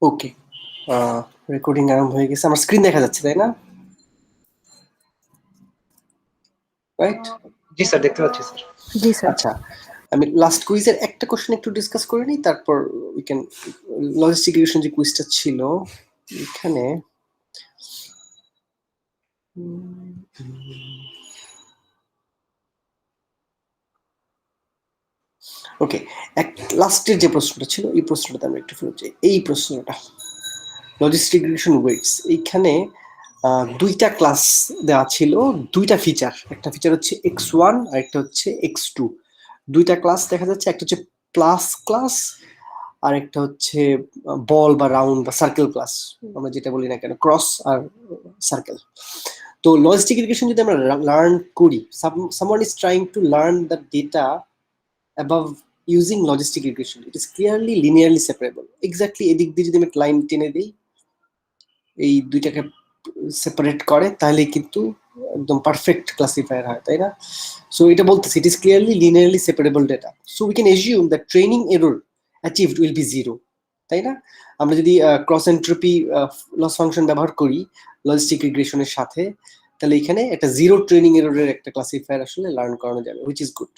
ওকে, recording আরম্ভ হয়ে গেছে। আমার স্ক্রিন দেখা যাচ্ছে, তাই না? রাইট? জি স্যার, দেখতে পাচ্ছি স্যার। জি স্যার। আচ্ছা, আমি লাস্ট কুইজের একটা কোশ্চেন একটু ডিসকাস করে নিই, তারপর উই ক্যান লজিস্টিক রিগ্রেশন যে কুইজটা ছিল এখানে ওকে, এক লাস্টের যে প্রশ্নটা ছিল এই প্রশ্নটাতে আমরা একটু ফেরত যাই। এই প্রশ্নটা লজিস্টিক রিগ্রেশন ওয়েটস, এইখানে দুইটা ক্লাস দেওয়া ছিল, দুইটা ফিচার। একটা ফিচার হচ্ছে x1 আর একটা হচ্ছে x2। দুইটা ক্লাস দেখা যাচ্ছে, একটা হচ্ছে প্লাস ক্লাস আর একটা হচ্ছে বল বা রাউন্ড বা সার্কেল ক্লাস, আমরা যেটা বলি না কেন, ক্রস আর সার্কেল। তো লজিস্টিক রিগ্রেশন যদি আমরা লার্ন করি, someone is trying to learn the data above using logistic regression, it is clearly linearly separable. Exactly এদিক দিয়ে যদি আমি লাইন টেনে দিই, এই দুইটাকে সেপারেট করে, তাহলে কিন্তু একদম পারফেক্ট ক্লাসিফায়ার হয়, তাই না? সো এটা বলতেছে it is clearly linearly separable data, so we can assume that training error achieved will be zero, তাই না? আমরা যদি ক্রস এন্ট্রপি লস ফাংশন ব্যবহার করি লজিস্টিক রিগ্রেশনের সাথে, তাহলে এখানে একটা জিরো ট্রেনিং এররের একটা ক্লাসিফায়ার আসলে লার্ন করানো যাবে, which is good.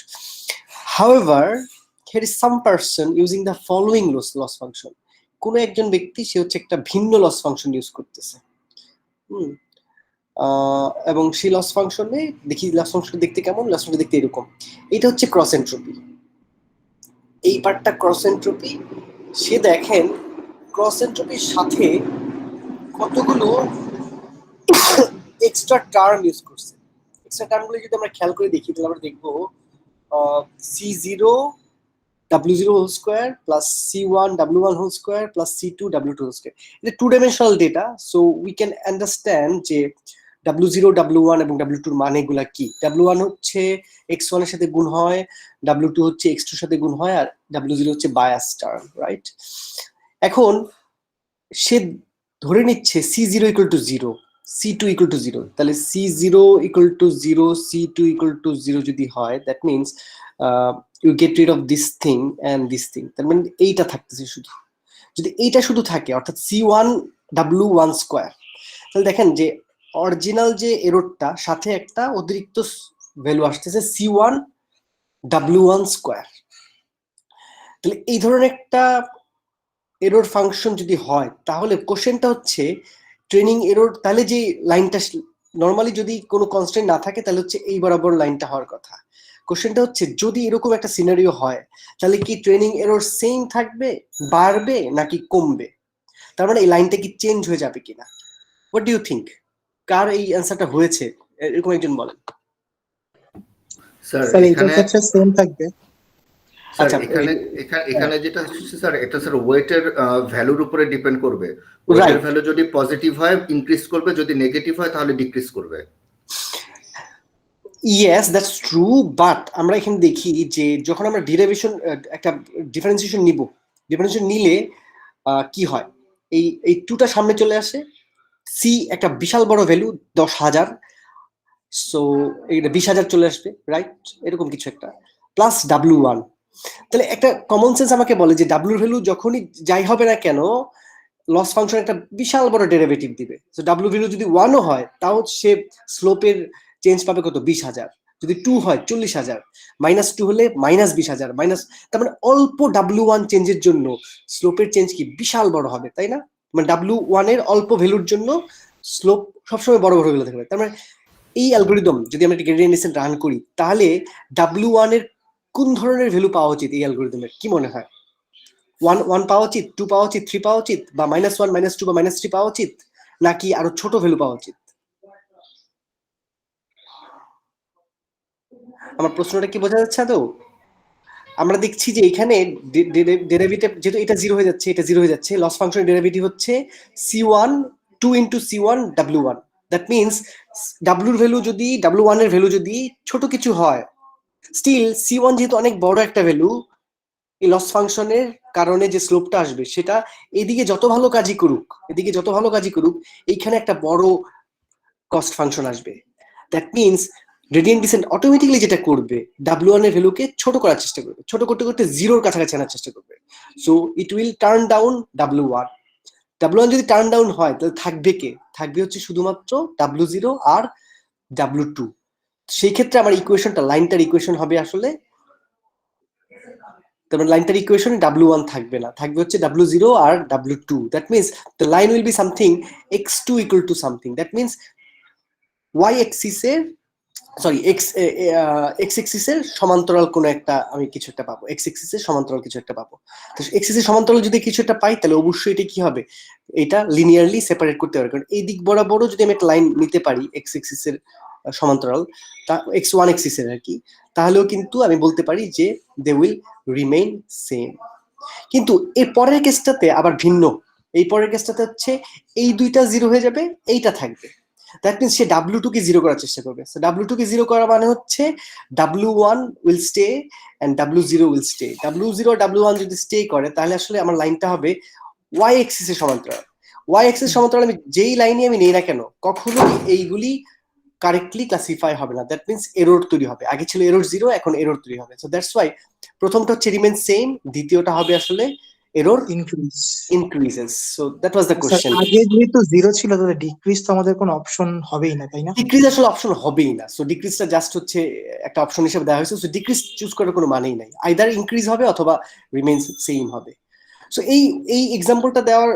However, here is some person using the following loss function. কোনো একজন ব্যক্তি সে হচ্ছে একটা ভিন্ন লস ফাংশন ইউজ করতেছে, এবং সেই লস ফাংশনে দেখি লস ফাংশন দেখতে কেমন, লস ফাংশন দেখতে এরকম। এটা হচ্ছে ক্রস এন্ট্রপি, এই পার্টটা ক্রস এন্ট্রপি। সে দেখেন ক্রস এন্ট্রপির সাথে কতগুলো এক্সট্রা টার্ম ইউজ করছে। এক্সট্রা টার্মগুলো যদি আমরা খেয়াল করে দেখি, তাহলে আমরা দেখবো C0 W0 whole square plus C1 W1 whole square plus C2 W2 whole square. It's a two-dimensional data, so we can understand যে W0 W1 এবং W2 এর মানেগুলা কি। W1 হচ্ছে x1 এর সাথে গুণ হয়, W2 হচ্ছে x2 এর সাথে গুণ হয়, আর W0 হচ্ছে বায়াস টার্ম, রাইট? এখন সে ধরে নিচ্ছে C0 equal to 0, C2 equal to 0, তাহলে C0 equal to 0, C2 equal to 0 যদি হয়, that means you get rid of this thing and this thing, তার মানে এইটা থাকতেছে শুধু। যদি এইটা শুধু থাকে, অর্থাৎ C1 W1 স্কোয়ার, তাহলে দেখেন যে অরিজিনাল যে এররটা সাথে একটা অতিরিক্ত ভ্যালু আসতেছে C1 W1 স্কোয়ার। তাহলে এই ধরনের একটা এরর ফাংশন যদি হয়, তাহলে কোশ্চেনটা হচ্ছে ট্রেনিং এরর, তাহলে যে লাইনটা নর্মালি যদি কোনো কনস্ট্যান্ট না থাকে তাহলে হচ্ছে এই বরাবর লাইনটা হওয়ার কথা। কোশ্চেনটা হচ্ছে যদি এরকম একটা সিনারিও হয়, তাহলে কি ট্রেনিং এরর সেম থাকবে, বাড়বে নাকি কমবে? তার মানে এই লাইনটা কি চেঞ্জ হয়ে যাবে কিনা? What do you think? কার এই অ্যান্সারটা হয়েছে এরকম একজন বলেন। স্যার এটার ক্ষেত্রে সেম থাকবে। স্যার এখানে যেটা হচ্ছে স্যার, এটা স্যার ওয়েটের ভ্যালুর উপরে ডিপেন্ড করবে। ওয়েটের ভ্যালু যদি পজিটিভ হয় ইনক্রিজ করবে, যদি নেগেটিভ হয় তাহলে ডিক্রিজ করবে। ইয়েস, দ্যাটস ট্রু, বাট আমরা এখানে দেখি যে যখন আমরা ডিরাইভেশন একটা ডিফারেন্সিয়েশন নিব, ডিফারেন্সিয়েশন নিলে কি হয়, এই টুটা সামনে চলে আসে, সি একটা বিশাল বড় ভ্যালু 10,000, সো এইটা 20,000 চলে আসবে, রাইট? এরকম কিছু একটা, প্লাস W1। তাহলে একটা কমন সেন্স আমাকে বলে যে ডাব্লিউর ভ্যালু যখনই যাই হবে না কেন, লস ফাংশন একটা বিশাল বড় ডেরিভেটিভ দিবে। সো ডাব্লিউ ভ্যালু যদি 1ও হয়, তাও সে স্লোপের চেঞ্জ পাবে কত, 20,000। যদি 2 হয় 40,000, -2 হলে -20,000, মাইনাস, তার মানে অল্প W1 চেঞ্জের জন্য স্লোপের চেঞ্জ কি বিশাল বড় হবে, তাই না? মানে W1 এর অল্প ভ্যালুর জন্য স্লোপ সবসময় বড় বড় ভ্যালু থাকবে। তার মানে এই অ্যালগরিদম যদি আমরা গ্রেডিয়েন্ট ডিসেন্ট রান করি, তাহলে W1 এর কোন ধরনের ভ্যালু পাওয়া উচিত এই অ্যালগরিদমের, কি মনে হয়? 1 পাওয়া উচিত, 2 পাওয়া উচিত, 3 পাওয়া উচিত, বা -1 -2 বা -3 পাওয়া উচিত, নাকি আরো ছোট ভ্যালু পাওয়া উচিত? আমার প্রশ্নটা কি বোঝা যাচ্ছে? তো আমরা দেখছি যে এখানে ডেরিভেটিভ যেহেতু এটা 0 হয়ে যাচ্ছে, এটা 0 হয়ে যাচ্ছে, লস ফাংশনের ডেরিভেটিভ হচ্ছে C1 2 × C1 W1। That means W এর ভ্যালু যদি W1 এর ভ্যালু যদি ছোট কিছু হয়, স্টিল C1 যেহেতু অনেক বড় একটা ভ্যালু, এই লস ফাংশনের কারণে যে স্লোপটা আসবে সেটা এদিকে যত ভালো কাজই করুক, এইখানে একটা বড় কস্ট ফাংশন আসবে। That means gradient descent automatically যেটা করবে, W1 এর ভ্যালুকে ছোট করার চেষ্টা করবে, ছোট করতে করতে জিরোর কাছাকাছি আনার চেষ্টা করবে। So it will turn down W1। W1 যদি টার্ন ডাউন হয় তাহলে থাকবে কে? থাকবে হচ্ছে শুধুমাত্র W0 আর W2। সেই ক্ষেত্রে আমার ইকুয়েশনটা, লাইনটার ইকুয়েশন হবে আসলে, তারপর লাইনটার ইকুয়েশনে W1 থাকবে না, থাকবে হচ্ছে W0 আর W2। That means the line will be something x2 equal to something. That means y এক্সিসের এক্স এক্সিসের সমান্তরাল কোনো একটা আমি কিছু একটা পাবো, এক্স এক্সিসের সমান্তরাল কিছু একটা পাবো। তো এক্সিসের সমান্তরাল যদি কিছু একটা পাই তাহলে অবশ্যই এটা কি হবে, এটা লিনিয়ারলি সেপারেট করতে পারবে। কারণ এই দিক বরাবরও যদি আমি একটা লাইন নিতে পারি এক্স এক্সিসের সমান্তরাল, তা x1 এক্সিসের আর কি, তাহলেও কিন্তু আমি বলতে পারি যে দে উইল রিমেইন সেম। কিন্তু এর পরের কেসটাতে আবার ভিন্ন। এই পরের কেসটাতে হচ্ছে এই দুইটা জিরো হয়ে যাবে, এইটা থাকবে। That means say W2 K zero করার চেষ্টা করবে। সো W2 কে জিরো করা মানে হচ্ছে W1 will stay and W0 will stay. W0 আর W1 যদি স্টে করে তাহলে আসলে আমার লাইনটা হবে y এক্সিস এর সমান্তরাল। y এক্সিস এর সমান্তরাল আমি যেই লাইনে আমি নেই না কেন, কখনোই এইগুলি কারেক্টলি ক্লাসিফাই হবে না। দ্যাট মিনস এরর তৈরি হবে। আগে ছিল এরর 0, এখন এরর তৈরি হবে। সো দ্যাটস ওয়াই প্রথমটা হচ্ছে রিমেইন সেম, দ্বিতীয়টা হবে আসলে error increase. increases. So that was the sir question. আগে যেহেতু 0 ছিল তাহলে ডিক্রিজ তো আমাদের কোনো অপশন হবেই না, তাই না? ডিক্রিজ আসলে অপশন হবেই না। সো ডিক্রিজটা জাস্ট হচ্ছে একটা অপশন হিসেবে দেওয়া হয়েছে। সো ডিক্রিজ চুজ করার কোনো মানেই নাই, আইদার ইনক্রিজ হবে অথবা রিমেইনস সেম হবে। সো এই এক্সাম্পলটা দেওয়ার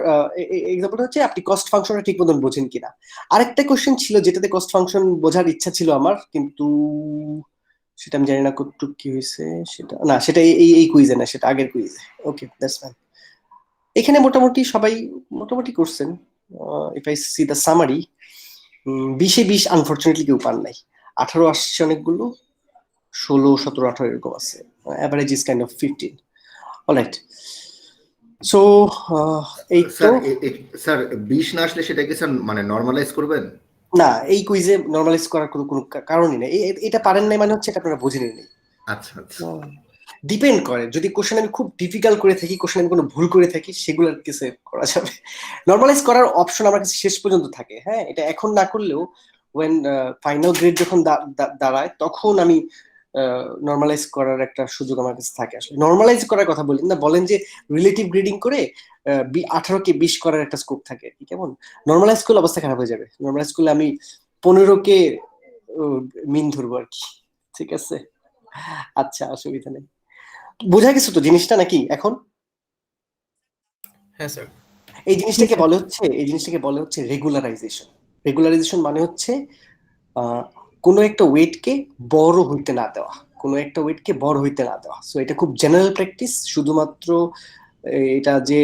এক্সাম্পলটা হচ্ছে আপনি কস্ট ফাংশনটা ঠিক মতন বোঝেন কিনা। আরেকটা কোশ্চেন ছিল যেটাতে কস্ট ফাংশন বোঝার ইচ্ছা ছিল আমার, কিন্তু সেটা আমি জানি না কতটুকু কি হয়েছে। সেটা না, সেটা এই কুইজে না, সেটা আগের কুইজে। ওকে, দ্যাটস ফাইন। এখানে মোটামুটি সবাই মোটামুটি করছেন। If I see the summary, 20-এ 20 আনফরচুনেটলি কেউ পান নাই। 18 আসছে অনেকগুলো, 16, 17, 18 এরকম আছে। Average is kind of 15। Alright, so এই তো স্যার 20 না আসলে সেটা কি স্যার মানে নরমালাইজ করবেন? না, এই কুইজে নরমালাইজ করার কোনো কারণই নেই। এটা পারেন নাই মানে হচ্ছে এটা আপনারা বুঝে নেই। আচ্ছা আচ্ছা, ডিপেন্ড করে, যদি কোশ্চেন আমি খুব ডিফিকাল্ট করে থাকি, কোশ্চেন আমি কোনো ভুল করে থাকি, সেগুলোর কিছু করা যাবে। নরমালাইজ করার অপশন আমার কাছে শেষ পর্যন্ত থাকে। হ্যাঁ, এটা এখন না করলেও ওয়েন ফাইনাল গ্রেড যখন দাঁড়ায় তখন আমি নরমালাইজ করার একটা সুযোগ আমার কাছে থাকে। আসলে নরমালাইজ করার কথা বলেন না, বলেন যে রিলেটিভ গ্রেডিং করে 18-কে 20 করার একটা স্কোপ থাকে। কেমন নরমালাইজ করলে অবস্থা খারাপ হয়ে যাবে। নরমালাইজ করলে আমি 15-কে মিন ধরবো আর কি। ঠিক আছে, আচ্ছা, অসুবিধা নেই। বোঝা গেছে তো জিনিসটা নাকি এখন? হ্যাঁ স্যার। এই জিনিসটাকে বলে হচ্ছে রেগুলারাইজেশন। রেগুলারাইজেশন মানে হচ্ছে কোনো একটা ওয়েটকে বড় হইতে না দেওয়া, কোনো একটা ওয়েটকে বড় হইতে না দেওয়া। সো এটা খুব জেনারেল প্র্যাকটিস। শুধুমাত্র এটা যে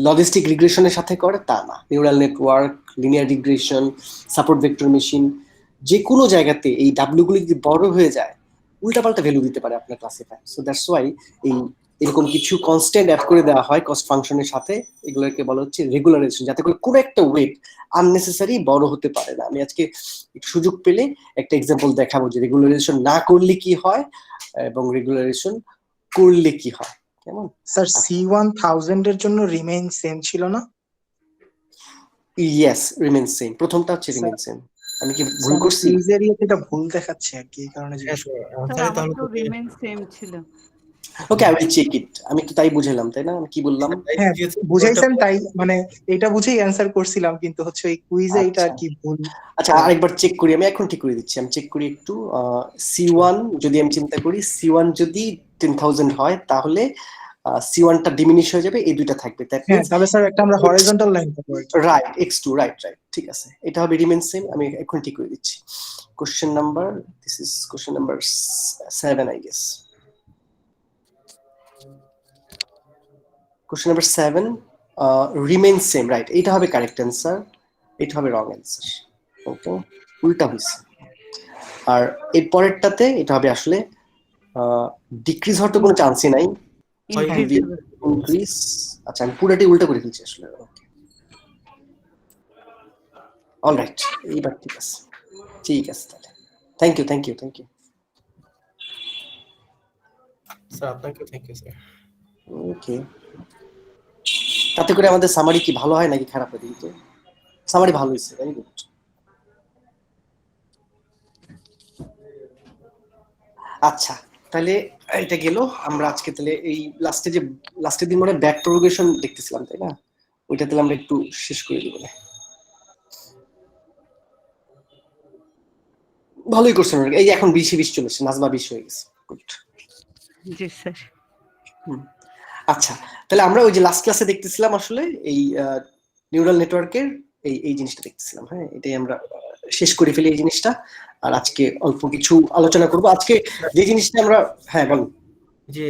লজিস্টিক রিগ্রেশনের সাথে করে তা না, neural network, linear regression, support vector machine, যে কোনো জায়গাতে এই ডাব্লিউ গুলি যদি বড় হয়ে যায় উল্টাপাল্টা ভ্যালু দিতে পারে আপনার ক্লাসিফায়ার। সো দ্যাটস ওয়াই এই এরকম কিছু কনস্ট্যান্ট অ্যাড করে দেওয়া হয় কস্ট ফাংশনের সাথে। এগুলোকে বলা হচ্ছে রেগুলারাইজেশন, যাতে করে কোনো একটা ওয়েট আননেসেসারি বড় হতে পারে না। আমি আজকে সুযোগ পেলে একটা এক্সাম্পল দেখাবো যে রেগুলারাইজেশন না করলে কি হয় এবং রেগুলারাইজেশন করলে কি হয়। কেমন স্যার C1000 এর জন্য রিমেইন সেম ছিল না? Yes, remain same. প্রথমটা হচ্ছে রিমেইন সেম। আমি কি ভুল করছি? কুইজের এটা ভুল দেখাচ্ছে আর কি, এই কারণে জিজ্ঞেস হ্যাঁ করলাম। স্যার, স্যার তাহলে আমার তো তো রিমেইন সেম ছিল। ওকে, আই উইল চেক ইট। আমি তো তাই বুঝালাম, তাই না? আমি কি বললাম? হ্যাঁ বুঝাইছেন, তাই মানে এটা বুঝেই অ্যান্সার করছিলাম, কিন্তু হচ্ছে এই কুইজে এটা আর কি ভুল। আচ্ছা, আরেকবার চেক করি। আমি এখন ঠিক করে দিচ্ছি। আমি চেক করি একটু। C1 যদি আমি চিন্তা করি, C1 যদি 10,000 হয় তাহলে C1 টা ডিমিনিশ হয়ে যাবে, এই দুইটা থাকবে। দ্যাট হ্যাঁ, মিন্স তাহলে স্যার একটা আমরা হরাইজন্টাল লাইন পাবো আর কি। রাইট, x2, রাইট, ঠিক আছে। এটা হবে রিমেইন সেম। আমি এখন ঠিক করে দিচ্ছি। Question number, this is question number 7 I guess. Question number 7, remain same, right. এটা হবে কারেক্ট অ্যান্সার, এটা হবে রং অ্যান্সার। ওকে, উল্টা হয়েছে। আর এর পরেরটাতে এটা হবে আসলে ডিক্রিজ হওয়ার তো কোনো চান্সই নাই, ইনক্রিজ। আচ্ছা, আমি পুরোটাই উল্টা করে ফেলছি আসলে। ওকে, অলরাইট, এইবার ঠিক আছে। ঠিক আছে, তাহলে থ্যাংক ইউ। স্যার আপনাকে থ্যাংক ইউ স্যার। ওকে, তাতে করে আমাদের সামারি কি ভালো হয় নাকি খারাপ হয়? দেখি তো। সামারি ভালো হয়েছে, ভেরি গুড। আচ্ছা, তাহলে এটা গেল। আমরা আজকে তাহলে এই লাস্টের দিন মানে ব্যাক প্রোগ্রেশন দেখতেছিলাম, তাই না? ওইটা তাহলে আমরা একটু শেষ করে দিব না। ভালোই করছেন, এই যে এখন 20 চলে এসছে, নাজমা 20 হয়ে গেছে। Good. জি স্যার। আচ্ছা, তাহলে আমরা ওই যে লাস্ট ক্লাসে দেখতেছিলাম আসলে এই নিউরাল নেটওয়ার্কের এই জিনিসটা দেখতেছিলাম। হ্যাঁ, এটাই আমরা শেষ করে ফেলি এই জিনিসটা। আর আজকে অল্প কিছু আলোচনা করব। আজকে যে জিনিসটা আমরা, হ্যাঁ বলুন। যে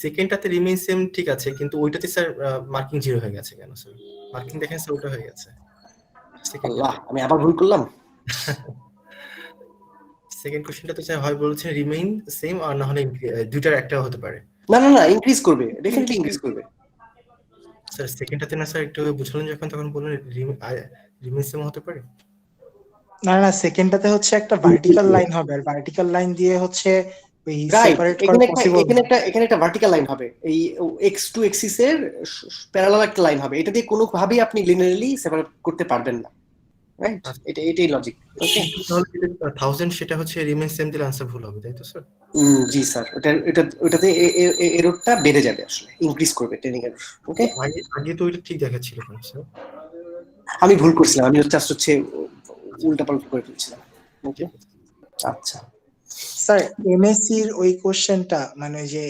সেকেন্ডটাতে রিমেইন সেম ঠিক আছে, কিন্তু ওইটাতে স্যার মার্কিং 0 হয়ে গেছে কেন স্যার? মার্কিং দেখেন স্যার ওটা হয়ে গেছে আল্লাহ, আমি আবার ভুল করলাম। সেকেন্ড কোশ্চেনটা তো স্যার হয় বলছেন রিমেইন সেম, আর না হলে দুইটার একটা হতে পারে। না না না, ইনক্রিজ করবে, ডেফিনেটলি ইনক্রিজ করবে স্যার সেকেন্ডটাতে না স্যার একটু বুঝলেন যখন, তখন বললেন রিমেইন সেম হতে পারে। না না, সেকেন্ডটাতে হচ্ছে একটা ভার্টিক্যাল লাইন হবে, আর ভার্টিক্যাল লাইন দিয়ে হচ্ছে ওই রাইট। সেপারেট করা পসিবল। এখানে একটা ভার্টিক্যাল লাইন হবে, এই x2 এক্সিস এর প্যারালাল একটা লাইন হবে, এটা দিয়ে কোনোভাবেই আপনি লিনিয়ারলি সেপারেট করতে পারবেন না। রাইট, এটাই লজিক। ওকে, তাহলে 1000 সেটা হচ্ছে রিমেইন সেম দিলে आंसर ভুল হবে, তাই তো স্যার? জি স্যার, ওটাতে এররটা বেড়ে যাবে, আসলে ইনক্রিজ করবে ট্রেনিং এরর। ওকে, আগে তো ওইটা ঠিক দেখাচ্ছিল স্যার। আমি ভুল করছিলাম, আমি হচ্ছে উল্টাপাল্টা করে ফেলছিলাম। ওকে, আচ্ছা স্যার এমএসসি এর ওই কোশ্চেনটা, মানে ওই যে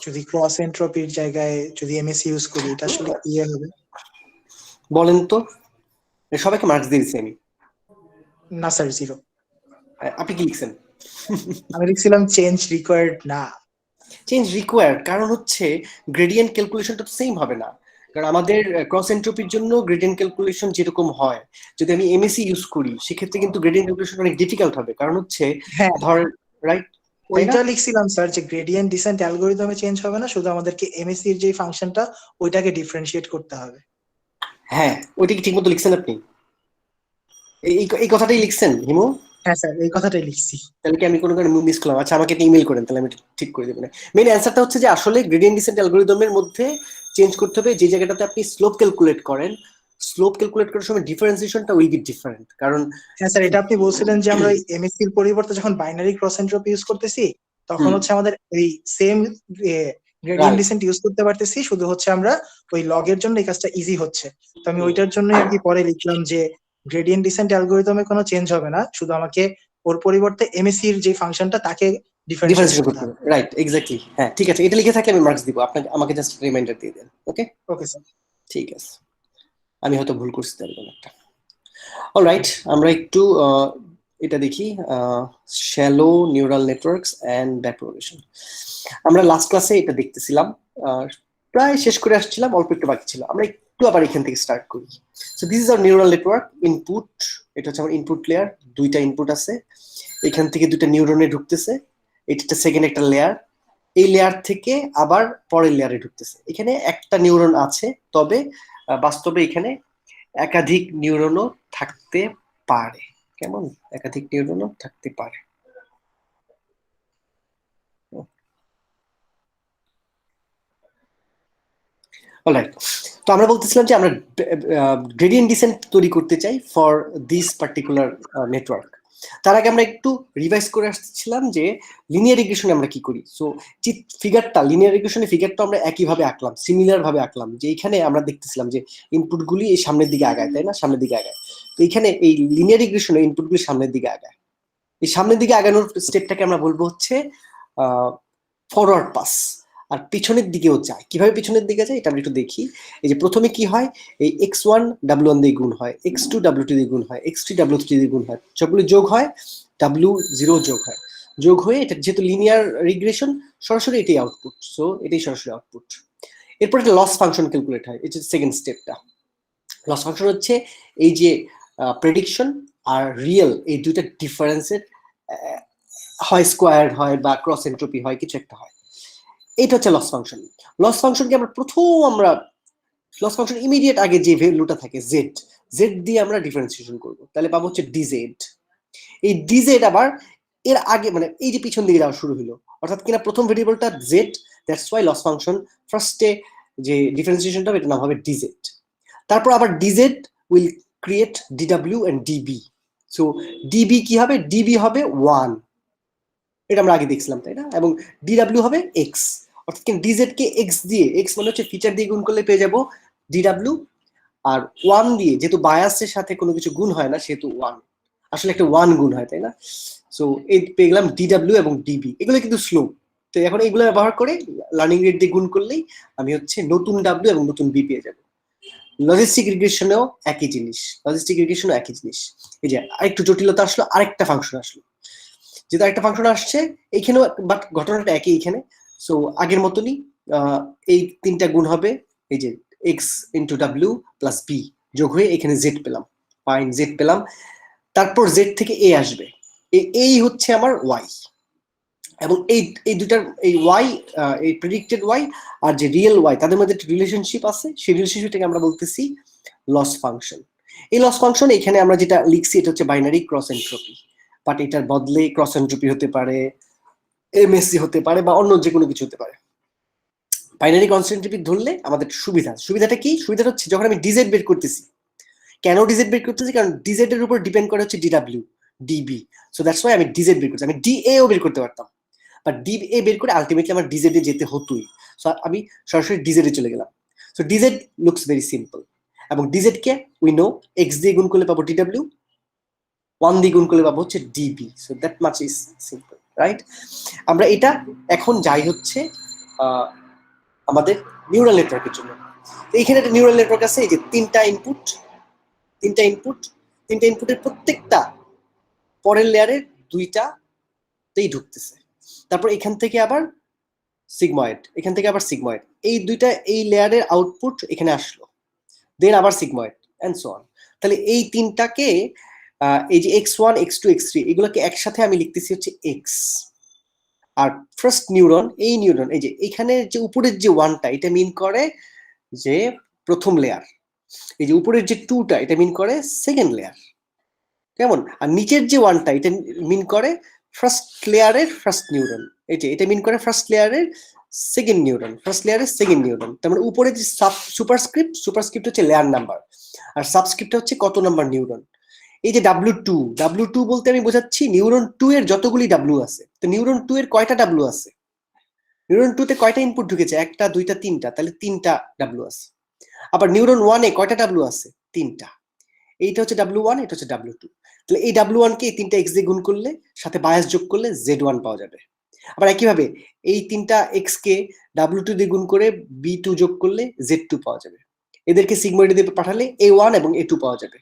যদি ক্রস এন্ট্রপির জায়গায় যদি এমএসসি ইউজ করি, এটা আসলে কি হবে? বলেন তো, সবাইকে মার্কস দিয়েছি আমি। না স্যার, 0। আপনি কি লিখছেন? আমি লিখছিলাম চেঞ্জ রিকোয়ার্ড না। চেঞ্জ রিকোয়ার্ড, কারণ হচ্ছে গ্রেডিয়েন্ট ক্যালকুলেশনটা তো সেম হবে না। কারণ আমাদের ক্রস এন্ট্রপির জন্য গ্রেডিয়েন্ট ক্যালকুলেশন যেরকম হয়, যদি আমি এমএসসি ইউজ করি সেক্ষেত্রে কিন্তু গ্রেডিয়েন্ট ক্যালকুলেশন অনেক ডিফিকাল্ট হবে, কারণ হচ্ছে হ্যাঁ, ধর, রাইট, ওইটা লিখছিলাম স্যার যে গ্রেডিয়েন্ট ডিসেন্ট অ্যালগরিদমে চেঞ্জ হবে না, শুধু আমাদেরকে এমএসসি এর যে ফাংশনটা ওইটাকে ডিফারেন্সিয়েট করতে হবে। হ্যাঁ, ওইটা কি ঠিকমতো লিখছেন আপনি? এই কথাটাই লিখছেন হিমু? হ্যাঁ স্যার, এই কথাটাই লিখছি। তাহলে কি আমি কোনো কারণে মিস করলাম? আচ্ছা, আমাকে একটা ইমেল করেন, তাহলে আমি ঠিক করে দেবো। মেইন অ্যান্সারটা হচ্ছে যে আসলে গ্রেডিয়েন্ট ডিসেন্ট অ্যালগরিদমের মধ্যে চেঞ্জ করতে হবে যে জায়গাটাতে আপনি স্লোপ ক্যালকুলেট করেন। স্লোপ ক্যালকুলেট করার সময় ডিফারেন্সিয়েশনটা উইল বি ডিফারেন্ট, কারণ হ্যাঁ স্যার, এটা আপনি বলছিলেন যে আমরা এমএসসি এর পরিবর্তে যখন বাইনারি ক্রস এন্ট্রপি ইউজ করতেছি, তখন হচ্ছে আমাদের ওই সেম গ্রেডিয়েন্ট ডিসেন্ট ইউজ করতে পারতেছি, শুধু হচ্ছে আমরা ওই লগের জন্য এই কাজটা ইজি হচ্ছে। তো আমি ওইটার জন্যই আর কি পরে লিখলাম যে গ্রেডিয়েন্ট ডিসেন্ট অ্যালগরিদমে কোনো চেঞ্জ হবে না, শুধু আমাকে ওর পরিবর্তে এমএসসি এর যে ফাংশনটা তাকে ডিফারেন্সিয়েট করতে হবে। Right, exactly. হ্যাঁ, ঠিক আছে, এটা লিখে থাকে আমি মার্কস দিব আপনাকে, আমাকে জাস্ট রিমাইন্ডার দিয়ে দেন। ওকে ওকে স্যার, ঠিক আছে, আমি হয়তো ভুল করছি তাহলে কোনো একটা। অলরাইট, আমরা একটু এটা দেখি, শ্যালো নিউরাল নেটওয়ার্কস এন্ড ব্যাকপ্রোপাগেশন। আমরা লাস্ট ক্লাসে এটা দেখতেছিলাম, প্রায় শেষ করে আসছিলাম, অল্প একটু বাকি ছিল। আমরা একটু আবার এখান থেকে স্টার্ট করি। So this is our neural network input. এটা হচ্ছে আমার ইনপুট লেয়ার, দুইটা ইনপুট আছে, এখান থেকে দুইটা নিউরনে ঢুকতেছে, এটা সেকেন্ড একটা লেয়ার, এই লেয়ার থেকে আবার পরের লেয়ারে ঢুকতেছে। এখানে একটা নিউরন আছে, তবে বাস্তবে এখানে একাধিক নিউরনও থাকতে পারে। কেমন? একাধিক নিউরনও থাকতে পারে। অলরাইট, তো আমরা বলতেছিলাম যে আমরা গ্রেডিয়েন্ট ডিসেন্ট তৈরি করতে চাই ফর দিস পার্টিকুলার নেটওয়ার্ক। তার আগে আমরা একটু রিভাইজ করে আসছিলাম যে লিনিয়ার রিগ্রেশনে আমরা কি করি। সো ফিগারটা, লিনিয়ার রিগ্রেশনে ফিগারটা আমরা একইভাবে আঁকলাম, সিমিলার ভাবে আঁকলাম, যে এখানে আমরা দেখতেছিলাম যে ইনপুটগুলি এই সামনের দিকে আগায়, তাই না? সামনের দিকে আগায়। তো এখানে এই লিনিয়ার রিগ্রেশনে ইনপুটগুলি সামনের দিকে আগায়। এই সামনের দিকে আগানোর স্টেপটাকে আমরা বলবো হচ্ছে ফরওয়ার্ড পাস। আর পিছনের দিকেও যায়। কিভাবে পিছনের দিকে যায় এটা আমরা একটু দেখি। এই যে প্রথমে কি হয়, এই x1 w1 দিয়ে গুণ হয়, x2 w2 দিয়ে গুণ হয়, x3 w3 দিয়ে গুণ হয়, সবগুলো যোগ হয়, w0 যোগ হয়, যোগ হয়ে এটা যেহেতু লিনিয়ার রিগ্রেশন, সরাসরি এটাই আউটপুট। সো এটাই সরাসরি আউটপুট। এরপর একটা লস ফাংশন ক্যালকুলেট হয়, এটা সেকেন্ড স্টেপটা। লস ফাংশন হচ্ছে এই যে প্রেডিকশন আর রিয়েল, এই দুইটা ডিফারেন্সের হয় স্কোয়ার হয় বা ক্রস এন্ট্রপি হয়, কিছু একটা হয়। এটা হচ্ছে লস ফাংশন। লস ফাংশনকে আমরা লস ফাংশন ইমিডিয়েট আগে যে ভ্যালুটা থাকে জেড, জেড দিয়ে আমরা ডিফারেন্সিয়েশন করব, তাহলে পাবো হচ্ছে ডিজেড। এই ডিজেড আবার এর আগে, মানে এই যে পিছন দিকে যাওয়া শুরু হলো, অর্থাৎ কিনা প্রথম ভেরিয়েবলটা z, that's y loss function ফার্স্টে যে ডিফারেন্সিয়েশনটা হবে, এটার নাম হবে ডিজেড। তারপর আবার D Z will create D W and D B. So D B কি হবে? ডিবি হবে 1, এটা আমরা আগে দেখছিলাম, তাই না? এবং ডিডব্লিউ হবে এক্স, অর্থাৎ ডিজেড কে এক্স দিয়ে, এক্স মানে হচ্ছে ফিচার দিয়ে গুণ করলে পেয়ে যাবো ডিডব্লিউ, আর 1 দিয়ে, যেহেতু বায়াসের সাথে কোনো কিছু গুণ হয় না সেহেতু 1, আসলে একটা 1 গুণ হয়, তাই না? সো এই পেয়ে গেলাম ডিডাব্লিউ এবং ডিবি, এগুলো কিন্তু স্লো। তো এখন এগুলো ব্যবহার করে লার্নিং রেট দিয়ে গুণ করলেই আমি হচ্ছে নতুন ডাব্লিউ এবং নতুন বি পেয়ে যাবো। লজিস্টিক রিগ্রেশনেও একই জিনিস, এই যে আরেকটু জটিলতা আসলো, আরেকটা ফাংশন আসলো, যেহেতু আরেকটা ফাংশন আসছে এইখানেও, বাট ঘটনাটা একই এখানে। সো আগের মতনই এই তিনটা গুণ হবে, এই যে X into W plus B যোগ হয়ে এখানে জেড পেলাম, ফাইন জেড পেলাম। তারপর জেড থেকে এ আসবে, এই হচ্ছে আমার ওয়াই, এবং এই দুটার এই ওয়াই, এই প্রেডিক্টেড ওয়াই আর যে রিয়েল ওয়াই, তাদের মধ্যে একটা রিলেশনশিপ আছে, সেই রিলেশনশিপটাকে আমরা বলতেছি লস ফাংশন। এই লস ফাংশন এখানে আমরা যেটা লিখছি এটা হচ্ছে বাইনারি ক্রস এন্ট্রপি, বাট এটার বদলে ক্রস এন্ট্রপি হতে পারে, এমএসসি হতে পারে, বা অন্য যে কোনো কিছু হতে পারে। বাইনারি ক্রস এন্ট্রপি ধরলে আমাদের সুবিধাটা কি? সুবিধাটা হচ্ছে যখন আমি ডিজেড বের করতেছি, কেন ডিজেড বের করতেছি? কারণ ডিজেড এর উপর ডিপেন্ড করে হচ্ছে DW, DB. So that's why আমি ডিজেড বের করছি। আমি ডিএও বের করতে পারতাম, বাট ডিএ বের করে আলটিমেটলি আমার ডিজেড এ যেতে হতোই। সো আমি সরাসরি ডিজেড এ চলে গেলাম। So dz looks very simple, এবং ডিজেড কে উই নো এক্স দিয়ে গুণ করলে পাবো ডিডাব্লিউ, 1 দিয়ে গুণ করলে পাবো হচ্ছে DB. So that much is simple, right? আমরা এটা এখন যাই হচ্ছে আমাদের নিউরাল নেটওয়ার্কের জন্য। এইখানে একটা নিউরাল নেটওয়ার্ক আছে, এই যে তিনটা ইনপুটের প্রত্যেকটা পরের লেয়ারের দুইটাতেই ঢুকতেছে। তারপর এখান থেকে আবার সিগময়েড, এই দুইটা এই লেয়ারের আউটপুট এখানে আসলো, দেন আবার সিগময়েড এন্ড সো অন। তাহলে এই তিনটাকে এই যে x1 x2 x3 এগুলোকে একসাথে আমি লিখতেছি হচ্ছে এক্স। আর ফার্স্ট নিউরন, এই যে এখানে যে উপরের যে 1টা এটা মিন করে যে প্রথম লেয়ার, এই যে উপরের যে 2টা এটা মিন করে সেকেন্ড লেয়ার, কেমন? আর নিচের যে 1টা এটা মিন করে ফার্স্ট লেয়ারের ফার্স্ট নিউরন, এই যে এটা মিন করে ফার্স্ট লেয়ারের সেকেন্ড নিউরন, তার মানে উপরে যে সুপারস্ক্রিপ্ট হচ্ছে লেয়ার নাম্বার, আর সাবস্ক্রিপ্ট হচ্ছে কত নাম্বার নিউরন। এই যে W2 বলতে আমি বোঝাচ্ছি নিউরন 2 এর যতগুলি ডাব্লিউ আছে। তো নিউরন 2 এর কয়টা ডাব্লিউ আছে? নিউরন 2 তে কয়টা ইনপুট ঢুকেছে? 1টা 2টা 3টা, তাহলে 3টা ডাব্লিউ আছে। আবার নিউরন 1 এ কয়টা ডাব্লিউ আছে? 3টা। এইটা হচ্ছে W1, এটা হচ্ছে W2। তাহলে এই W1 কে এই 3টা x দিয়ে গুণ করলে, সাথে বায়াস যোগ করলে Z1 পাওয়া যাবে। আবার একইভাবে এই 3টা x কে W2 দিয়ে গুণ করে B2 যোগ করলে Z2 পাওয়া যাবে। এদেরকে সিগময়েড দিয়ে পাঠালে A1 এবং A2 পাওয়া যাবে।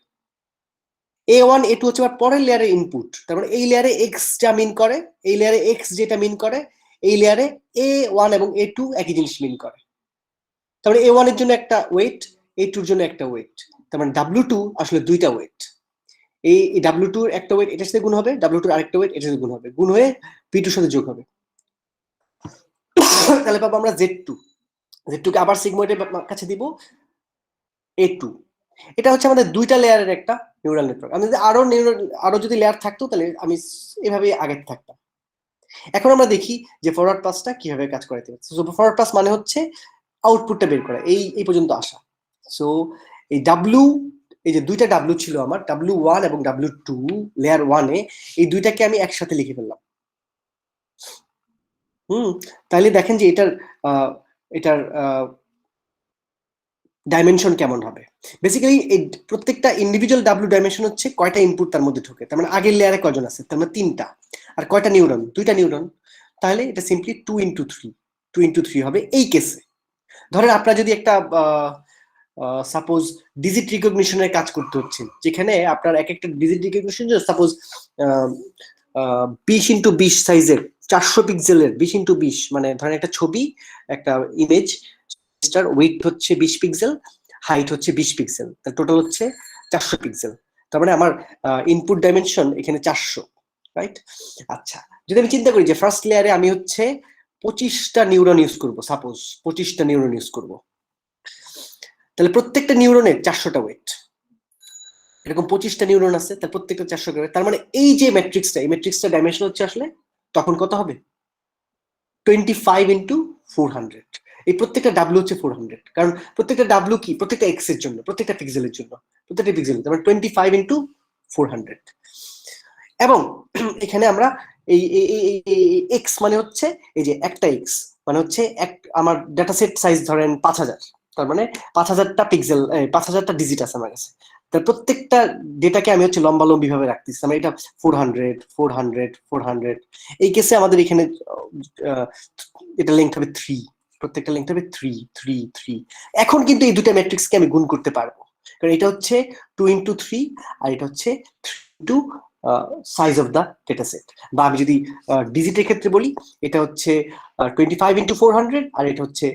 A1 A2 হচ্ছে পরের লেয়ারের ইনপুট, তার মানে এই লেয়ারে x যা মিন করে, এই লেয়ারে x যেটা মিন করে, এই লেয়ারে A1 এবং A2 একই জিনিস মিন করে। তার মানে A1 এর জন্য একটা ওয়েট, A2 এর জন্য একটা ওয়েট, তার মানে W2 আসলে দুইটা ওয়েট। এই W2 এর একটা ওয়েট এটার সাথে গুণ হবে, W2 এর আরেকটা ওয়েট এটার সাথে গুণ হবে, গুণ হয়ে B2 এর সাথে যোগ হবে। তাহলে পাবো আমরা Z2 কে আবার সিগময়েডের কাছে দিব A2। এটা হচ্ছে আমাদের দুইটা লেয়ারের একটা নিউরাল নেটওয়ার্ক। আমি যদি আরো যদি লেয়ার থাকতো তাহলে আমি এভাবে আগে থাকতাম। এখন আমরা দেখি যে ফরওয়ার্ড পাসটা কিভাবে কাজ করাতে হচ্ছে। সো ফরওয়ার্ড পাস মানে হচ্ছে আউটপুটটা বের করা, এই পর্যন্ত আসা। সো এই ডাব্লিউ, এই যে দুইটা ডাব্লিউ ছিল আমার, W1 এবং W2 লেয়ার 1 এ, এই দুইটাকে আমি একসাথে লিখে ফেললাম। তাহলে দেখেন যে এটার ডাইমেনশন কেমন হবে। বেসিক্যালি এই প্রত্যেকটা ইন্ডিভিজুয়াল ডাব্লিউ ডাইমেনশন হচ্ছে কয়টা ইনপুট তার মধ্যে ঢোকে, তার মানে আগের লেয়ারে কয়জন আছে, তার মানে 3টা, আর কয়টা নিউরন, 2টা নিউরন। তাহলে এটা সিম্পলি 2 ইন্টু 3 হবে এই কেসে। ধরেন আপনারা যদি একটা সাপোজ ডিজিট রিকগনিশনের কাজ করতে হচ্ছে, যেখানে আপনার এক একটা ডিজিট রিকগনিশন সাপোজ 20x20 সাইজের 400 পিক্সেলের, 20x20 মানে ধরেন একটা ছবি, একটা ইমেজ, ওয়েট হচ্ছে 20 পিক্সেল, হাইট হচ্ছে 20 পিক্সেল, তার টোটাল হচ্ছে 400 পিক্সেল। তার মানে আমার ইনপুট ডাইমেনশন এখানে 400, রাইট? আচ্ছা, যদি আমি চিন্তা করি যে ফার্স্ট লেয়ারে আমি হচ্ছে 25টা নিউরন ইউজ করব, সাপোজ 25টা নিউরন ইউজ করব, তাহলে প্রত্যেকটা নিউরনের 400টা ওয়েট, এরকম 25টা নিউরন আছে, তার প্রত্যেকটা 400 করে। তার মানে এই যে ম্যাট্রিক্সটা, এই ম্যাট্রিক্সটা ডাইমেনশন হচ্ছে আসলে তখন কত হবে? 25 ইন্টু 400। এই প্রত্যেকটা ডাব্লিউ হচ্ছে 400, কারণ প্রত্যেকটা ডাব্লিউ কি, প্রত্যেকটা এক্স এর জন্য, প্রত্যেকটা পিক্সেলের জন্য, প্রত্যেকটা পিক্সেল, তার মানে 25 ইন্টু 400। এবং এখানে আমরা এই এক্স মানে হচ্ছে এই যে একটা এক্স মানে হচ্ছে আমার ডাটা সেট সাইজ ধরেন 5000, তার মানে 5000টা পিক্সেল, 5000টা ডিজিট আছে আমার কাছে। তার প্রত্যেকটা ডেটাকে আমি হচ্ছে লম্বালম্বি ভাবে রাখতেছি। মানে এটা 400 400 400, এই কেসে আমাদের এখানে এটা লেংথ হবে 3, প্রত্যেকটা লেংথ হবে 3 3 3। এখন কিন্তু এই দুটো ম্যাট্রিক্সকে আমি গুণ করতে পারবো, কারণ এটা হচ্ছে 2 into 3 আর এটা হচ্ছে 3 into size of the data set. বা আমি যদি ডিজিটের ক্ষেত্রে বলি, এটা হচ্ছে 25 into 400 আর এটা হচ্ছে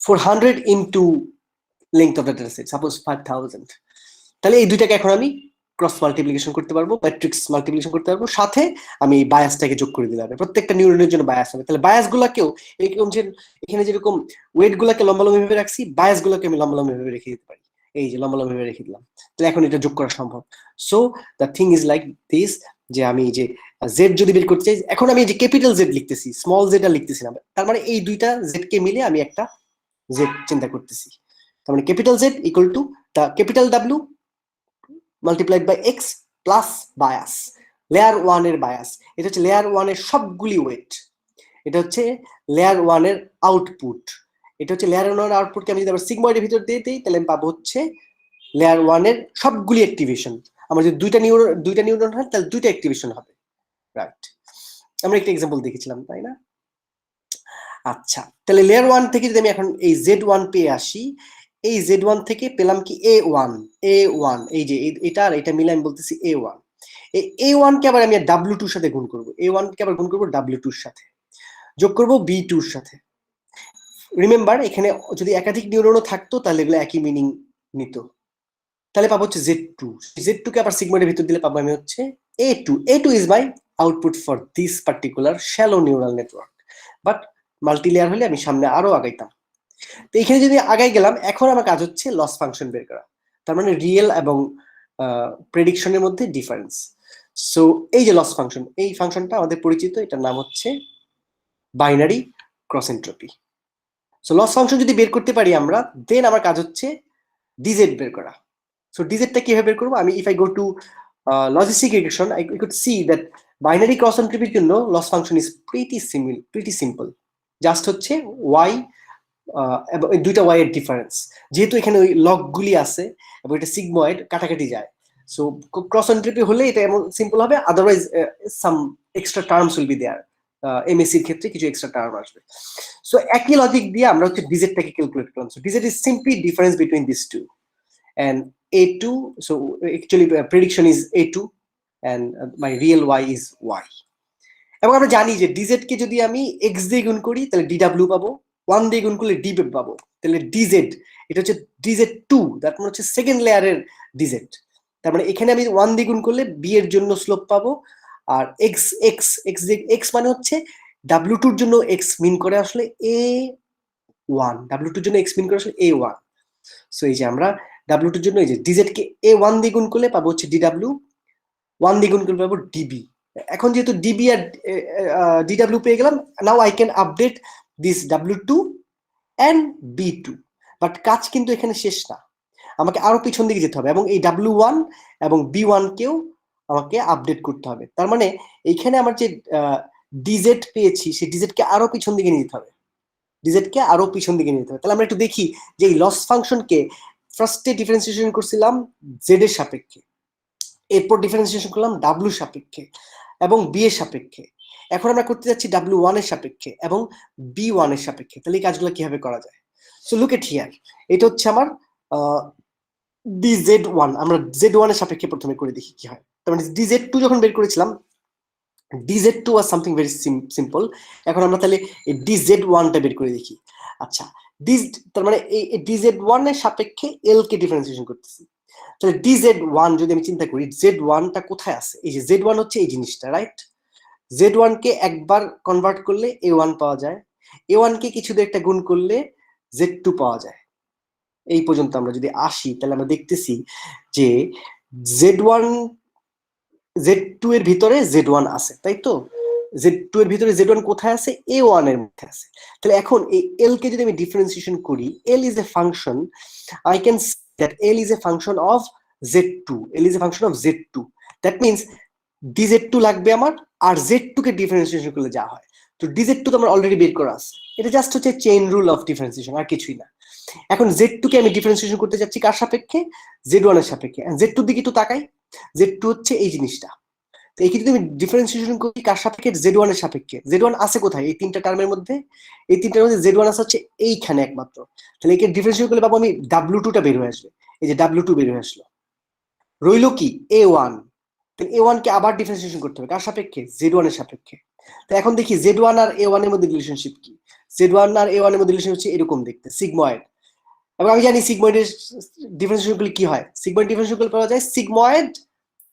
400 into length of the data set, suppose 5000। তাহলে এই দুইটাকে এখন আমি ক্রস মাল্টিপ্লিকেশন করতে পারবো, ম্যাট্রিক্স মাল্টিপ্লিকেশন করতে পারবো, সাথে আমি এই বায়াসটাকে যোগ করে দিলে হবে। প্রত্যেকটা নিউরনের জন্য বায়াস হবে। তাহলে বায়াস গুলাকেও এরকম যে এখানে যেরকম ওয়েট গুলাকে লম্বালম্বি ভাবে রাখছি, বায়াস গুলাকে আমি লম্বালম্বি ভাবে রেখে দিতে পারি। এই যে লম্বালম্বি ভাবে রেখে দিলাম, তাহলে এখন এটা যোগ করা সম্ভব। So the thing is like this, যে আমি যে জেড যদি বের করতে চাই, এখন আমি যে ক্যাপিটাল জেড লিখতেছি, স্মল জেড আর লিখতেছি না। তার মানে এই দুইটা জেড কে মিলে আমি একটা জেড চিন্তা করতেছি। তার মানে capital Z equal to the capital W multiplied by X plus bias, layer 1 এর বায়াস। এটা হচ্ছে লেয়ার 1 এর সবগুলি ওয়েট, এটা হচ্ছে লেয়ার 1 এর আউটপুট, এটা হচ্ছে লেয়ার 1 এর আউটপুটকে আমি যদি আবার সিগময়েডের ভিতর দিয়ে দিই, তাহলে আমি পাবো হচ্ছে লেয়ার 1 এর সবগুলি অ্যাক্টিভেশন। আমার যদি দুইটা নিউরন হয়, তাহলে দুইটা অ্যাক্টিভেশন হবে, রাইট? আমরা একটা এক্সাম্পল দেখেছিলাম, তাই না? আচ্ছা, তাহলে লেয়ার 1 থেকে যদি আমি এখন এই Z1 পেয়ে আসি, এই Z1 থেকে পেলাম কি A1, এই যে এটা আর এটা মিলে আমি বলতেছি A1। এই A1 কে আবার আমি W2 এর সাথে গুণ করব, A1 কে আবার গুণ করব W2 এর সাথে, যোগ করব B2 এর সাথে। রিমেম্বার, এখানে যদি একাধিক নিউরনও থাকতো তাহলে এগুলো একই মিনিং নিত। তাহলে পাবো হচ্ছে Z2 কে আবার সিগময়েডের ভিতর দিলে পাবো আমি হচ্ছে A2 is my output for this particular shallow neural network. But multilayer হলে আমি সামনে আরো আগাইতাম। তো এখানে যদি আগাই গেলাম, এখন আমার কাজ হচ্ছে লস ফাংশন বের করা, তার মানে রিয়েল এবং প্রেডিকশনের মধ্যে ডিফারেন্স। সো এই যে লস ফাংশন, এই ফাংশনটা আমাদের পরিচিত, এটার নাম হচ্ছে binary cross entropy. So loss function যদি বের করতে পারি আমরা, দেন আমার কাজ হচ্ছে ডিজেড বের করা। সো ডিজেডটা কিভাবে বের করবো? আমি if I go to logistic regression, I could see that binary cross এন্ট্রপির জন্য loss function is pretty simple. Just হচ্ছে ওয়াই এবং দুইটা ওয়াই এর ডিফারেন্স, যেহেতু এখানে ওই লগগুলি আছে এবং এটা সিগময়েড কাটাকাটি যায়। সো ক্রস এন্ট্রপি হলে এটা এমন সিম্পল হবে, otherwise some extra terms will be there. M S C এর ক্ষেত্রে কিছু এক্সট্রা টার্ম আসবে। সো একই লজিক দিয়ে আমরা হচ্ছে ডিজেডটাকে ক্যালকুলেট করলাম। So D Z is simply difference between this two and A2. So actually prediction is A2 and my real Y is Y. এবং আমরা জানি যে ডিজেড কে যদি আমি x দিয়ে গুণ করি তাহলে DW পাবো, 1 দিয়ে গুণ করলে DB পাবো। তাহলে ডিজেড এটা হচ্ছে ডিজেড2, দ্যাট মানে হচ্ছে সেকেন্ড লেয়ারের ডিজেড। তার মানে এখানে আমি 1 দিয়ে গুণ করলে B এর জন্য স্লোপ পাবো, আর x মানে হচ্ছে W2 এর জন্য x মিন করে আসলে A1, W2 এর জন্য x মিন করে আসলে A1। সো এই যে আমরা W2 এর জন্য এই যে ডিজেড কে A1 দিয়ে গুণ করলে পাবো হচ্ছে DW, 1 দিয়ে গুণ করলে পাবো DB। এখন যেহেতু DB আর DW পেয়ে গেলাম, নাও I can update this W2 and B2। But কাজ কিন্তু এখানে শেষ না, আমাকে আরো পিছন দিকে যেতে হবে এবং এই W1 এবং B1 কেও আমাকে আপডেট করতে হবে। তার মানে এইখানে আমার যে ডিজেড পেয়েছি, সেই ডিজেড কে আরো পিছন দিকে নিয়ে যেতে হবে, ডিজেডকে আরো পিছন দিকে নিতে হবে। তাহলে আমরা একটু দেখি যে এই লস ফাংশনকে ফার্স্টে ডিফারেন্সিয়েশন করছিলাম জেড এর সাপেক্ষে, এরপর ডিফারেন্সিয়েশন করলাম ডাব্লিউ সাপেক্ষে এবং বি এর সাপেক্ষে, এখন আমরা করতে যাচ্ছি W1 এর সাপেক্ষে এবং B1 এর সাপেক্ষে। তাহলে এই কাজগুলো কিভাবে করা যায়? সো লুক এট হিয়ার, এটা হচ্ছে আমার DZ1, আমরা Z1 এর সাপেক্ষে প্রথমে করে দেখি কি হয়। তার মানে DZ2 যখন বের করেছিলাম, DZ2 was something very simple। এখন আমরা তাহলে এই DZ1 টা বের করে দেখি। আচ্ছা, তার মানে এই DZ1 এর সাপেক্ষে L কে ডিফারেন্সিয়েশন করতেছি। তাহলে DZ1 যদি আমি চিন্তা করি, Z1 টা কোথায় আছে? এই যে Z1 হচ্ছে এই জিনিসটা, রাইট? Z1 কে একবার কনভার্ট করলে A1 পাওয়া যায়, A1 কে কিছু দিয়ে একটা গুণ করলে Z2 পাওয়া যায়। এই পর্যন্ত আমরা যদি আসি, তাহলে আমরা দেখতেছি যে Z2 এর ভিতরে Z1 আছে, তাই তো? Z2 এর ভিতরে Z1 কোথায় আছে? A1 এর মধ্যে আছে। তাহলে এখন এই L কে যদি আমি ডিফারেন্সিয়েশন করি, L is a function, I can say that L is a function of Z2, L is a function of Z2, that means DZ2 লাগবে আমার, আর Z2 কে ডিফারেন্সিয়েশন করলে যা হয়। তো DZ2 তো আমার অলরেডি বের করা আছে, এটা জাস্ট হচ্ছে চেইন রুল অফ ডিফারেন্সিয়েশন, আর কিছুই না। এখন Z2 কে আমি ডিফারেন্সিয়েশন করতে যাচ্ছি কার সাপেক্ষে? Z1 এর সাপেক্ষে। Z2 দিকে একটু তাকাই, Z2 হচ্ছে এই জিনিসটা। তো এই যদি আমি ডিফারেন্সিয়েশন করি কার সাপেক্ষে? Z1 এর সাপেক্ষে। Z1 আছে কোথায়? এই তিনটা টার্মের মধ্যে, এই তিনটার মধ্যে Z1 আছে হচ্ছে এইখানে একমাত্র। তাহলে একে ডিফারেন্সিয়েট করলে পাবো আমি W2 টা বের হয়ে আসবে, এই যে W2 বের হয়ে আসলো। রইলো কি? A1। তাহলে A1 কে আবার ডিফারেন্সিয়েশন করতে হবে কার সাপেক্ষে? Z1 এর সাপেক্ষে। তো এখন দেখি Z1 আর A1 এর মধ্যে রিলেশনশিপ কি। Z1 আর A1 এর মধ্যে রিলেশন হচ্ছে এরকম দেখতে, সিগময়েড। এবং আমি জানি সিগময়েডের ডিফারেন্সিয়েশন করলে কি হয়। সিগময়েড ডিফারেন্সিয়েশন করলে পাওয়া যায় সিগময়েড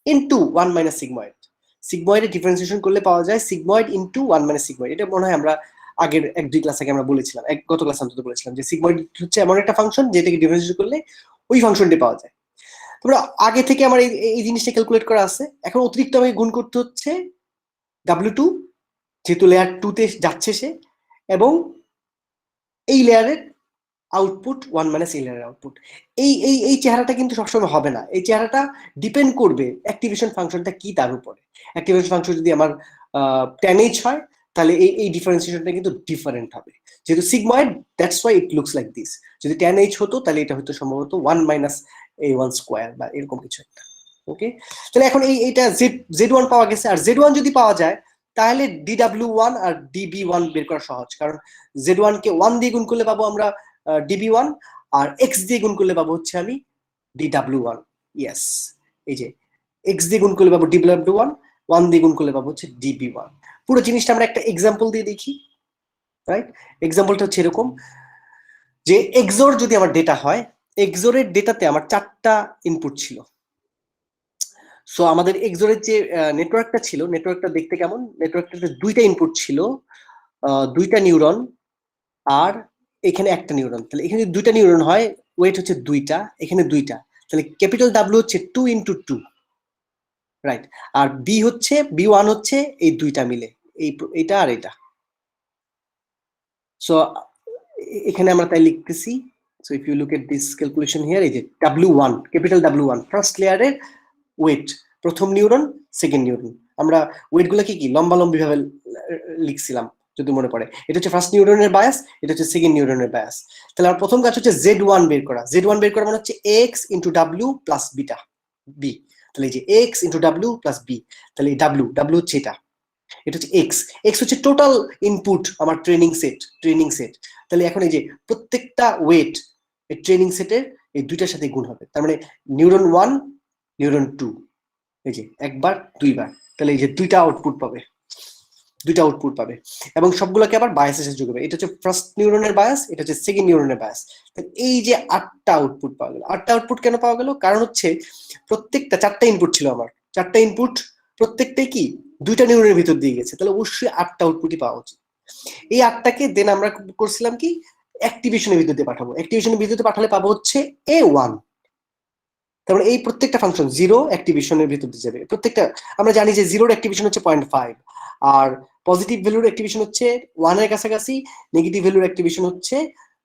ইনটু 1 মাইনাস সিগময়েড। সিগময়েডের ডিফারেন্সিয়েশন করলে পাওয়া যায় সিগময়েড ইনটু 1 মাইনাস সিগময়েড। এটা মনে হয় আমরা আগের 1-2 ক্লাস আগে আমরা বলেছিলাম, গত ক্লাস অন্তত বলেছিলাম যে সিগময়েড হচ্ছে এমন একটা ফাংশন যেটাকে ডিফারেন্সিয়েশন করলে ওই ফাংশনটি পাওয়া যায়। তোমরা আগে থেকে আমার এই জিনিসটা ক্যালকুলেট করা আছে। এখন অতিরিক্ত আমি গুণ করতে হচ্ছে W2, যেহেতু লেয়ার 2 তে যাচ্ছে সে, এবং এই লেয়ারের আউটপুট 1 মাইনাস এই লেয়ারের আউটপুট। এই চেহারাটা কিন্তু সবসময় হবে না। এই চেহারাটা ডিপেন্ড করবে অ্যাক্টিভেশন ফাংশনটা কি তার উপরে। অ্যাক্টিভেশন ফাংশন যদি আমার tan h হয়, তাহলে এই ডিফারেন্সিয়েশনটা কিন্তু ডিফারেন্ট হবে। যেহেতু sigmoid, that's why it looks like this. যদি tan h হতো তাহলে এটা হয়তো সম্ভবত 1 মাইনাস a1 স্কয়ার বা এরকম কিছু একটা। ওকে, তাহলে এখন এইটা Z1 পাওয়া গেছে। আর Z1 যদি পাওয়া যায় তাহলে DW1 আর DB1 বের করা সহজ, কারণ Z1 কে 1 দিয়ে গুণ করলে পাবো আমরা DB1, আর x দিয়ে গুণ করলে পাবো হচ্ছে আমি DW1। ইয়েস, এই যে x দিয়ে গুণ করলে পাবো DW1, 1 দিয়ে গুণ করলে পাবো হচ্ছে DB1। পুরো জিনিসটা আমরা একটা এক্সাম্পল দিয়ে দেখি, রাইট? এক্সাম্পলটা হচ্ছে এরকম যে XOR যদি আমার ডেটা হয়, XOR এর ডেটাতে আমার 4টা ইনপুট ছিল। সো আমাদের XOR এর যে নেটওয়ার্কটা ছিল, নেটওয়ার্কটা দেখতে কেমন? নেটওয়ার্কটাতে 2টা ইনপুট ছিল, 2টা নিউরন আর এখানে একটা নিউরন। তাহলে এখানে 2টা নিউরন হয়, ওয়েট হচ্ছে 2টা, এখানে 2টা, তাহলে ক্যাপিটাল W হচ্ছে 2 ইন্টু 2, রাইট? আর B1 হচ্ছে এই 2টা মিলে, এইটা আর এটা। সো এখানে আমরা তাই লিখতেছি, so if you look at this calculation here, এই যে W1, ক্যাপিটাল W1 ফার্স্ট লেয়ারের ওয়েট, প্রথম নিউরন, সেকেন্ড নিউরন। আমরা ওয়েট গুলোকে কি লম্বালম্বি ভাবে লিখছিলাম যদি মনে পড়ে। এটা হচ্ছে ফার্স্ট নিউরনের বায়াস, এটা হচ্ছে সেকেন্ড নিউরনের বায়াস। তাহলে আমার প্রথম কাজ হচ্ছে Z1 বের করা। Z1 বের করা মানে হচ্ছে x into W plus beta B। তাহলে এই যে x into W plus B, তাহলে এই W হচ্ছে এটা হচ্ছে x হচ্ছে টোটাল ইনপুট আমার ট্রেনিং সেট। তাহলে এখন এই যে প্রত্যেকটা ওয়েট এই ট্রেনিং সেটের এই 2টার সাথে গুণ হবে। তার মানে নিউরন 1, নিউরন 2, এই যে একবার 2বার, তাহলে এই যে 2টা আউটপুট পাবে এবং সবগুলোকে আবার বায়াসের সাথে যোগ হবে। এটা হচ্ছে ফার্স্ট নিউরনের বায়াস, এটা হচ্ছে সেকেন্ড নিউরনের বায়াস। এই যে 8টা আউটপুট পাওয়া গেল। 8টা আউটপুট কেন পাওয়া গেল? কারণ হচ্ছে প্রত্যেকটা 4টা ইনপুট ছিল আমার, 4টা ইনপুট প্রত্যেকটাই কি 2টা নিউরনের ভিতর দিয়ে গেছে, তাহলে অবশ্যই 8টা আউটপুটই পাওয়া উচিত। এই 8টাকে দেন আমরা করছিলাম কি অ্যাক্টিভেশনের ভিতর দিয়ে পাঠাবো। অ্যাক্টিভেশনের ভিতর দিয়ে পাঠালে পাবো হচ্ছে A1। তারপরে এই প্রত্যেকটা ফাংশন 0 অ্যাক্টিভেশনের ভিতর দিয়ে যাবে। প্রত্যেকটা আমরা জানি যে 0 অ্যাক্টিভেশন হচ্ছে 0.5, আর পজিটিভ ভ্যালুর অ্যাক্টিভেশন হচ্ছে 1 এর কাছাকাছি, নেগেটিভ ভ্যালুর অ্যাক্টিভেশন হচ্ছে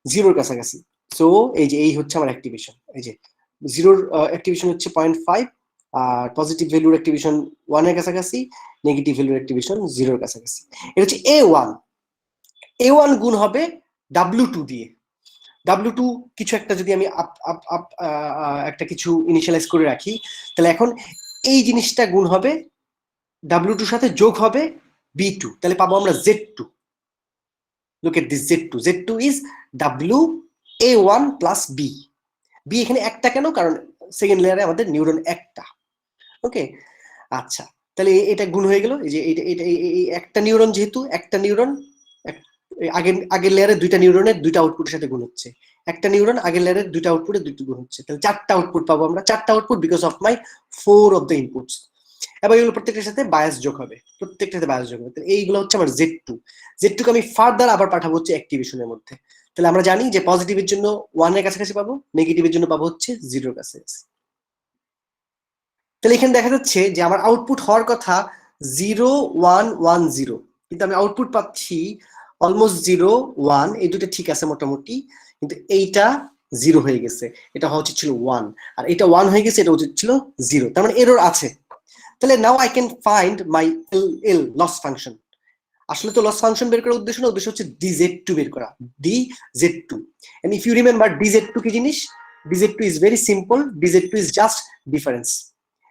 0 এর কাছাকাছি। সো এই যে এই হচ্ছে আমার অ্যাক্টিভেশন, এই যে 0 অ্যাক্টিভেশন হচ্ছে 0.5, আর পজিটিভ ভ্যালুর অ্যাক্টিভেশন 1 এর কাছাকাছি, নেগেটিভ ভ্যালুর অ্যাক্টিভেশন 0 এর কাছাকাছি। এটা হচ্ছে A1 গুণ হবে W2 দিয়ে। W2 কিছু একটা যদি আমি একটা কিছু ইনিশিয়ালাইজ করে রাখি, তাহলে এখন এই জিনিসটা গুণ হবে W2 সাথে যোগ হবে B2, তাহলে পাবো আমরা Z2। Look at this Z2 is WA1 plus B এখানে একটা কেন? কারণ সেকেন্ড লেয়ারে আমাদের নিউরন একটা। ওকে, আচ্ছা, তাহলে এটা গুণ হয়ে গেল। এই যে এটা একটা নিউরন, যেহেতু একটা নিউরন আগের লেয়ারে 2টা নিউরনের 2টা আউটপুটের সাথে গুণ হচ্ছে, একটা নিউরন আগের লেয়ারের 2টা আউটপুটে 2টি গুণ হচ্ছে, তাহলে 4টা আউটপুট পাবো আমরা। 4টা output because of my 4 of the inputs. এবার এগুলো প্রত্যেকটার সাথে বায়াস যোগ হবে, তাহলে এইগুলো হচ্ছে আমার Z2 কে আমি ফার্দার আবার পাঠাবো হচ্ছে অ্যাক্টিভেশনের মধ্যে। তাহলে আমরা জানি যে পজিটিভের জন্য 1 এর কাছাকাছি পাবো, নেগেটিভের জন্য পাবো হচ্ছে 0 এর কাছাকাছি। তাহলে এখানে দেখা যাচ্ছে যে আমার আউটপুট হওয়ার কথা 0 1 1 0, কিন্তু আমি আউটপুট পাচ্ছি অলমোস্ট 0 1। এই দুটো ঠিক আছে মোটামুটি, কিন্তু এইটা 0 হয়ে গেছে, এটা হওয়া উচিত ছিল 1, আর এটা 1 হয়ে গেছে, এটা উচিত ছিল 0। তার মানে এরর আছে। তাহলে now I can find my L loss function. আসলে তো লস ফাংশন বের করার উদ্দেশ্য না, উদ্দেশ্য হচ্ছে dz2 বের করা, dz2। And if you remember dz2 কি জিনিস, dz2 is very simple, dz2 is just difference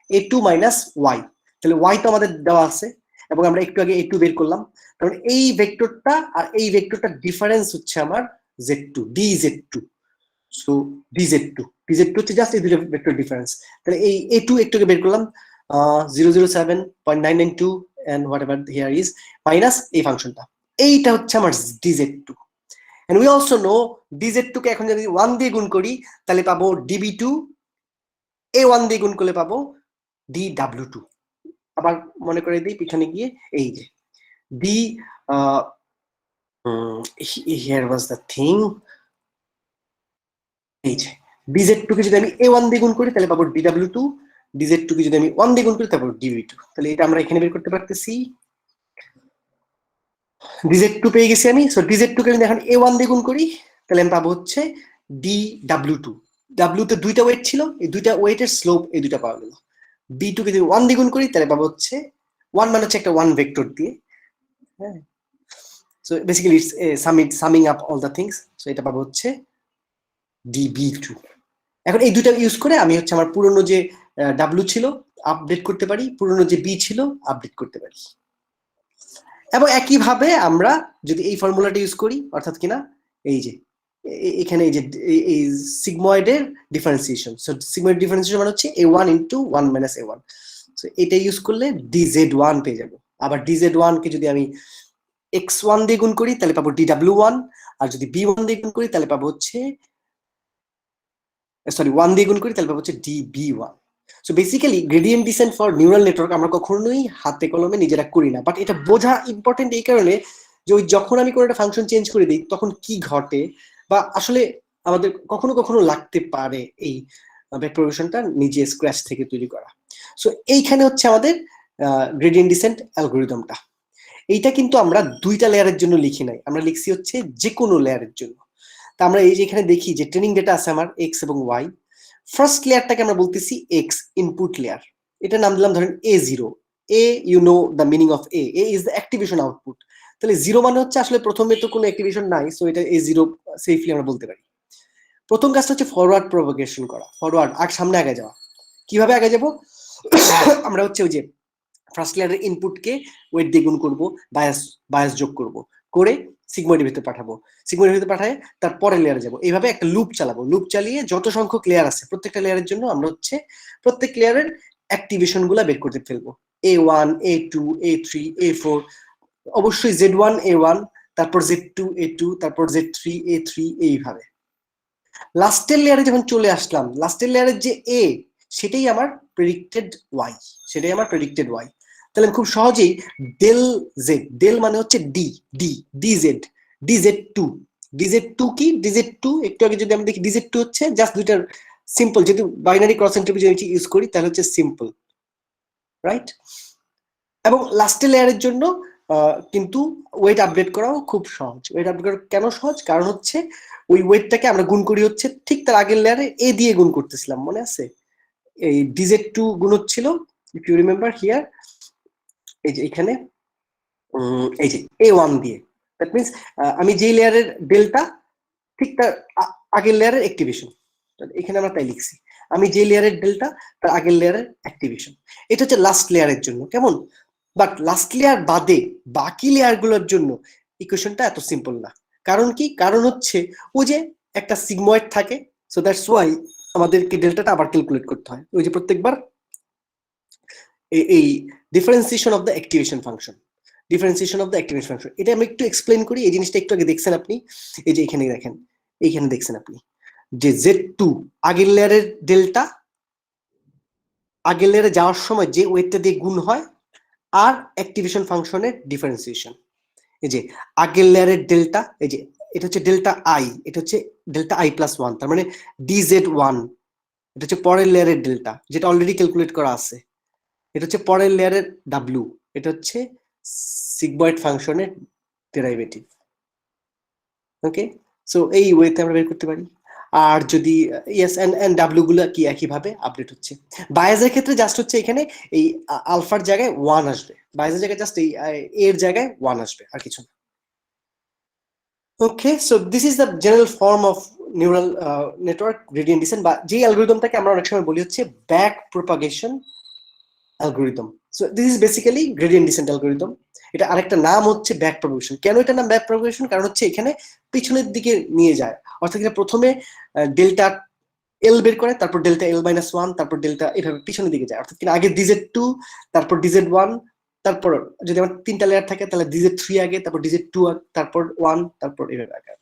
a2 minus y। তাহলে y তো আমাদের দেওয়া আছে এবং আমরা একটু আগে a2 বের করলাম, কারণ এই ভেক্টরটা আর এই ভেক্টরটা ডিফারেন্স হচ্ছে আমার z2, dz2। সো dz2 হচ্ছে জাস্ট এই দুটো ভেক্টর ডিফারেন্স। তাহলে এই a2 একটু আগে বের করলাম 007.992 and whatever here is minus এই ফাংশনটা, এইটা হচ্ছে আমার dz2। and we also know dz2 কে এখন যদি 1 দিয়ে গুণ করি তাহলে পাবো db2, a1 দিয়ে গুণ করলে পাবো dw2। আবার মনে করে দিই পিছনে গিয়ে, এই যে d here was the thing, এই যে dz2 কে যদি আমি a1 দিয়ে গুণ করি তাহলে পাবো dw2, dz2 কে যদি আমি 1 দিয়ে গুণ করি তারপর dv2। তাহলে এটা আমরা এখানে বের করতে পারতেছি, dz2 পেয়ে গেছি আমি। সো dz2 কে যদি এখন a1 দিয়ে গুণ করি তাহলে আমি পাবো হচ্ছে dw2। w তে দুইটা ওয়েট ছিল, এই দুইটা ওয়েটের স্লোপ এই দুইটা পাওয়া গেল। b2 কে যদি 1 দিয়ে গুণ করি তাহলে পাবো হচ্ছে 1 মানে হচ্ছে একটা 1 ভেক্টর দিয়ে, হ্যাঁ। So basically it's summing up all the things. So এটা পাবো হচ্ছে db2। এখন এই দুইটা ইউজ করে আমি হচ্ছে আমার পুরনো যে w ছিল আপডেট করতে পারি, পুরনো যে b ছিল আপডেট করতে পারি। এবং একইভাবে আমরা যদি এই ফর্মুলাটা ইউজ করি, অর্থাৎ কিনা এই যে এখানে এই যে এই সিগময়েডের ডিফারেন্সিয়েশন, সো সিগময়েড ডিফারেন্সিয়েশন মানে হচ্ছে a1 into 1 minus a1। So এটা ইউজ করলে dz1 পেয়ে যাব। আবার dz1 কে যদি আমি x1 দিয়ে গুণ করি তাহলে পাবো dw1, আর যদি b1 দিয়ে গুণ করি তাহলে পাবো হচ্ছে 1 দিয়ে গুণ করি তাহলে পাবো হচ্ছে db1। So basically gradient descent for neural network আমরা কখনোই হাতে কলমে নিজেরা করি না, বাট এটা বোঝা ইম্পর্টেন্ট এই কারণে যে ওই যখন আমি কোনো একটা ফাংশন চেঞ্জ করে দিই তখন কি ঘটে, বা আসলে আমাদের কখনো কখনো লাগতে পারে এই ভেক্টর প্রোগ্রেশনটা নিজে স্ক্র্যাচ থেকে তৈরি করা। সো এইখানে হচ্ছে আমাদের গ্রেডিয়েন্ট ডিসেন্ট অ্যালগরিদমটা। এইটা কিন্তু আমরা দুইটা লেয়ারের জন্য লিখি নাই, আমরা লিখছি হচ্ছে যে কোনো লেয়ারের জন্য। তা আমরা এই যে এখানে দেখি যে ট্রেনিং ডেটা আছে আমার এক্স এবং ওয়াই। ফার্স্ট লেয়ারটাকে আমরা বলতেছি এক্স ইনপুট লেয়ার, এটা নাম দিলাম ধরেন a0। a you know the meaning of a is the activation output। তাহলে 0 মানে হচ্ছে আসলে প্রথমে তো কোনো অ্যাক্টিভেশন নাই, সো এটা a0 সেফলি আমরা বলতে পারি। প্রথম কাজটা হচ্ছে ফরওয়ার্ড প্রপাগেশন করা, ফরওয়ার্ড সামনে আগে যাওয়া। কিভাবে আগে যাব, আমরা হচ্ছে ওই যে ফার্স্ট লেয়ারের ইনপুটকে ওয়েট দিয়ে গুণ করবো, বায়াস যোগ করব, করে সিগময়েডের ভিতরে পাঠাবো, সিগময়েডের ভিতরে পাঠায় তারপরে লেয়ারে যাব। এইভাবে একটা লুপ চালাবো, লুপ চালিয়ে যত সংখ্যক লেয়ার আছে প্রত্যেকটা লেয়ারের জন্য আমরা হচ্ছে প্রত্যেক লেয়ারের অ্যাক্টিভেশন গুলা বের করতে ফেলবো, a1 a2 a3 a4, অবশ্যই z1 a1, তারপর z2 a2, তারপর z3 a3, এইভাবে। লাস্টের লেয়ারে যখন চলে আসলাম, লাস্টের লেয়ারের যে a সেটাই আমার প্রেডিক্টেড y, সেটাই আমার প্রেডিক্টেড y। তাহলে খুব সহজেই ডেল জেড, ডেল মানে হচ্ছে ডি, ডিজেড, dz2 কি, dz2 একটু আগে যদি আমরা দেখি dz2 হচ্ছে জাস্ট দুইটার সিম্পল, যদি বাইনারি ক্রস এন্ট্রপি যদি ইউজ করি তাহলে হচ্ছে সিম্পল, রাইট। এবং লাস্টের লেয়ারের জন্য কিন্তু ওয়েট আপডেট করাও খুব সহজ। ওয়েট আপডেট করা কেন সহজ, কারণ হচ্ছে ওই ওয়েটটাকে আমরা গুণ করি হচ্ছে ঠিক তার আগের লেয়ারে এ দিয়ে গুণ করতেছিলাম, মনে আছে? এই dz2 গুণ হচ্ছিল, ইফ ইউ রিমেম্বার হিয়ার, এই যে এখানে এই যে a1 দিয়ে। দ্যাট মিনস আমি যে লেয়ারের ডেল্টা ঠিক তার আগের লেয়ারের অ্যাক্টিভেশন, এখানে আমরা তাই লিখছি, আমি যে লেয়ারের ডেল্টা তার আগের লেয়ারের অ্যাক্টিভেশন। এটা হচ্ছে লাস্ট লেয়ারের জন্য, কেমন? বাট লাস্ট লেয়ার বাদে বাকি লেয়ার গুলোর জন্য ইকুয়েশনটা এত সিম্পল না। কারণ কি? কারণ হচ্ছে ওই যে একটা সিগময়েড থাকে, সো দ্যাটস ওয়াই আমাদেরকে ডেল্টাটা আবার ক্যালকুলেট করতে হয়। ওই যে প্রত্যেকবার এই differentiation of the activation function, differentiation of the activation function, এটা আমি একটু এক্সপ্লেন করি। এই জিনিসটা একটু আগে দেখছেন আপনি, এই যে এখানে দেখেন, এইখানে দেখছেন আপনি যে z2 আগের লেয়ারের ডেল্টা, আগের লেয়ারে যাওয়ার সময় যে ওয়েটটা দিয়ে গুণ হয়, আর অ্যাক্টিভেশন ফাংশনের ডিফারেন্সিয়েশন। এই যে আগের লেয়ারের ডেল্টা, এই যে এটা হচ্ছে ডেল্টা আই, এটা হচ্ছে ডেল্টা আই প্লাস 1, তার মানে dz1, এটা হচ্ছে পরের লেয়ারের ডেল্টা যেটা অলরেডি ক্যালকুলেট করা আছে। এটা হচ্ছে পরের লেয়ারের w, এটা হচ্ছে সিগময়েড ফাংশনের ডেরিভেটিভ। ওকে, সো এই ওয়েতে আমরা বের করতে পারি। আর যদি ইয়েস এন্ড ডাব্লিউ গুলো কি একইভাবে আপডেট হচ্ছে। বায়াসের ক্ষেত্রে জাস্ট হচ্ছে এখানে এই আলফার জায়গায় 1 আসবে, বায়াসের জায়গায় জাস্ট এই এর জায়গায় 1 আসবে, আর কিছু না। Okay, so this is the general form of neural network gradient descent, বা যে অ্যালগরিদমটাকে আমরা অনেক সময় বলি হচ্ছে back propagation algorithm. So this is basically gradient descent algorithm. এটা আরেকটা নাম হচ্ছে ব্যাক প্রপাগেশন। কেন এটা নাম ব্যাক প্রপাগেশন? কারণ হচ্ছে এখানে পিছনের দিকে নিয়ে যায়, অর্থাৎ এটা প্রথমে ডেল্টা এল বের করে, তারপর ডেল্টা এল মাইনাস 1, তারপর ডেল্টা, এভাবে পিছনের দিকে যায়। অর্থাৎ কিনা আগে ডিজেড 2, তারপর ডিজেড 1, তারপর যদি আমার 3টা লেয়ার থাকে তাহলে ডিজেড 3 আগে, তারপর ডিজেড 2, তারপর 1, তারপর এভাবে আগে।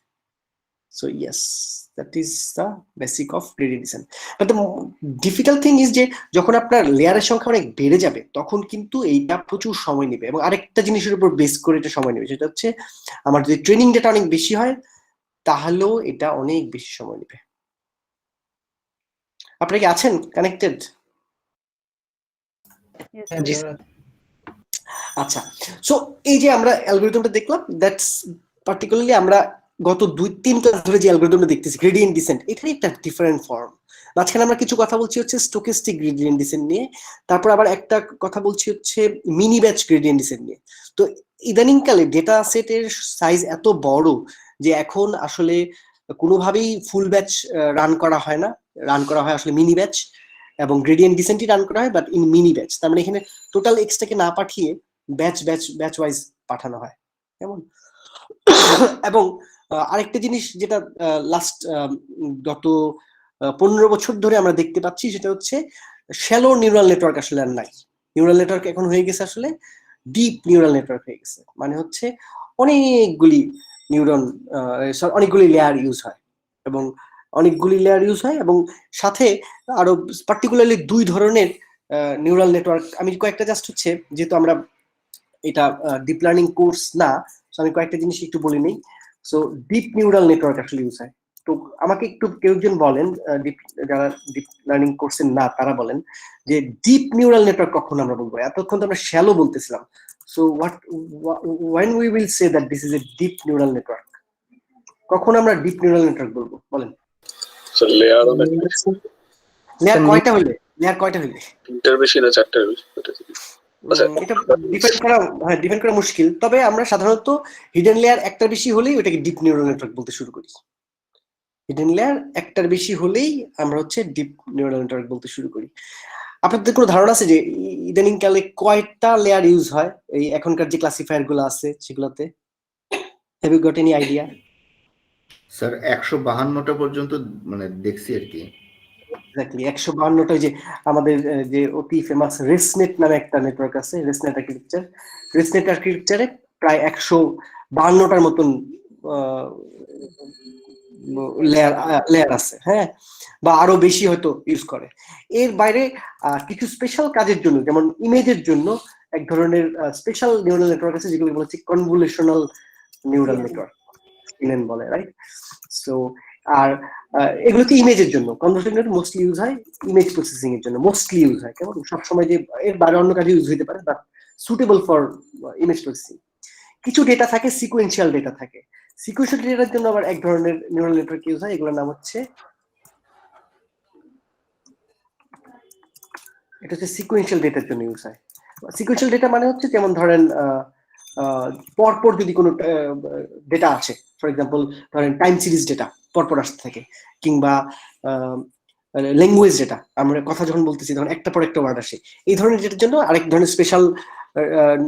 So yes, that is the basic of gradient descent. But the difficult thing is যে যখন আপনার লেয়ারের সংখ্যা অনেক বেড়ে যাবে তখন কিন্তু এইটা প্রচুর সময় নেবে, এবং আরেকটা জিনিসের উপর বেস করে এটা সময় নেবে, সেটা হচ্ছে আমার যদি ট্রেনিং ডেটা অনেক বেশি হয় তাহলেও এটা অনেক বেশি সময় নেবে। আপনারা কি আছেন কানেক্টেড? Yes, জি sir. স্যার। আচ্ছা, সো এই যে আমরা অ্যালগরিদমটা দেখলাম, দ্যাটস পার্টিকুলারলি আমরা গত 2-3 ক্লাস ধরে যে অ্যালগরিদমটা দেখতেছি গ্রেডিয়েন্ট ডিসেন্ট, এখানে একটা ডিফারেন্ট ফর্ম। মাঝখানে আমরা কিছু কথা বলছি হচ্ছে স্টোকেস্টিক গ্রেডিয়েন্ট ডিসেন্ট নিয়ে, তারপর আবার একটা কথা বলছি হচ্ছে মিনি ব্যাচ গ্রেডিয়েন্ট ডিসেন্ট নিয়ে। তো ইদানিংকালে ডেটা সেটের সাইজ এত বড় যে এখন আসলে কোনোভাবেই ফুল ব্যাচ রান করা হয় না, রান করা হয় আসলে মিনি ব্যাচ, এবং গ্রেডিয়েন্ট ডিসেন্টই রান করা হয় বাট ইন মিনি ব্যাচ। তার মানে এখানে টোটাল এক্সটাকে না পাঠিয়ে ব্যাচ ওয়াইজ পাঠানো হয়, কেমন? এবং আরেকটা জিনিস যেটা লাস্ট গত 15 বছর ধরে আমরা দেখতে পাচ্ছি সেটা হচ্ছে শ্যালো নিউরাল নেটওয়ার্ক আসলে আর নাই। নিউরাল নেটওয়ার্ক এখন হয়ে গেছে আসলে ডিপ নিউরাল নেটওয়ার্ক হয়ে গেছে, মানে হচ্ছে অনেকগুলি নিউরন, অনেকগুলি লেয়ার ইউজ হয়, এবং এবং সাথে আরো পার্টিকুলারলি 2 ধরনের নিউরাল নেটওয়ার্ক। আমি কয়েকটা জাস্ট হচ্ছে, যেহেতু আমরা এটা ডিপ লার্নিং কোর্স না, সো আমি কয়েকটা জিনিস একটু বলে নিই। সো ডিপ নিউরাল নেটওয়ার্ক আসলে ইউজ হয়। তো আমাকে একটু কেউ একজন বলেন, যারা ডিপ লার্নিং কোর্সের না তারা বলেন যে ডিপ নিউরাল নেটওয়ার্ক কখন আমরা বলবো? এতক্ষণ তো আমরা শ্যালো বলতেছিলাম। So when we will say that this is a deep neural network, কখন আমরা ডিপ নিউরাল নেটওয়ার্ক বলবো বলেন? স্যার লেয়ার অনেক লেয়ার কয়টা হইলে? 3টার বেশি না 4টার বেশি? আচ্ছা, এটা ডিপেন্ড করা মুশকিল, তবে আমরা সাধারণত হিডেন লেয়ার একটার বেশি হলেই ওটাকে ডিপ নিউরাল নেটওয়ার্ক বলতে শুরু করি। হিডেন লেয়ার একটার বেশি হলেই আমরা হচ্ছে ডিপ নিউরাল নেটওয়ার্ক বলতে শুরু করি। আপনাদের কোনো ধারণা আছে যে ইদানিং কালে কয়টা লেয়ার ইউজ হয় এই এখনকার যে ক্লাসিফায়ার গুলো আছে সেগুলোতে? Have you got any idea? Sir 152টা পর্যন্ত মানে দেখছি আর কি। এক্স্যাক্টলি 152টা। যে আমাদের যে অতি ফেমাস রেসনেট নামে একটা নেটওয়ার্ক আছে, রেসনেট আর্কিটেকচারে প্রায় 152টার মতন লেয়ার আছে, হ্যাঁ, বা আরো বেশি হয়তো ইউজ করে। এর বাইরে কিছু স্পেশাল কাজের জন্য, যেমন ইমেজের জন্য এক ধরনের স্পেশাল নিউরাল নেটওয়ার্ক আছে যেগুলো বলা হচ্ছে কনভলিউশনাল নিউরাল নেটওয়ার্ক বলে, রাইট? সো আর এগুলোকে ইমেজের জন্য কনভলিউশনাল মোস্টলি ইউজ হয়, ইমেজ প্রসেসিং এর জন্য মোস্টলি ইউজ হয়, কেমন? সবসময় যে এর বাইরে অন্য কাজে ইউজ হতে পারে, but suitable for image processing. কিছু ডেটা থাকে, সিকোয়েন্সিয়াল ডেটা থাকে। সিকোয়েন্সিয়াল ডেটার জন্য আবার এক ধরনের নিউরাল নেটওয়ার্ক ইউজ হয়, এগুলোর নাম হচ্ছে, এটা হচ্ছে সিকোয়েন্সিয়াল ডেটার জন্য ইউজ হয়। সিকোয়েন্সিয়াল ডেটা মানে হচ্ছে যেমন ধরেন পরপর যদি কোনো ডেটা আছে, ফর এক্সাম্পল ধরেন টাইম সিরিজ ডেটা পরপর আসতে থাকে, কিংবা ল্যাঙ্গুয়েজ ডেটা, আমরা কথা যখন বলতেছি তখন একটা পর একটা ওয়ার্ড আসে, এই ধরনের ডেটার জন্য আরেক ধরনের স্পেশাল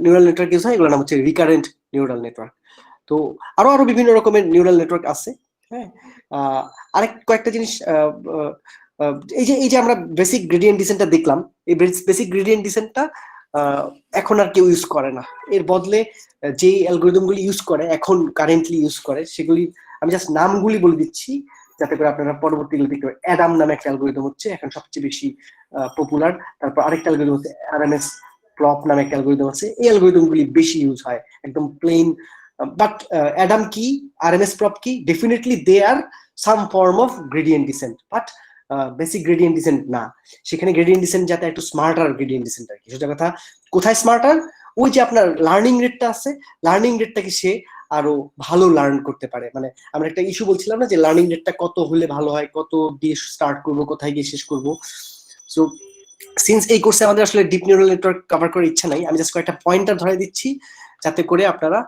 নিউরাল নেটওয়ার্ক ইউজ হয়, এগুলোর নাম হচ্ছে রিকারেন্ট নিউরাল নেটওয়ার্ক। তো আরো বিভিন্ন রকমের নিউরাল নেটওয়ার্ক আছে, হ্যাঁ। আরেক কয়েকটা জিনিস, এই যে আমরা বেসিক গ্রেডিয়েন্ট ডিসেন্টটা দেখলাম, এই বেসিক গ্রেডিয়েন্ট ডিসেন্টটা এখন আর কেউ ইউজ করে না। এর বদলে যে অ্যালগরিদমগুলি ইউজ করে, এখন কারেন্টলি ইউজ করে, সেগুলি আমি জাস্ট নামগুলি বলে দিচ্ছি যাতে করে আপনারা পরবর্তীগুলো দেখতে পারেন। অ্যাডাম নামে একটা অ্যালগরিদম হচ্ছে এখন সবচেয়ে বেশি পপুলার। তারপর আরেকটা অ্যালগরিদম হচ্ছে আরএমএস প্রপ নামে একটা অ্যালগরিদম আছে। এই অ্যালগরিদমগুলি বেশি ইউজ হয়, একদম প্লেন। বাট অ্যাডাম কি, আরএমএস প্রপ কি, definitely they are some form of gradient descent, but basic gradient descent না। সেখানে গ্রেডিয়েন্ট ডিসেন্ট যাতে একটু স্মার্টার গ্রেডিয়েন্ট ডিসেন্ট আর কি, সেটা কথা। কোথায় স্মার্টার? ওই যে আপনার লার্নিং রেটটা আছে, লার্নিং রেটটাকে সে আরো ভালো লার্ন করতে পারে। মানে আমরা একটা ইস্যু বলছিলাম না যে লার্নিং রেটটা কত হলে ভালো হয়, কত দিয়ে স্টার্ট করব, কোথায় গিয়ে শেষ করব। সো সিন্স এই কোর্সে আমাদের আসলে ডিপ নিউরাল নেটওয়ার্ক কভার করার ইচ্ছা নাই, আমি জাস্ট কয়েকটা পয়েন্টার ধরে দিচ্ছি যাতে করে আপনারা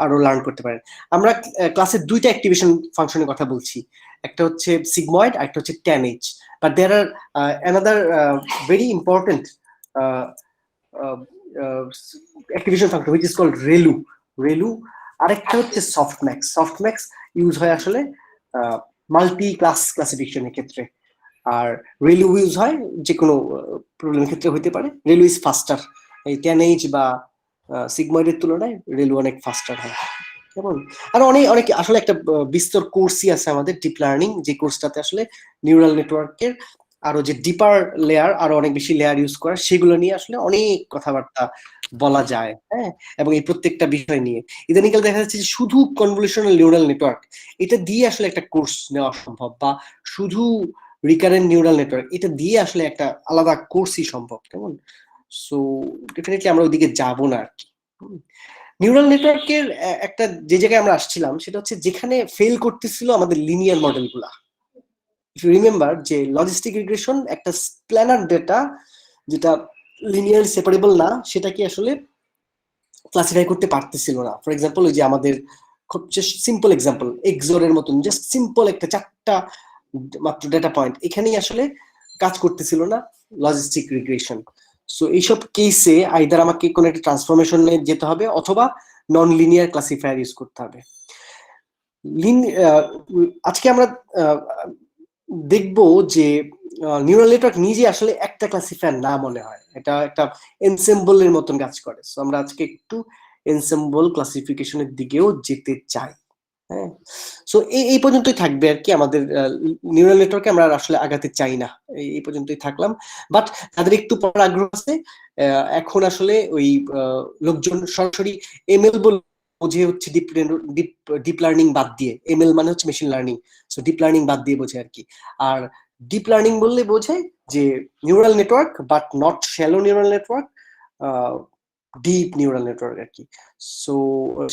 আরো লার্ন করতে পারেন। আমরা ক্লাসে দুইটা অ্যাক্টিভেশন ফাংশনের কথা বলছি, একটা হচ্ছে সিগময়েড আর একটা হচ্ছে tanh, but there are another very important activation function which is called ReLU. আরেকটা হচ্ছে সফটম্যাক্স। সফটম্যাক্স ইউজ হয় আসলে মাল্টি ক্লাস ক্লাসিফিকেশনের ক্ষেত্রে, আর রেলু ইউজ হয় যে কোনো প্রবলেমের ক্ষেত্রে হইতে পারে। রেলু ইজ ফাস্টার, এই ট্যানএইচ বা সিগময়েডের তুলনায় রেলু অনেক ফাস্টার হয়। কেমন? আর অনেক অনেক আসলে একটা বিস্তর কোর্সই আছে আমাদের ডিপ লার্নিং, যে কোর্সটাতে আসলে নিউরাল নেটওয়ার্কের আরো যে ডিপার লেয়ার, আরো অনেক বেশি লেয়ার ইউজ করা, সেগুলো নিয়ে আসলে অনেক কথাবার্তা বলা যায়। হ্যাঁ, এবং এই প্রত্যেকটা বিষয় নিয়ে ইদানিংকাল দেখা যাচ্ছে যে শুধু কনভলিউশনাল নিউরাল নেটওয়ার্ক এটা দিয়ে আসলে একটা কোর্স নেওয়া সম্ভব, বা শুধু রিকারেন্ট নিউরাল নেটওয়ার্ক এটা দিয়ে আসলে একটা আলাদা কোর্সই সম্ভব। কেমন? সো ডেফিনেটলি আমরা ওইদিকে যাব না আর কি। নিউরাল নেটওয়ার্কের একটা যে জায়গায় আমরা আসছিলাম সেটা হচ্ছে যেখানে ফেল করতেছিল আমাদের লিনিয়ার মডেলগুলা। ইফ ইউ রিমেম্বার যে লজিস্টিক রিগ্রেশন একটা প্ল্যানার ডেটা যেটা লিনিয়ার সেপারেবল না, সেটাকে আসলে ক্লাসিফাই করতে পারতেছিল না। ফর এক্সাম্পল ওই যে আমাদের খুব সিম্পল এক্সাম্পল এক্সোরের মতন জাস্ট সিম্পল একটা 4টা মাত্র ডেটা পয়েন্ট, এখানেই আসলে কাজ করতেছিল না লজিস্টিক রিগ্রেশন। সো এইসব কেসে আইদার আমাকে কোনো একটা ট্রান্সফরমেশনে যেতে হবে অথবা নন লিনিয়ার ক্লাসিফায়ার ইউজ করতে হবে। আজকে আমরা দেখবো যে নিউরাল নেটওয়ার্ক নিজে আসলে একটা ক্লাসিফায়ার না মনে হয়, এটা একটা এনসেম্বলের মতন কাজ করে। সো আমরা আজকে একটু এনসেম্বল ক্লাসিফিকেশনের দিকেও যেতে চাই। হ্যাঁ, সো এই পর্যন্তই থাকবে আর কি আমাদের নিউরাল নেটওয়ার্কে আমরা আসলে আগাতে চাই না, এই পর্যন্তই থাকলাম। বাট তাদের একটু পড়ার আগ্রহ আছে, এখন আসলে ওই লোকজন সরাসরি এমএল বল বোঝে হচ্ছে ডিপ লার্নিং বাদ দিয়ে, এমএল মানে হচ্ছে machine learning, so deep learning বাদ দিয়ে বোঝে আর কি। আর ডিপ লার্নিং বললে বোঝে যে neural network but not shallow neural network, deep neural network আর কি। সো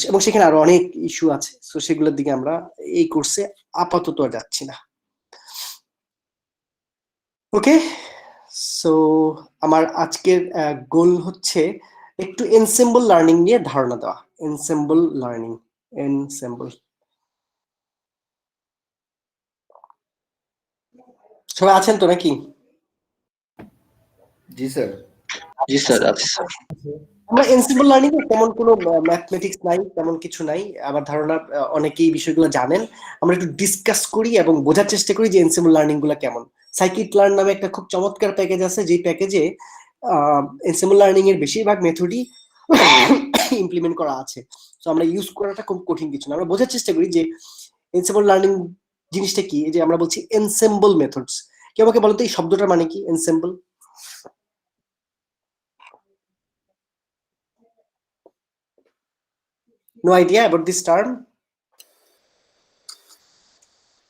এবং সেখানে আরো অনেক ইস্যু আছে, সো সেগুলোর দিকে আমরা এই কোর্সে আপাতত যাচ্ছি না। ওকে, সো আমার আজকের গোল হচ্ছে একটু এনসেম্বল লার্নিং নিয়ে ধারণা দেওয়া। Ensemble learning, ensemble. সবাই আছেন তো নাকি? জি স্যার। জি স্যার, আছে স্যার। আমরা এনসেম্বল লার্নিং এ তেমন কোনো ম্যাথমেটিক্স নাই, তেমন কিছু নাই। আমার ধারণা অনেকেই বিষয়গুলো জানেন। আমরা একটু ডিসকাস করি এবং বোঝার চেষ্টা করি যে এনসেম্বল লার্নিং গুলো কেমন। সাইকিট লার্ন নামে একটা খুব চমৎকার প্যাকেজ আছে, যে প্যাকেজে এনসেম্বল লার্নিং এর বেশিরভাগ মেথডই ইমপ্লিমেন্ট করা আছে। তো আমরা ইউজ করাটা খুব কঠিন কিছু না, আমরা বোঝার চেষ্টা করি যে এনসেম্বল লার্নিং জিনিসটা কি। এই যে আমরা বলছি এনসেম্বল মেথডস, কেউ আমাকে বলতো এই শব্দটার মানে কি ensemble? No idea about this term?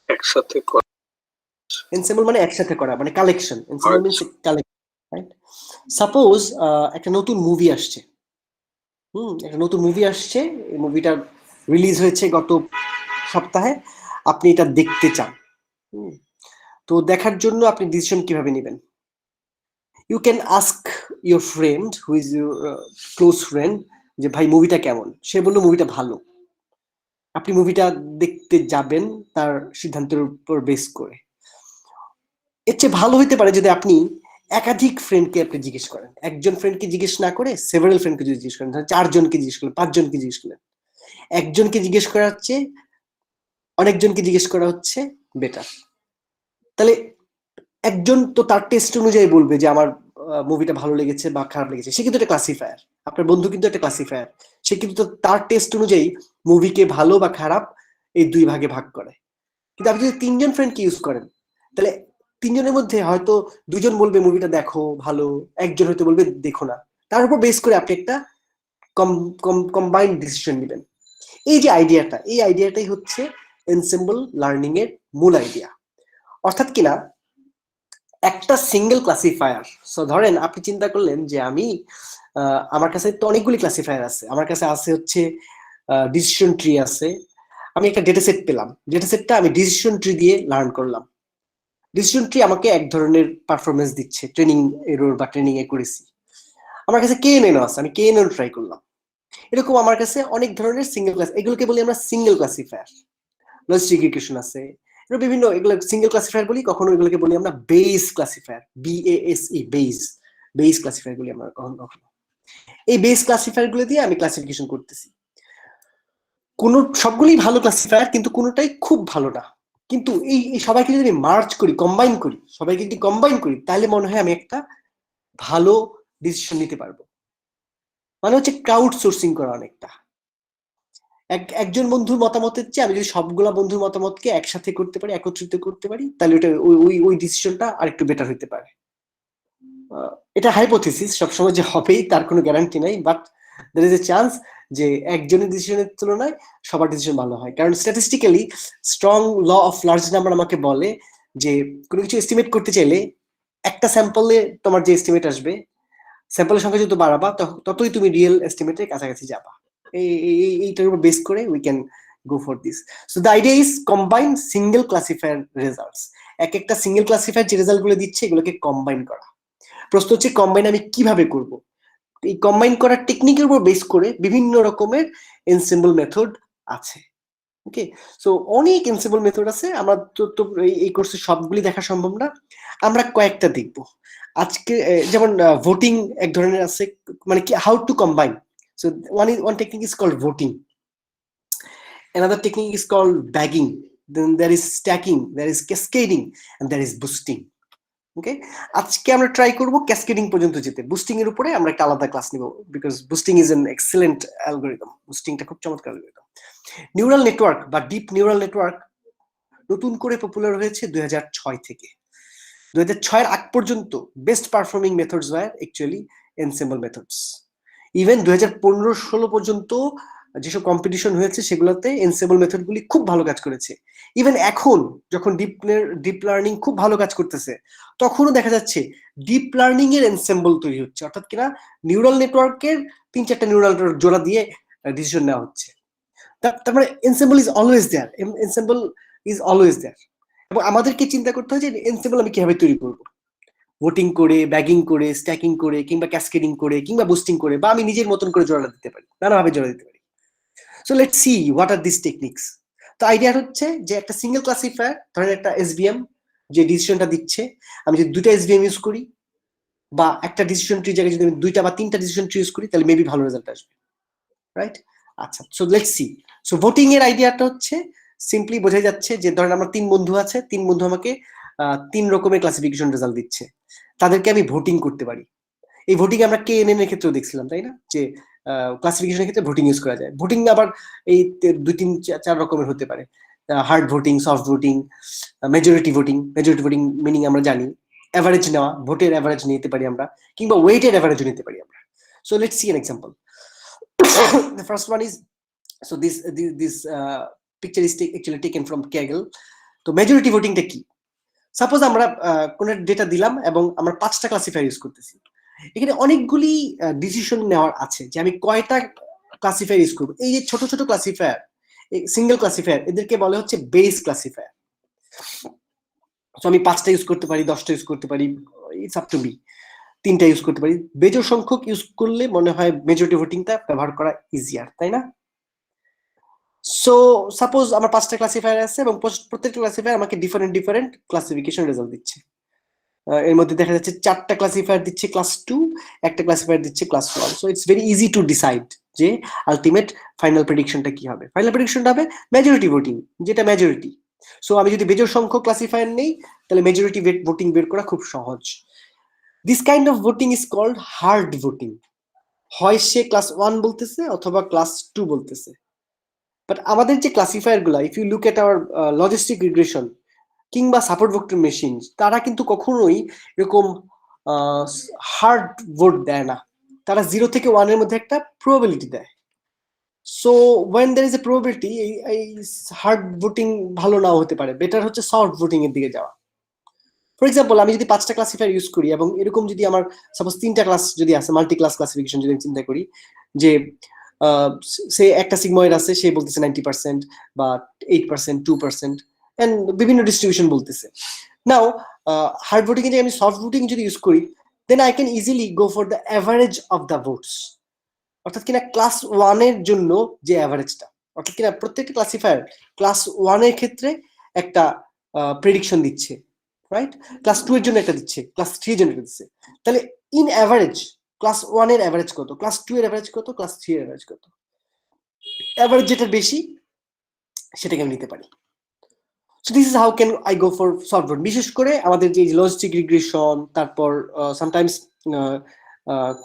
একসাথে করা। Ensemble মানে একসাথে করা, মানে collection. Ensemble means collection, right? Suppose একটা নতুন মুভি আসছে, একটা নতুন মুভি আসছে, এই মুভিটা রিলিজ হয়েছে গত সপ্তাহে, আপনি এটা দেখতে চান। তো দেখার জন্য আপনি ডিসিশন কিভাবে নেবেন? You can ask your friend who is your close friend যে ভাই মুভিটা কেমন। সে বললো মুভিটা ভালো, আপনি মুভিটা দেখতে যাবেন তার সিদ্ধান্তের উপর বেস করে। এর চেয়ে ভালো হইতে পারে যদি আপনি একাধিক ফ্রেন্ডকে আপনি জিজ্ঞেস করেন, একজন ফ্রেন্ডকে জিজ্ঞেস না করে সেভারাল ফ্রেন্ডকে যদি জিজ্ঞেস করেন, 4জনকে জিজ্ঞেস করলেন, 5জনকে জিজ্ঞেস করলেন। একজনকে জিজ্ঞেস করা হচ্ছে, অনেকজনকে জিজ্ঞেস করা হচ্ছে বেটার। তাহলে একজন তো তার টেস্ট অনুযায়ী বলবে যে আমার মুভিটা ভালো লেগেছে বা খারাপ লেগেছে, সে কিন্তু একটা ক্লাসিফায়ার। আপনার বন্ধু কিন্তু একটা ক্লাসিফায়ার, সে কিন্তু তার টেস্ট অনুযায়ী মুভিকে ভালো বা খারাপ এই 2 ভাগে ভাগ করে। কিন্তু আপনি যদি 3জন ফ্রেন্ডকে ইউজ করেন, তাহলে 3জনের মধ্যে হয়তো 2জন বলবে মুভিটা দেখো ভালো, একজন হয়তো বলবে দেখো না। তার উপর বেস করে আপনি একটা কম্বাইন্ড ডিসিশন নেবেন। এই যে আইডিয়াটা, এই আইডিয়াটাই হচ্ছে এনসেম্বল লার্নিং এর মূল আইডিয়া। অর্থাৎ কিনা একটা সিঙ্গেল ক্লাসিফায়ার। সো ধরেন আপনি চিন্তা করলেন যে আমি আমার কাছে তো অনেকগুলি ক্লাসিফায়ার আছে, আমার কাছে আছে হচ্ছে ডিসিশন ট্রি আছে, আমি একটা ডেটা সেট পেলাম, ডেটা সেটটা আমি ডিসিশন ট্রি দিয়ে লার্ন করলাম। ডিসিশন ট্রি আমাকে এক ধরনের পারফরমেন্স দিচ্ছে, ট্রেনিং এরর বা ট্রেনিং এ করেছি। আমার কাছে KNN আছে, আমি KNN ট্রাই করলাম। এরকম আমার কাছে অনেক ধরনের সিঙ্গেল ক্লাস, এগুলোকে বলি আমরা সিঙ্গেল ক্লাসিফায়ার। লজিস্টিক রিগ্রেশন আছে, এর বিভিন্ন, এগুলো সিঙ্গেল ক্লাসিফায়ার বলি, কখনো এগুলোকে বলি আমরা base classifier, BASE, base classifier বলি আমরা কখনো কখনো। এই বেস ক্লাসিফায়ার গুলো দিয়ে আমি ক্লাসিফিকেশন করতেছি। সবগুলোই ভালো ক্লাসিফায়ার, কিন্তু কোনোটাই খুব ভালো না। কিন্তু এই সবাইকে যদি মার্চ করি, সবাইকে যদি কম্বাইন করি, তাহলে মনে হয় আমি একটা ভালো ডিসিশন নিতে পারবো। মানে হচ্ছে ক্রাউড সোর্সিং করা অনেকটা। একজন বন্ধুর মতামতের চেয়ে আমি যদি সবগুলা বন্ধুর মতামতকে একসাথে করতে পারি, একত্রিত করতে পারি, তাহলে ওটা ওই ডিসিশনটা আরেকটু বেটার হতে পারে। এটা হাইপোথিসিস, সবসময় যে হবেই তার কোনো গ্যারান্টি নাই, but there is a chance যে একজনের ডিসিশনের তুলনায় সবার ডিসিশন ভালো হয়। কারণ statistically strong law of large number আমাকে বলে যে কোনো কিছু এস্টিমেট করতে চাইলে একটা স্যাম্পলে তোমার যে এস্টিমেট আসবে, স্যাম্পলের সংখ্যা যত বাড়াবা ততই তুমি রিয়েল এস্টিমেটের কাছাকাছি যাবা। এইটার উপর বেস করে we can go for this. So the idea is combine single classifier results. একটা সিঙ্গেল ক্লাসিফায়ার যে রেজাল্ট গুলো দিচ্ছে এগুলোকে কম্বাইন করা। প্রশ্ন হচ্ছে কম্বাইন আমি কিভাবে করব? এই কম্বাইন করার টেকনিকের উপর বেস করে বিভিন্ন রকমের এনসেম্বল মেথড আছে। ওকে, সো অনেক এনসেম্বল মেথড আছে। আমরা তো এই কোর্সে সবগুলি দেখা সম্ভব না, আমরা কয়েকটা দেখব আজকে। যেমন ভোটিং এক ধরনের আছে, মানে কি how to combine. So one technique is called voting, another technique is called bagging, then there is stacking, there is cascading, and there is boosting. ওকে, আজকে আমরা ট্রাই করব ক্যাসকেডিং পর্যন্ত যেতে। বুস্টিং এর উপরে আমরা একটা আলাদা ক্লাস নিব, because boosting is an excellent algorithm. বুস্টিংটা খুব চমৎকার অ্যালগরিদম। নিউরাল নেটওয়ার্ক বা ডিপ নিউরাল নেটওয়ার্ক নতুন করে পপুলার হয়েছে 2006 থেকে। 2006 এর আগ পর্যন্ত best performing methods were actually ensemble methods. Even 2015-16 পর্যন্ত যেসব কম্পিটিশন হয়েছে সেগুলোতে এনসেম্বল মেথড গুলি খুব ভালো কাজ করেছে। ইভেন এখন যখন ডিপ লার্নিং খুব ভালো কাজ করতেছে, তখনও দেখা যাচ্ছে ডিপ লার্নিং এর এনসেম্বল তৈরি হচ্ছে, অর্থাৎ কিনা নিউরাল নেটওয়ার্কের 3-4টা নিউরাল জোড়া দিয়ে ডিসিশন নেওয়া হচ্ছে। তার মানে ensemble is always there, ensemble is always there. এবং আমাদেরকে চিন্তা করতে হয় যে এনসেম্বল আমি কিভাবে তৈরি করবো, ভোটিং করে, ব্যাগিং করে, স্ট্যাকিং করে, কিংবা ক্যাসকেডিং করে, কিংবা বুস্টিং করে, বা আমি নিজের মতন করে জোড়া দিতে পারি, নানাভাবে জোড়া দিতে পারি। So let's see what are this techniques. তো আইডিয়া হচ্ছে যে একটা সিঙ্গেল ক্লাসিফায়ার, ধরেন একটা SVM যে ডিসিশনটা দিচ্ছে, আমি যদি 2টা SVM ইউজ করি বা একটা ডিসিশন ট্রি জায়গায় যদি আমি 2টা বা 3টা ডিসিশন ট্রি ইউজ করি, তাহলে মেবি ভালো রেজাল্ট আসবে, রাইট? আচ্ছা, so let's see. So voting এর আইডিয়াটা হচ্ছে সিম্পলি বোঝা যাচ্ছে যে ধরেন আমার 3 বন্ধু আছে, 3 বন্ধু আমাকে 3 রকমের ক্লাসিফিকেশন রেজাল্ট দিচ্ছে, তাদেরকে আমি ভোটিং করতে পারি। এই ভোটিং আমরা KNN এর ক্ষেত্রেও দেখছিলাম, তাই না, যে ক্লাসিফিকেশনের ক্ষেত্রে ভোটিং ইউজ করা যায়। ভোটিং আবার এই 2-3-4 রকমের হতে পারে, hard voting, soft voting, majority voting. Majority voting meaning আমরা জানি এভারেজ নেওয়া, ভোটের এভারেজ নিতে পারি আমরা, কিংবা ওয়েটেড এভারেজ নিতে পারি আমরা। So let's see an example. The first one is, so this picture is actually taken from Kaggle. তো মেজরিটি ভোটিংটা কি? সাপোজ আমরা কোন ডেটা দিলাম এবং আমরা 5টা ক্লাসিফায়ার ইউজ করতেছি। এখানে অনেকগুলি ডিসিশন নেওয়ার আছে যে আমি কয়টা ক্লাসিফায়ার ইউজ করবো। এই যে ছোট ছোট ক্লাসিফায়ার, সিঙ্গেল ক্লাসিফায়ার, এদেরকে বলে হচ্ছে বেস ক্লাসিফায়ার। তো আমি 5টা ইউজ করতে পারি, 10টা ইউজ করতে পারি, ইটস আপ টু মি। 3টা ইউজ করতে পারি। বেজোড় সংখ্যক ইউজ করলে মনে হয় মেজরিটি ভোটিংটা ব্যবহার করা ইজিয়ার, তাই না? সো সাপোজ আমার 5টা ক্লাসিফায়ার আছে এবং প্রত্যেকটা ক্লাসিফায়ার আমাকে ডিফারেন্ট ক্লাসিফিকেশন রেজাল্ট দিচ্ছে। এর মধ্যে দেখা যাচ্ছে 4টা ক্লাসিফায়ার দিচ্ছে ক্লাস 2, একটা ক্লাসিফায়ার দিচ্ছে class 1। So it's very easy to decide যে আলটিমেট ফাইনাল প্রেডিকশনটা কি হবে। ফাইনাল প্রেডিকশনটা হবে মেজরিটি ভোটিং, যেটা মেজরিটি। সো আমি যদি বেজোড় সংখ্যক ক্লাসিফায়ার নেই, তাহলে মেজরিটি ভোটিং বের করা খুব সহজ। This kind of voting is called hard voting. হয় সে ক্লাস 1 বলতেছে অথবা ক্লাস 2 বলতেছে। বাট আমাদের যে ক্লাসিফায়ার গুলা, if you look at our logistic regression কিংবা সাপোর্ট ভেক্টর মেশিন, তারা কিন্তু কখনোই এরকম হার্ড ভোট দেয় না। তারা 0 থেকে 1 এর মধ্যে একটা প্রবাবিলিটি দেয়। So when there is a probability, এই হার্ড ভোটিং ভালো নাও হতে পারে, বেটার হচ্ছে সফট ভোটিং এর দিকে যাওয়া। ফর এক্সাম্পল, আমি যদি 5টা ক্লাসিফায়ার ইউজ করি এবং এরকম যদি আমার সাপোজ 3টা ক্লাস যদি আছে, মাল্টি ক্লাস ক্লাসিফিকেশন যদি চিন্তা করি, যে সে একটা সিগময়েড আছে, সে বলতেছে 90% বা 8%, 2%, এন্ড বিভিন্ন ডিস্ট্রিবিউশন বলতেছে। নাও হার্ড ভোটিং এ আমি সফট ভোটিং যদি ইউজ করি, then I can easily go for the average of the votes, অর্থাৎ কিনা ক্লাস 1 এর জন্য যে অ্যাভারেজটা, অর্থাৎ কিনা প্রত্যেকটা ক্লাসিফায়ার ক্লাস 1 এর ক্ষেত্রে একটা প্রেডিকশন দিচ্ছে, রাইট? ক্লাস 2 এর জন্য একটা দিচ্ছে, ক্লাস 3 এর জন্য একটা দিচ্ছে। তাহলে ইন অ্যাভারেজ ক্লাস 1 এর অ্যাভারেজ কত, ক্লাস 2 এর অ্যাভারেজ কত, ক্লাস 3 এর অ্যাভারেজ কত, অ্যাভারেজ যেটা বেশি সেটাকে আমি নিতে পারি। So this is how can I go for soft vote. বিশেষ করে আমাদের যে লজিস্টিক রিগ্রেশন, তারপর সামটাইমস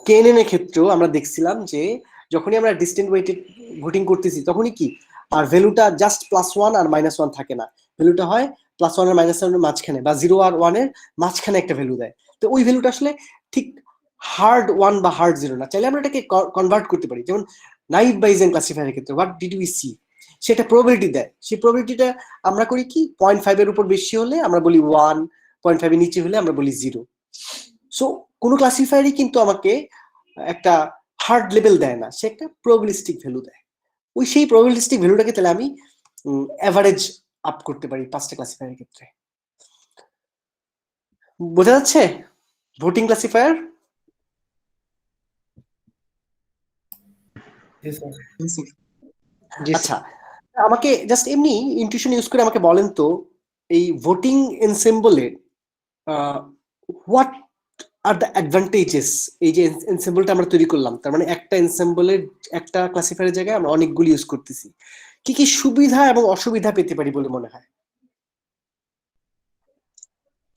কেএনএন এর ক্ষেত্রেও আমরা দেখছিলাম যে যখনই আমরা ডিস্টেন্ট ওয়েটেড ভোটিং করতেছি তখনই কি আর ভ্যালুটা জাস্ট +1 আর -1 থাকে না, ভ্যালুটা হয় +1 আর -1 এর মাঝখানে বা 0 আর 1 এর মাঝখানে একটা ভ্যালু দেয়। তো ওই ভ্যালুটা আসলে ঠিক হার্ড 1 বা হার্ড 0 না, চাইলে আমরা এটাকে কনভার্ট করতে পারি। যেমন নাইভ বাইজেন ক্লাসিফায়ারের ক্ষেত্রে হোয়াট ডিড উই সি, সেটা প্রবাবিলিটি দেয়। সেই প্রবাবিলিটিটা আমরা করি কি 0.5 এর উপর বেশি হলে আমরা বলি 1, 0.5 এর নিচে হলে আমরা বলি 0। সো কোন ক্লাসিফায়ারই কিন্তু আমাকে একটা হার্ড লেভেল দেয় না, সে একটা প্রবাবিলিস্টিক ভ্যালু দেয়। ওই সেই প্রবাবিলিস্টিক ভ্যালুটাকে তাহলে আমি এভারেজ আপ করতে পারি 5টা ক্লাসিফায়ারের ক্ষেত্রে। বোঝা যাচ্ছে ভোটিং ক্লাসিফায়ার? আচ্ছা, আমাকে জাস্ট এমনি ইনটিউশন ইউজ করে আমাকে বলেন তো, এই ভোটিং এনসেম্বলে হোয়াট আর দ্য অ্যাডভান্টেজেস? এই যে এনসেম্বলটা আমরা তৈরি করলাম, তার মানে একটা এনসেম্বলের একটা ক্লাসিফায়ারের জায়গায় আমরা অনেকগুলি ইউজ করতেছি, কি কি সুবিধা এবং অসুবিধা পেতে পারি বলে মনে হয়?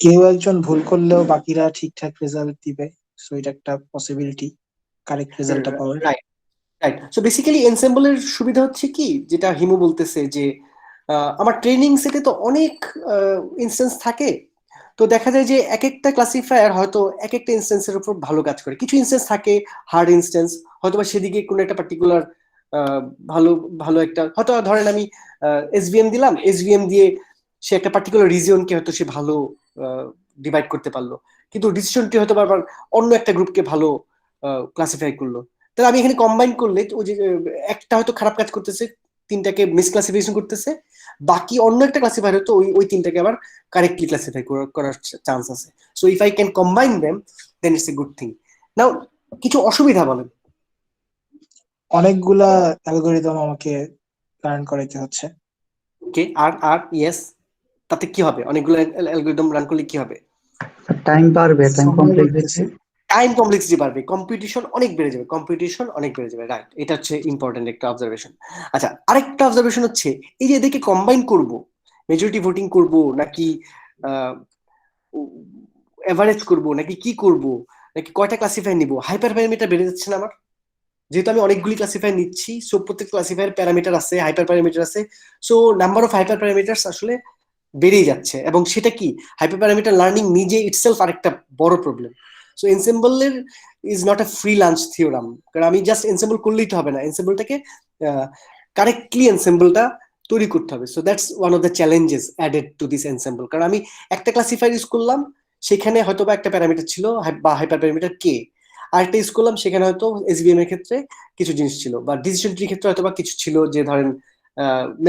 কেউ একজন ভুল করলেও বাকিরা ঠিকঠাক রেজাল্ট দিবে, সো এটা একটা পসিবিলিটি কারেক্ট রেজাল্টটা পাওয়ার। Right right. সো বেসিক্যালি এনসেম্বলের সুবিধা হচ্ছে কি, যেটা হিমু বলতেছে যে আমার ট্রেনিং সেটে তো অনেক ইনস্ট্যান্স থাকে, তো দেখা যায় যে এক একটা ক্লাসিফায়ার হয়তো এক একটা ইনস্ট্যান্সের উপর ভালো কাজ করে। কিছু ইনস্ট্যান্স থাকে হার্ড ইনস্ট্যান্স, হয়তো বা সেদিকে কোনো একটা পার্টিকুলার ভালো ভালো একটা, হয়তো ধরেন আমি এসভিএম দিলাম, এসভিএম দিয়ে সে একটা পার্টিকুলার রিজিয়নকে হয়তো সে ভালো ডিভাইড করতে পারলো, কিন্তু ডিসিশনটি হয়তো আবার অন্য একটা গ্রুপকে ভালো ক্লাসিফাই করলো। তাহলে আমি এখানে কম্বাইন করলে ওই যে একটা হয়তো খারাপ কাজ করতেছে, তিনটাকে মিসক্লাসিফিকেশন করতেছে, বাকি অন্য একটা ক্লাসিফায়ার হয়তো ওই তিনটাকে আবার কারেক্টলি ক্লাসিফাই করার চান্স আছে। So if I can combine them then it's a good thing. Now কিছু অসুবিধা বলেন। অনেকগুলা অ্যালগরিদম আমাকে লার্ন করাইতে হচ্ছে। ওকে, আর ইয়েস, তাতে কি হবে? অনেকগুলো অ্যালগরিদম রান করলে কি হবে? টাইম বাড়বে, টাইম সময় কমপ্লেক্সিটি। লাগতেছে। টাইম কমপ্লেক্সিটি বাড়বে, কম্পিটিশন অনেক বেড়ে যাবে, কম্পিটিশন অনেক বেড়ে যাবে, রাইট। এটা হচ্ছে ইম্পর্টেন্ট একটা অবজারভেশন। আচ্ছা, আরেকটা অবজারভেশন হচ্ছে এই যে এদেরকে কম্বাইন করব, মেজরিটি ভোটিং করব নাকি এভারেজ করব নাকি কি করব, নাকি কয়টা ক্লাসিফায়ার নিব, হাইপার প্যারামিটার বেড়ে যাচ্ছে না আমার? যেহেতু আমি অনেকগুলি ক্লাসিফায়ার নিচ্ছি, সো প্রত্যেক ক্লাসিফায়ার প্যারামিটার আছে, হাইপার প্যারামিটার আছে, so number of hyper parameters আসলে বেড়েই যাচ্ছে, এবং সেটা কি হাইপার প্যারামিটার লার্নিং নিজে ইটসেলফ আরেকটা বড় প্রবলেম। সো এনসেম্বলের is not a free lunch theorem, কারণ আমি জাস্ট এনসেম্বল করলেই তো হবে না, এনসেম্বলটাকে কারেক্টলি এনসেম্বলটা তৈরি করতে হবে। So that's one of the challenges added to this ensemble. কারণ আমি একটা ক্লাসিফায়ার ইউজ করলাম, সেখানে হয়তো বা একটা প্যারামিটার ছিল বা হাইপার প্যারামিটার কে, আরেকটা ইউজ করলাম, সেখানে হয়তো এসভিএম এর ক্ষেত্রে কিছু জিনিস ছিল, বা ডিসিশন ট্রির ক্ষেত্রে হয়তো বা কিছু ছিল, যে ধরেন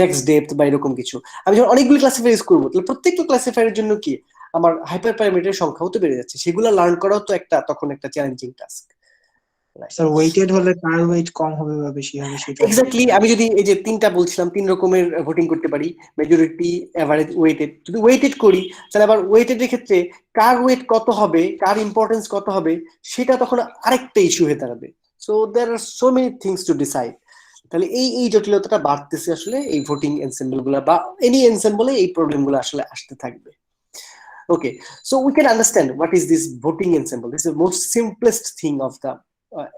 নেক্সট ডেপথ বা এরকম কিছু। আমি যখন অনেকগুলো ক্লাসিফায়ার ইউজ করবো, তাহলে প্রত্যেকটা ক্লাসিফায়ারের জন্য কি আমার হাইপার প্যারামিটারের সংখ্যাও তো বেড়ে যাচ্ছে, সেগুলো লার্ন করাও তো একটা তখন একটা চ্যালেঞ্জিং টাস্ক। স্যার ওয়েটেড হলে কার ওয়েট কম হবে বা বেশি হবে সেটা এক্স্যাক্টলি। আমি যদি এই যে তিনটা বলছিলাম, 3 রকমের ভোটিং করতে পারি, মেজরিটি, এভারেজ, ওয়েটেড। যদি ওয়েটেড করি তাহলে আবার ওয়েটেড এর ক্ষেত্রে কার ওয়েট কত হবে, কার ইম্পর্টেন্স কত হবে, সেটা তখন আরেকটা ইস্যু হয়ে দাঁড়াবে। So there are so many things to decide. তাহলে এই জটিলতাটা বাড়তেছে আসলে এই ভোটিং এনসেম্বল গুলা বা এনি এনসেম্বলে এই প্রবলেম গুলো আসলে আসতে থাকবে। Okay, so we can understand what is this voting ensemble. This is the most simplest thing of the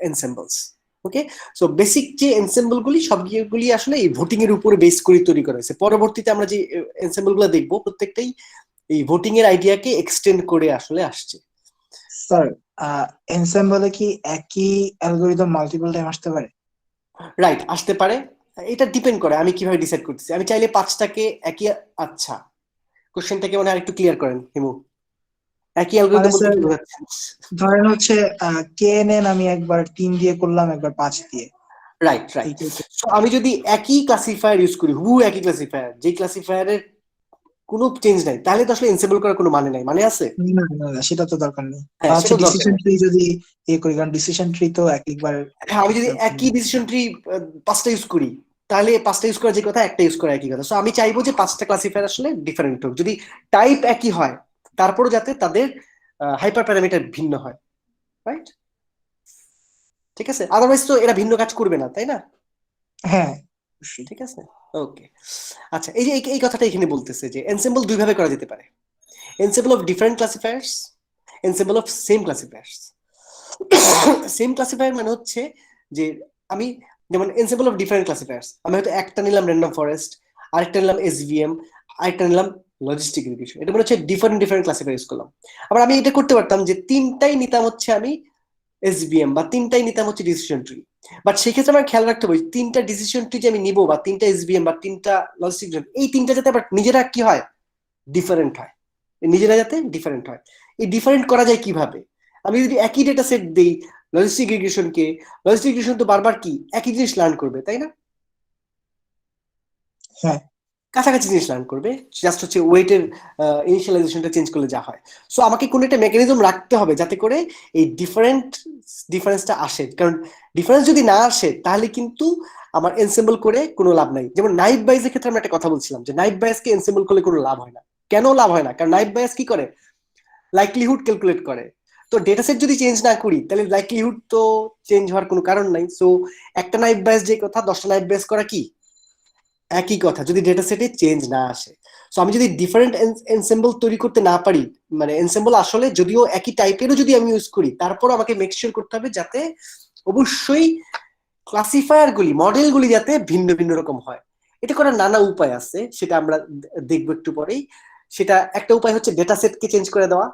ensembles. Okay, so basic যে ensemble গুলি সবগুলি আসলে এই ভোটিং এর উপরে বেস করে তৈরি করা হয়েছে। পরবর্তীতে আমরা যে ensemble গুলো দেখবো প্রত্যেকটাই এই ভোটিং এর আইডিয়াকে এক্সটেন্ড করে আসলে আসছে। স্যার এনসেম্বলে কি একই অ্যালগরিদম মাল্টিপল টাইম আসতে পারে? রাইট, আসতে পারে। এটা ডিপেন্ড করে আমি কিভাবে ডিসাইড করতেছি। আমি চাইলে 5টাকে একই, আচ্ছা কোশ্চেনটাকে মনে হয় আরেকটু ক্লিয়ার করেন হিমু। একই অ্যালগরিদম বলতে কি বোঝাচ্ছেন? ধরেন হচ্ছে কেএনএন আমি একবার 3 দিয়ে করলাম, একবার 5 দিয়ে। রাইট রাইট সো আমি যদি একই ক্লাসিফায়ার ইউজ করি, একই ক্লাসিফায়ার, যে ক্লাসিফায়ারের কোনো চেঞ্জ নাই, তাহলে তো আসলে এনসেম্বল করার কোনো মানে নাই, মানে আছে? না না না, সেটা তো দরকার নেই। হ্যাঁ, হচ্ছে সেটা দরকার ডিসিশন নেই। ট্রি যদি করি, কারণ ডিসিশন ট্রি তো একবার হ্যাঁ, আমি যদি একই ডিসিশন ট্রি 5টা ইউজ করি, তাহলে 5টা ইউজ করা যে কথা, একটা ইউজ করা একই কথা। সো আমি চাইবো যে 5টা ক্লাসিফায়ার আসলে ডিফারেন্ট হোক, যদি টাইপ একই হয় তারপরও যাতে তাদের হাইপার প্যারামিটার ভিন্ন হয়, রাইট? ঠিক আছে, আদারওয়াইজ তো এরা ভিন্ন কাজ করবে না, তাই না? হ্যাঁ ঠিক আছে, ওকে। আচ্ছা, এই যে এই কথাটা এখানে বলতেছে যে এনসেম্বল দুই ভাবে করা যেতে পারে, ensemble of different classifiers, ensemble of same classifiers. Same classifier মানে হচ্ছে যে আমি যেমন এনসেম্বল অফ ডিফারেন্ট ক্লাসিফায়ার্স, আমি হয়তো একটা নিলাম র্যান্ডম ফরেস্ট, আরেকটা নিলাম এসভিএম, আরেকটা নিলাম লজিস্টিক রিগ্রেশন, এটা মনে হচ্ছে ডিফারেন্ট ডিফারেন্ট ক্লাসিফায়ার ইউজ করলাম। আবার আমি এটা করতে পারতাম যে তিনটাই নিতাম হচ্ছে আমি এসভিএম, বা তিনটাই নিতাম হচ্ছে ডিসিশন ট্রি। বাট সেক্ষেত্রে আমার খেয়াল রাখতে হবে তিনটা ডিসিশন ট্রি যে আমি নিবো, বা তিনটা এসভিএম বা তিনটা লজিস্টিক, এই তিনটা যাতে আবার নিজেরা কি হয়, ডিফারেন্ট হয়, নিজেরা যাতে ডিফারেন্ট হয়। এই ডিফারেন্ট করা যায় কিভাবে? আমি যদি একই ডেটা সেট দিই লজিস্টিক রিগ্রেশনকে, লজিস্টিক রিগ্রেশন তো বারবার কি একই জিনিস লার্ন করবে, তাই না? হ্যাঁ কাছাকাছি জিনিস লার্ন করবে, জাস্ট হচ্ছে ওয়েটের ইনিশিয়ালাইজেশনটা চেঞ্জ করলে যা হয়। সো আমাকে কোনো একটা মেকানিজম রাখতে হবে যাতে করে এই ডিফারেন্সটা আসে, কারণ ডিফারেন্স যদি না আসে তাহলে কিন্তু আমার এনসেম্বল করে কোনো লাভ নাই। যেমন নাইভ বাইজের ক্ষেত্রে আমরা একটা কথা বলছিলাম যে নাইভ বাইজকে এনসেম্বল করলে কোনো লাভ হয় না। কেন লাভ হয় না? কারণ নাইভ বাইজ কি করে, লাইকলিহুড ক্যালকুলেট করে। তো ডেটা সেট যদি চেঞ্জ না করি তাহলে লাইকলিহুড তো চেঞ্জ হওয়ার কোনো কারণ নাই। সো একটা নাইভ বাইজ যে কথা, 10টা নাইভ বাইজ করা কি একই কথা, যদি ডেটা সেটে চেঞ্জ না আসে। সো আমি যদি ডিফারেন্ট এনসেম্বল তৈরি করতে না পারি, মানে এনসেম্বল আসলে যদিও একই টাইপেরও যদি আমি ইউজ করি, তারপর আমাকে মেক শিওর করতে হবে যাতে অবশ্যই ক্লাসিফায়ার গুলি, মডেল গুলি যাতে ভিন্ন ভিন্ন রকম হয়। এটা করার নানা উপায় আছে, সেটা আমরা দেখবো একটু পরেই। সেটা একটা উপায় হচ্ছে ডেটা সেটকে চেঞ্জ করে দেওয়া,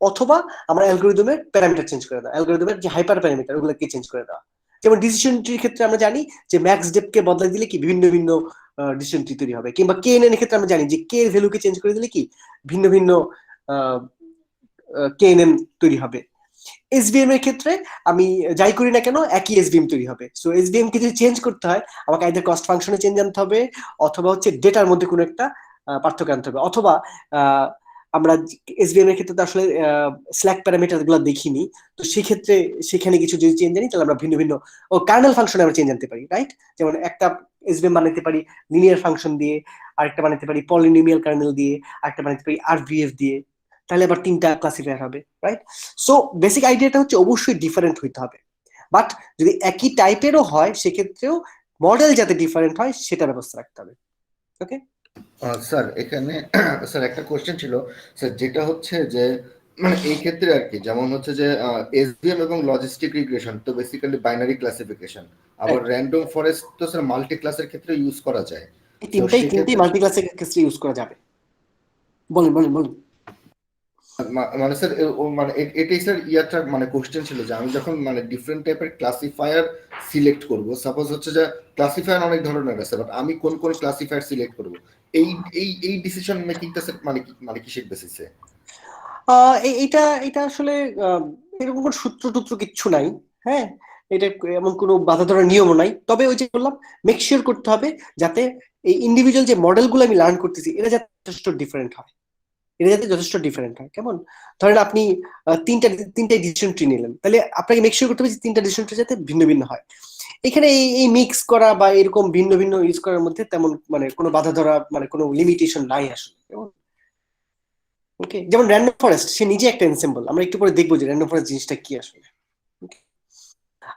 অথবা আমরা অ্যালগরিদমের প্যারামিটার চেঞ্জ করে দেওয়া, অ্যালগরিদমের যে হাইপার প্যারামিটার ওগুলোকে চেঞ্জ করে দেওয়া। যেমন ডিসিশন ট্রির ক্ষেত্রে আমরা জানি যে ম্যাক্স ডেপকে বদলে দিলে কি ভিন্ন ভিন্ন ডিসিশন ট্রি তৈরি হবে, কিংবা কে এন এর ক্ষেত্রে আমরা জানি যে কে এর ভ্যালুকে চেঞ্জ করে দিলে কি ভিন্ন ভিন্ন কে এন এম তৈরি হবে। এসভিএম এর ক্ষেত্রে আমি যাই করি না কেন একই এসভিএম তৈরি হবে। সো এসভিএম কে যদি চেঞ্জ করতে হয় আমাকে আইদার কস্ট ফাংশনে চেঞ্জ আনতে হবে, অথবা হচ্ছে ডেটার মধ্যে কোনো একটা পার্থক্য আনতে হবে, অথবা আমরা এসভিএম এর ক্ষেত্রে তো আসলে স্ল্যাক প্যারামিটার গুলো দেখিনি, তো সেক্ষেত্রে সেখানে কিছু যদি চেঞ্জ আনি তাহলে আমরা ভিন্ন ভিন্ন কার্নেল ফাংশনে আমরা চেঞ্জ আনতে পারি, রাইট? যেমন একটা এসভিএম বানাতে পারি লিনিয়ার ফাংশন দিয়ে, আরেকটা বানাতে পারি পলিনোমিয়াল কার্নেল দিয়ে, আরেকটা বানাতে পারি আরভিএফ দিয়ে, তাহলে আবার 3টা ক্লাসিফায়ার হবে, রাইট? সো বেসিক আইডিয়াটা হচ্ছে অবশ্যই ডিফারেন্ট হইতে হবে, বাট যদি একই টাইপেরও হয় সেক্ষেত্রেও মডেল যাতে ডিফারেন্ট হয় সেটা ব্যবস্থা রাখতে হবে। ওকে স্যার, এখানে স্যার একটা কোশ্চেন ছিল স্যার, যেটা হচ্ছে যে মানে এই ক্ষেত্রে আর কি, যেমন হচ্ছে যে এসভিএম এবং লজিস্টিক রিগ্রেশন তো বেসিক্যালি বাইনারি ক্লাসিফিকেশন, আবার র্যান্ডম ফরেস্ট তো স্যার মাল্টি ক্লাসের ক্ষেত্রে ইউজ করা যায়। এই তিনটাই মাল্টি ক্লাসের ক্ষেত্রে ইউজ করা যাবে। বলুন বলুন বলুন। মানে স্যার মানে এটাই স্যার ইয়াটা মানে কোশ্চেন ছিল যে আমি যখন মানে ডিফারেন্ট টাইপের ক্লাসিফায়ার সিলেক্ট করব, সাপোজ হচ্ছে যে ক্লাসিফায়ার অনেক ধরনের আছে, বাট আমি কোন কোন ক্লাসিফায়ার সিলেক্ট করব, এই এই এই ডিসিশন মেকিংটা স্যার মানে কিসের বেসিসে? এটা এটা আসলে এরকম কোনো সূত্র টুত্র কিচ্ছু নাই। হ্যাঁ, এটা এমন কোনো বাধা ধরার নিয়মও নাই, তবে ওই যে বললাম মেক শিওর করতে হবে যাতে এই ইন্ডিভিজুয়াল যে মডেলগুলো আমি লার্ন করতেছি এরা যাতে যথেষ্ট ডিফারেন্ট হয়, এটা যাতে যথেষ্ট ডিফারেন্ট হয়। কেমন, ধরেন আপনি তিনটা ডিসিশন ট্রি নিলেন, তাহলে আপনাকে মেক শিওর করতে হবে যে 3টা ডিসিশন ট্রি যাতে ভিন্ন ভিন্ন হয়। এখানে এই মিক্স করা বা এরকম ভিন্ন ভিন্ন ইউজ করার মধ্যে তেমন মানে কোনো বাধা ধরা মানে কোনো লিমিটেশন নাই আসলে। কেমন, ওকে। যেমন র্যান্ডম ফরেস্ট সে নিজে একটা এনসেম্বল, আমরা একটু পরে দেখবো যে র্যান্ডম ফরেস্ট জিনিসটা কি আসলে।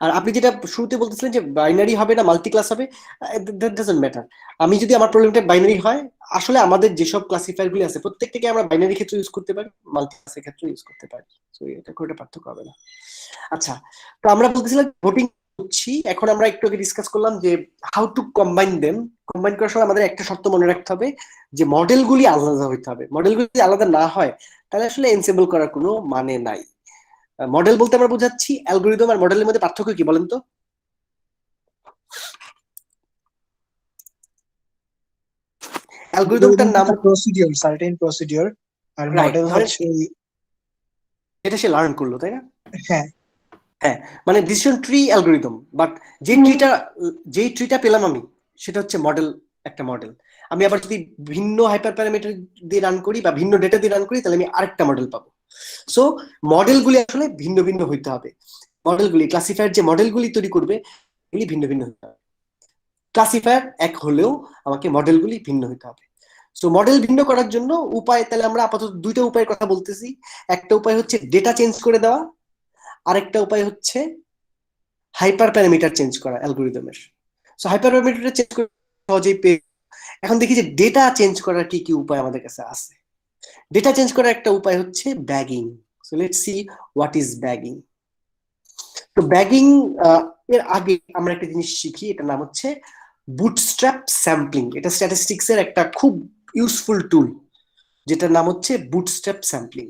আর আপনি যেটা শুরুতে বলতেছিলেন যে বাইনারি হবে না মাল্টি ক্লাস হবে, দ্যাট ডাজন্ট ম্যাটার। আমি যদি আমার প্রবলেমটা বাইনারি হয়, আসলে আমাদের যেসব ক্লাসিফায়ার গুলি আছে প্রত্যেকটাকে আমরা বাইনারি ক্ষেত্রে ইউজ করতে পারি, মাল্টি ক্লাসের ক্ষেত্রে ইউজ করতে পারি। সো এটা খুব একটা পার্থক্য হবে না। আচ্ছা, তো আমরা বলতেছিলাম ভোটিং করছি, এখন আমরা একটু আগে ডিসকাস করলাম যে how to combine them. Combine করার সময় আমাদের একটা শর্ত মনে রাখতে হবে যে মডেলগুলি আলাদা হইতে হবে। মডেলগুলি যদি আলাদা না হয় তাহলে আসলে এনসেম্বল করার কোনো মানে নাই। মডেল বলতে আমরা বোঝাচ্ছি অ্যালগরিদম, আর মডেলের মধ্যে পার্থক্য কি বলেন তো? অ্যালগরিদমটার নাম প্রসিডিওর, সার্টেন প্রসিডিওর, আর রাইট, মডেল হচ্ছে এটা সে লার্ন করলো, তাই না? হ্যাঁ হ্যাঁ, মানে ডিসিশন ট্রি অ্যালগোরিদম, বাট যেই ট্রিটা পেলাম আমি সেটা হচ্ছে মডেল, একটা মডেল। আমি আবার যদি ভিন্ন হাইপার প্যারামিটার দিয়ে রান করি বা ভিন্ন ডেটা দিয়ে রান করি তাহলে আমি আরেকটা মডেল পাবো। সো মডেলগুলি আসলে ভিন্ন ভিন্ন হইতে হবে। মডেলগুলি, ক্লাসিফায়ার যে মডেলগুলি তৈরি করবে এগুলি ভিন্ন ভিন্ন হতে হবে। ক্লাসিফায়ার এক হলেও আমাকে মডেলগুলি ভিন্ন হতে হবে। সো মডেল ভিন্ন করার জন্য উপায়, তাহলে আমরা আপাতত দুইটা উপায়ের কথা বলতেছি। একটা উপায় হচ্ছে ডেটা চেঞ্জ করে দেওয়া, আরেকটা উপায় হচ্ছে হাইপার প্যারামিটার চেঞ্জ করা অ্যালগোরিদমের। সো হাইপার প্যারামিটার চেঞ্জ করে সহজেই পেয়ে। এখন দেখি যে ডেটা চেঞ্জ করার কি কি উপায় আমাদের কাছে আছে। ডেটা চেঞ্জ করার একটা উপায় হচ্ছে bagging. So let's see what is bagging. তো ব্যাগিং এর আগে আমরা একটা জিনিস শিখি, এটার নাম হচ্ছে বুটস্ট্র্যাপ স্যাম্পলিং। এটা স্ট্যাটিস্টিক্স এর একটা খুব ইউজফুল টুল, যেটার নাম হচ্ছে বুটস্ট্র্যাপ স্যাম্পলিং।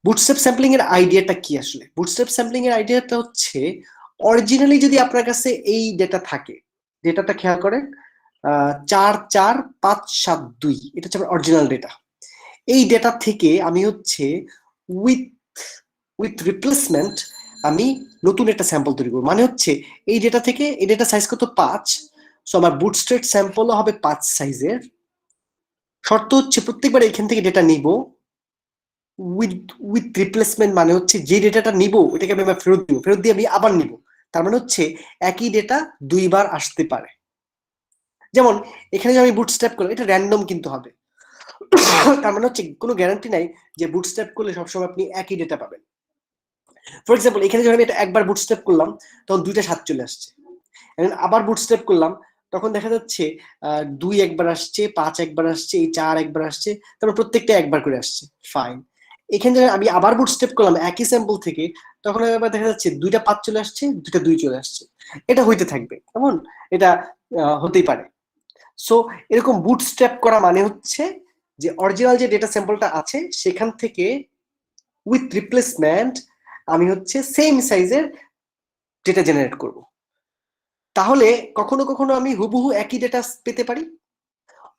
বুটস্ট্র্যাপ স্যাম্পলিং এর আইডিয়াটা কি আসলে? বুটস্ট্র্যাপ স্যাম্পলিং এর আইডিয়াটা হচ্ছে, অরিজিনালি যদি আপনার কাছে এই ডেটা থাকে, ডেটাটা খেয়াল করেন 44572, এটা হচ্ছে আমার অরিজিনাল ডেটা। এই ডেটা থেকে আমি হচ্ছে উইথ রিপ্লেসমেন্ট আমি নতুন একটা স্যাম্পল তৈরি করবো। মানে হচ্ছে এই ডেটা থেকে, এই ডেটা সাইজ কত 5, সো আমার বুটস্ট্র্যাপ স্যাম্পলও হবে 5 সাইজের। শর্ত হচ্ছে প্রত্যেকবার এখান থেকে ডেটা নিব উইথ রিপ্লেসমেন্ট, মানে হচ্ছে যে ডেটাটা নিব ওটাকে আমি আবার ফেরত দিব, ফেরত দিয়ে আমি আবার নিব। তার মানে হচ্ছে একই ডেটা দুইবার আসতে পারে। যেমন এখানে যে আমি বুটস্ট্র্যাপ করলাম, এটা র্যান্ডম কিন্তু হবে। তার মানে হচ্ছে কোনো গ্যারান্টি নাই যে বুটস্ট্র্যাপ করলে সবসময় আপনি একই ডেটা পাবেন। ফর এক্সাম্পল, এখানে যখন আমি এটা একবার বুটস্ট্র্যাপ করলাম তখন 2টা 7 চলে আসছে। আবার বুটস্ট্র্যাপ করলাম তখন দেখা যাচ্ছে 2 একবার আসছে, 5 একবার আসছে, এই 4 একবার আসছে, তারপর প্রত্যেকটা একবার করে আসছে। ফাইন। এখানে যখন আমি আবার বুটস্ট্র্যাপ করলাম একই স্যাম্পল থেকে, তখন আবার দেখা যাচ্ছে 2টা 5 চলে আসছে, 2টা 2 চলে আসছে। এটা হইতে থাকবে, এমন এটা হতেই পারে। সো এরকম বুটস্ট্র্যাপ করা মানে হচ্ছে যে অরিজিনাল যে ডেটা স্যাম্পলটা আছে সেখান থেকে উইথ রিপ্লেসমেন্ট আমি হচ্ছে সেম সাইজের ডেটা জেনারেট করব। তাহলে কখনো কখনো আমি হুবহু একই ডেটা পেতে পারি,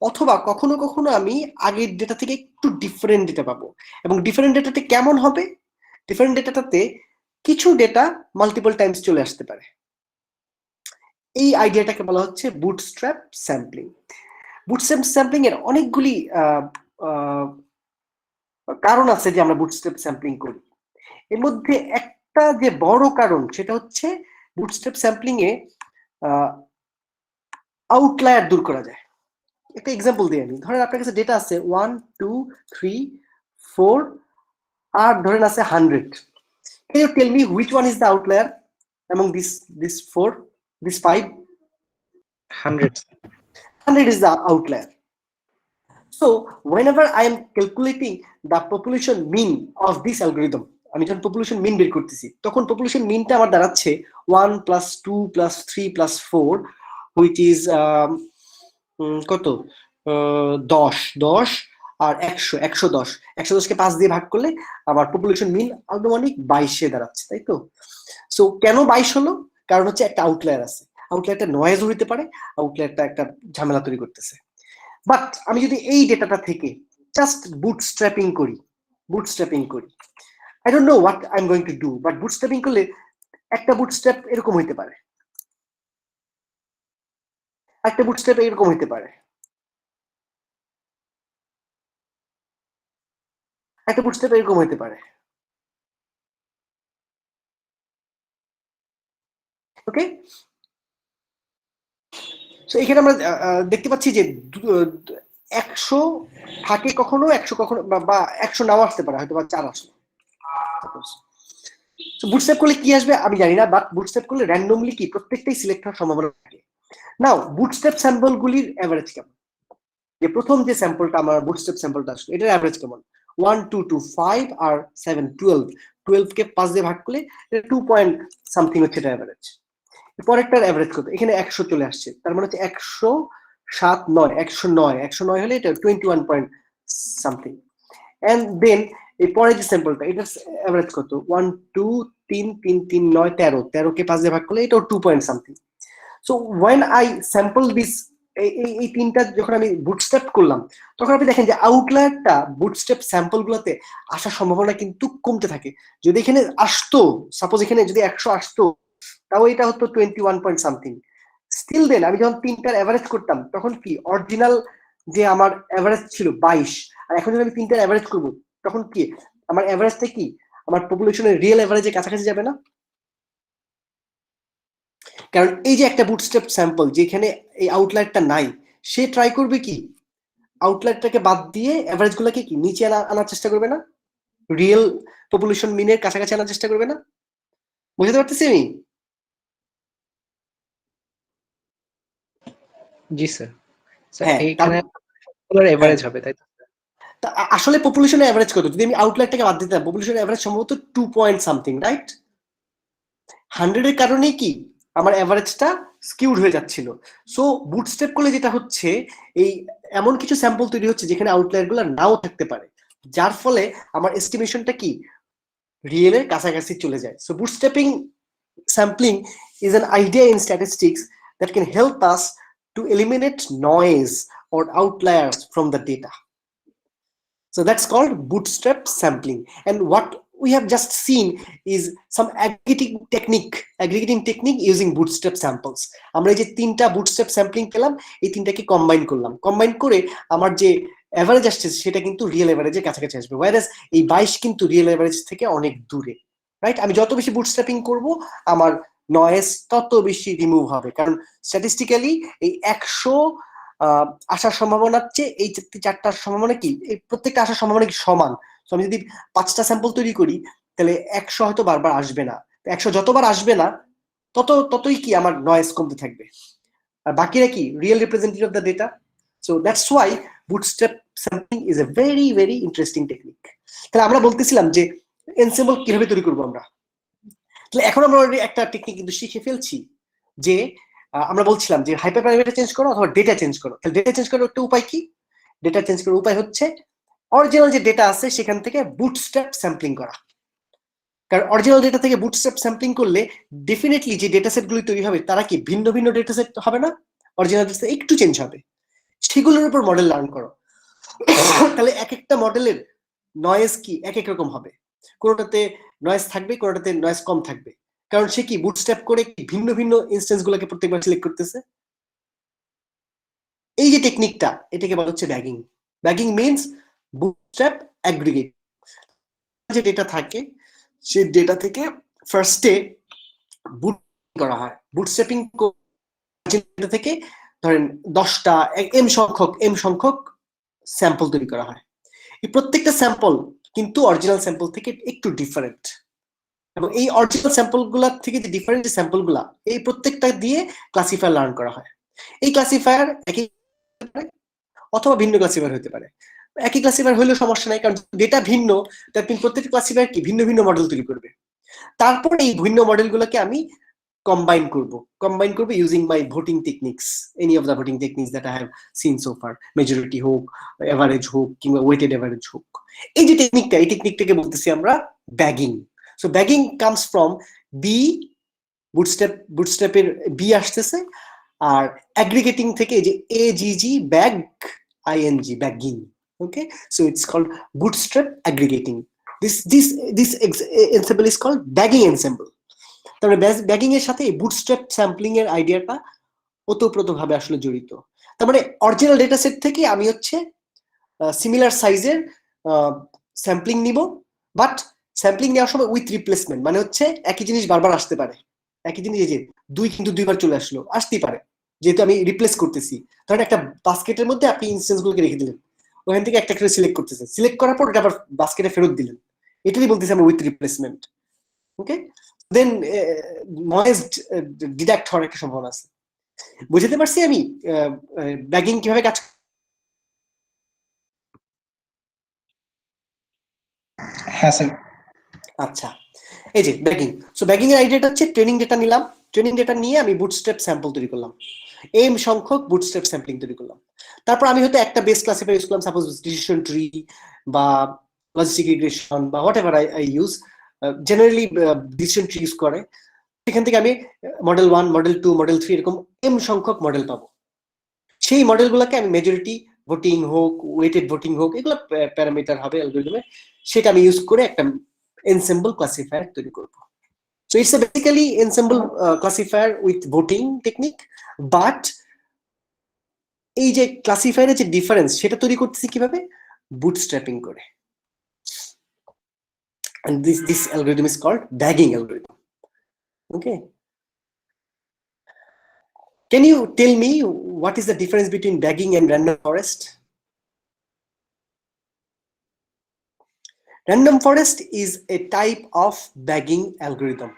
অথবা কখনো কখনো আমি আগের ডেটা থেকে একটু ডিফারেন্ট ডেটা পাবো। এবং ডিফারেন্ট ডেটাতে কেমন হবে? ডিফারেন্ট ডেটাটাতে কিছু ডেটা মাল্টিপল টাইমস চলে আসতে পারে। এই আইডিয়াটাকে বলা হচ্ছে বুটস্ট্র্যাপ স্যাম্পলিং। বুটস্ট্র্যাপ স্যাম্পলিং এর অনেকগুলি কারণ আছে যে আমরা বুটস্ট্র্যাপ স্যাম্পলিং করি। এর মধ্যে একটা যে বড় কারণ সেটা হচ্ছে বুটস্ট্র্যাপ স্যাম্পলিং এ আউটলায়ার দূর করা যায়। একটা এক্সাম্পল দিই আমি। ধরেন আপনার কাছে ডেটা আছে 1 2 3 4 আর ধরেন আছে 100। Can you tell me which one is the outlier among this 4, this 5? 100 is the outlier. So whenever I am calculating the population mean of this algorithm, আমি যখন পপুলেশন মিন বের করতেছি তখন পপুলেশন মিনটা আমার দাঁড়াচ্ছে 1 + 2 + 3 + 4, which is কত 10 আর 100, 110। 110কে 5 দিয়ে ভাগ করলে আমার পপুলেশন মিন আনুমানিক 22 এ দাঁড়াচ্ছে, তাই তো? সো কেন 22 হলো? কারণ হচ্ছে একটা আউটলায়ার আছে। আউটলায়ারটা নয়েজ হইতে পারে, আউটলায়ারটা একটা ঝামেলা তৈরি করতেছে। বাট আমি যদি এই ডেটাটা থেকে জাস্ট বুটস্ট্র্যাপিং করি, I don't know what I'm going to do, but bootstrapping করলে একটা বুটস্ট্র্যাপ এরকম হইতে পারে, একটা বুটস্ট্র্যাপ এরকম হইতে পারে, একটা বুটস্ট্র্যাপ এরকম হইতে পারে। ওকে, সো এখানে আমরা দেখতে পাচ্ছি যে 100 থাকে কখনো, 100 কখনো বা 100 নাও আসতে পারে, হয়তো বা 4 আসলো। বুটস্ট্র্যাপ করলে কি আসবে আমি জানি না, বাট বুটস্ট্র্যাপ করলে র্যান্ডমলি কি প্রত্যেকটাই সিলেক্ট হওয়ার সম্ভাবনা থাকে। নাও বুটস্ট্র্যাপ স্যাম্পল গুলির এভারেজ কেমন? যে প্রথম যে স্যাম্পলটা আমার বুটস্ট্র্যাপ স্যাম্পলটা আসলো এটার এভারেজ কেমন? 1 2 2 5 আর 7 12 কে 5 দিয়ে ভাগ করলে 2 পয়েন্ট সামথিং হচ্ছে এটা এভারেজ। পরেরটার এভারেজ কত? এখানে 100 চলে আসছে, তার মানে হচ্ছে 107 9 109 হলে এটা 21 পয়েন্ট সামথিং। এন্ড দেন এই পরের যে স্যাম্পলটা এটার এভারেজ কত? 1 2 3 3 3 9 13 কে 5 দিয়ে ভাগ করলে এটাও 2 point something. So when I sample this এই তিনটা যখন আমি বুটস্ট্র্যাপ করলাম, তখন আপনি দেখেন যে আউটলায়ারটা বুটস্ট্র্যাপ স্যাম্পল গুলোতে আসার সম্ভাবনা কিন্তু কমতে থাকে। যদি এখানে আসতো, সাপোজ এখানে যদি 100 আসতো, তাও এটা হতো 21 পয়েন্ট সামথিং। স্টিল দেন আমি যখন তিনটার অ্যাভারেজ করতাম, তখন কি অরিজিনাল যে আমার অ্যাভারেজ ছিল 22, আর এখন যদি আমি তিনটার অ্যাভারেজ করবো, তখন কি আমার অ্যাভারেজটা কি আমার পপুলেশনের রিয়েল অ্যাভারেজের কাছাকাছি যাবে না? কারণ এই যে একটা বুটস্ট্র্যাপ স্যাম্পল যেখানে এই আউটলায়ারটা নাই, সে ট্রাই করবে কি আউটলায়ারটাকে বাদ দিয়ে অ্যাভারেজ গুলাকে কি নিচে আনার চেষ্টা করবে না, রিয়েল পপুলেশন মিনের কাছাকাছি আনার চেষ্টা করবে না? বুঝতে পারতেছি আমি? জি স্যার। স্যার হ্যাঁ, এইখানে সবগুলোর এভারেজ হবে তাই তো? আসলে পপুলেশনের অ্যাভারেজ কত? যদি আমি আউটলায়ারটাকে বাদ দিতাম, পপুলেশনের অ্যাভারেজ সম্ভবত 2 পয়েন্ট সামথিং, রাইট? 100 এর কারণেই কি আমার অ্যাভারেজটা স্কিউড হয়ে যাচ্ছিল। সো বুটস্ট্র্যাপ করলে যেটা হচ্ছে, এই এমন কিছু স্যাম্পল তৈরি হচ্ছে যেখানে আউটলায়ার গুলো নাও থাকতে পারে, যার ফলে আমার এস্টিমেশনটা কি রিয়েলের কাছাকাছি চলে যায়। So bootstrapping sampling is an idea in statistics that can help us to eliminate noise or outliers from the data. So that's called bootstrap sampling. And what we have just seen is some aggregating technique using bootstrap samples. আমরা এই যে তিনটা bootstrap sampling পেলাম, এই তিনটাকে combine করলাম, combine করে আমার যে অ্যাভারেজ আসছে সেটা কিন্তু রিয়েল অ্যাভারেজের কাছাকাছি আসবে, ওয়ারাস এই 22 কিন্তু রিয়েল অ্যাভারেজ থেকে অনেক দূরে, রাইট? আমি যত বেশি বুটস্ট্র্যাপিং করব আমার নয়েজ তত বেশি রিমুভ হবে, কারণ স্ট্যাটিস্টিক্যালি এই 100 আসার সম্ভাবনার চেয়ে এই চারটার সম্ভাবনা কি, এই প্রত্যেকটা আসার সম্ভাবনা কি সমান। তো আমি যদি 5টা স্যাম্পল তৈরি করি, তাহলে 100 হয়তো বারবার আসবে না। 100 যতবার আসবে না, ততই কি আমার নয়েজ কমতে থাকবে, আর বাকিরা কি real representative of the data. So that's why bootstrap sampling is a very very interesting technique. তাহলে আমরা বলতেছিলাম যে এনসেম্বল কিভাবে তৈরি করবো আমরা। তাহলে এখন আমরা অলরেডি একটা টেকনিক কিন্তু শিখে ফেলছি, যে আমরা বলছিলাম যে হাইপার প্যারামিটার চেঞ্জ করো অথবা ডেটা চেঞ্জ করো। তাহলে ডেটা চেঞ্জ করার একটা উপায় কি? ডেটা চেঞ্জ করার উপায় হচ্ছে অরিজিনাল যে ডেটা আছে সেখান থেকে বুটস্ট্র্যাপ স্যাম্পলিং করা। কারণ অরিজিনাল ডেটা থেকে বুটস্ট্র্যাপ স্যাম্পলিং করলে ডেফিনেটলি যে ডেটা সেট গুলি তৈরি হবে তারা কি ভিন্ন ভিন্ন ডেটা সেট হবে না, অরিজিনাল ডেটা সেট একটু চেঞ্জ হবে, সেগুলোর উপর মডেল লার্ন করো। তাহলে এক একটা মডেলের নয়েজ কি এক এক রকম হবে, কোনোটাতে নয়েজ থাকবে, কোনোটাতে নয়েজ কম থাকবে, কারণ সে কি বুটস্ট্র্যাপ করে ভিন্ন ভিন্ন ইনস্ট্যান্স গুলোকে প্রত্যেকবার সিলেক্ট করতেছে। এই যে টেকনিকটা, এটাকে বলা হচ্ছে bagging. Bagging means bootstrap aggregate. যে ডেটা থাকে সেই ডেটা থেকে ফার্স্টে বুট করা হয়, বুটস্ট্র্যাপিং থেকে ধরেন 10টা এম সংখ্যক স্যাম্পল তৈরি করা হয়। এই প্রত্যেকটা স্যাম্পল কিন্তু অরিজিনাল স্যাম্পল থেকে একটু ডিফারেন্ট, এবং এই অরিজিনাল স্যাম্পল গুলা থেকে যে ডিফারেন্ট যে স্যাম্পল গুলা, এই প্রত্যেকটা দিয়ে ক্লাসিফায়ার লার্ন করা হয়। এই ক্লাসিফায়ার একই অথবা ভিন্ন ক্লাসিফায়ার হতে পারে। একই ক্লাসিফায়ার হলেও সমস্যা নাই, কারণ ডেটা ভিন্ন, তার প্রত্যেকটা ক্লাসিফায়ার কি ভিন্ন ভিন্ন মডেল তৈরি করবে। তারপর এই ভিন্ন মডেলগুলোকে আমি combine করব using my voting techniques, any of the voting techniques that I have seen so far, majority হোক, average হোক, কিংবা weighted average হোক। এই যে টেকনিকটা, এই টেকনিকটাকে বলতেছি আমরা bagging. So bagging comes from B, বুটস্ট্র্যাপের বি আসতেছে, আর অ্যাগ্রিগেটিং থেকে যে AGG bag ING bagging. Okay, so it's called bootstrap aggregating. this ensemble is called bagging ensemble। তারপরে ব্যাগিং এর সাথে বুটস্ট্র্যাপ স্যাম্পলিং এর আইডিয়াটা ওতপ্রোতভাবে আসলে জড়িত। তার মানে অরিজিনাল ডেটা সেট থেকে আমি হচ্ছে সিমিলার সাইজের স্যাম্পলিং নিব, বাট স্যাম্পলিং নেওয়ার সময় উইথ রিপ্লেসমেন্ট, মানে হচ্ছে একই জিনিস বারবার আসতে পারে। একই জিনিস এই যে 2 কিন্তু 2বার চলে আসলো, আসতেই পারে, যেহেতু আমি রিপ্লেস করতেছি। ধরেন একটা বাস্কেটের মধ্যে আপনি ইনস্ট্যান্স গুলোকে রেখে দিলেন, ওখান থেকে একটা করে সিলেক্ট করতেছেন, সিলেক্ট করার পর ওটা আবার বাস্কেটে ফেরত দিলেন, এটাই বলতেছি আমরা with replacement. Okay, then noise deduct হওয়ার একটা সম্ভাবনা আছে। বুঝতে পারছি আমি ব্যাগিং কিভাবে কাজ। হ্যাঁ স্যার। আচ্ছা, এই যে ব্যাগিং। সো ব্যাগিং এর আইডিয়াটা হচ্ছে ট্রেনিং ডেটা নিলাম, ট্রেনিং ডেটা নিয়ে আমি বুটস্ট্র্যাপ স্যাম্পল তৈরি করলাম, এম সংখ্যক বুটস্ট্র্যাপ স্যাম্পলিং তৈরি করলাম। তারপর আমি হয়তো একটা বেস ক্লাসিফায়ার ইউজ করলাম, সাপোজ ডিসিশন ট্রি বা লজিস্টিক রিগ্রেশন বা what ever I use, generally decision tree use করে। সেখান থেকে আমি মডেল 1, মডেল 2, মডেল 3 এরকম এম সংখ্যক মডেল পাবো। সেই মডেলগুলোকে আমি মেজরিটি ভোটিং হোক, ওয়েটেড ভোটিং হোক, এগুলো প্যারামিটার হবে অ্যালগরিদমে, সেটা আমি ইউজ করে একটা এনসেম্বল ক্লাসিফায়ার তৈরি করব। So it's a basically ensemble classifier with voting technique, but এই যে ক্লাসিফায়ারের যে ডিফারেন্স সেটা তৈরি করতেছি কিভাবে, বুটস্ট্র্যাপিং করে। And this algorithm is called bagging algorithm. Okay, can you tell me what is the difference between bagging and random forest? Random forest is a type of bagging algorithm.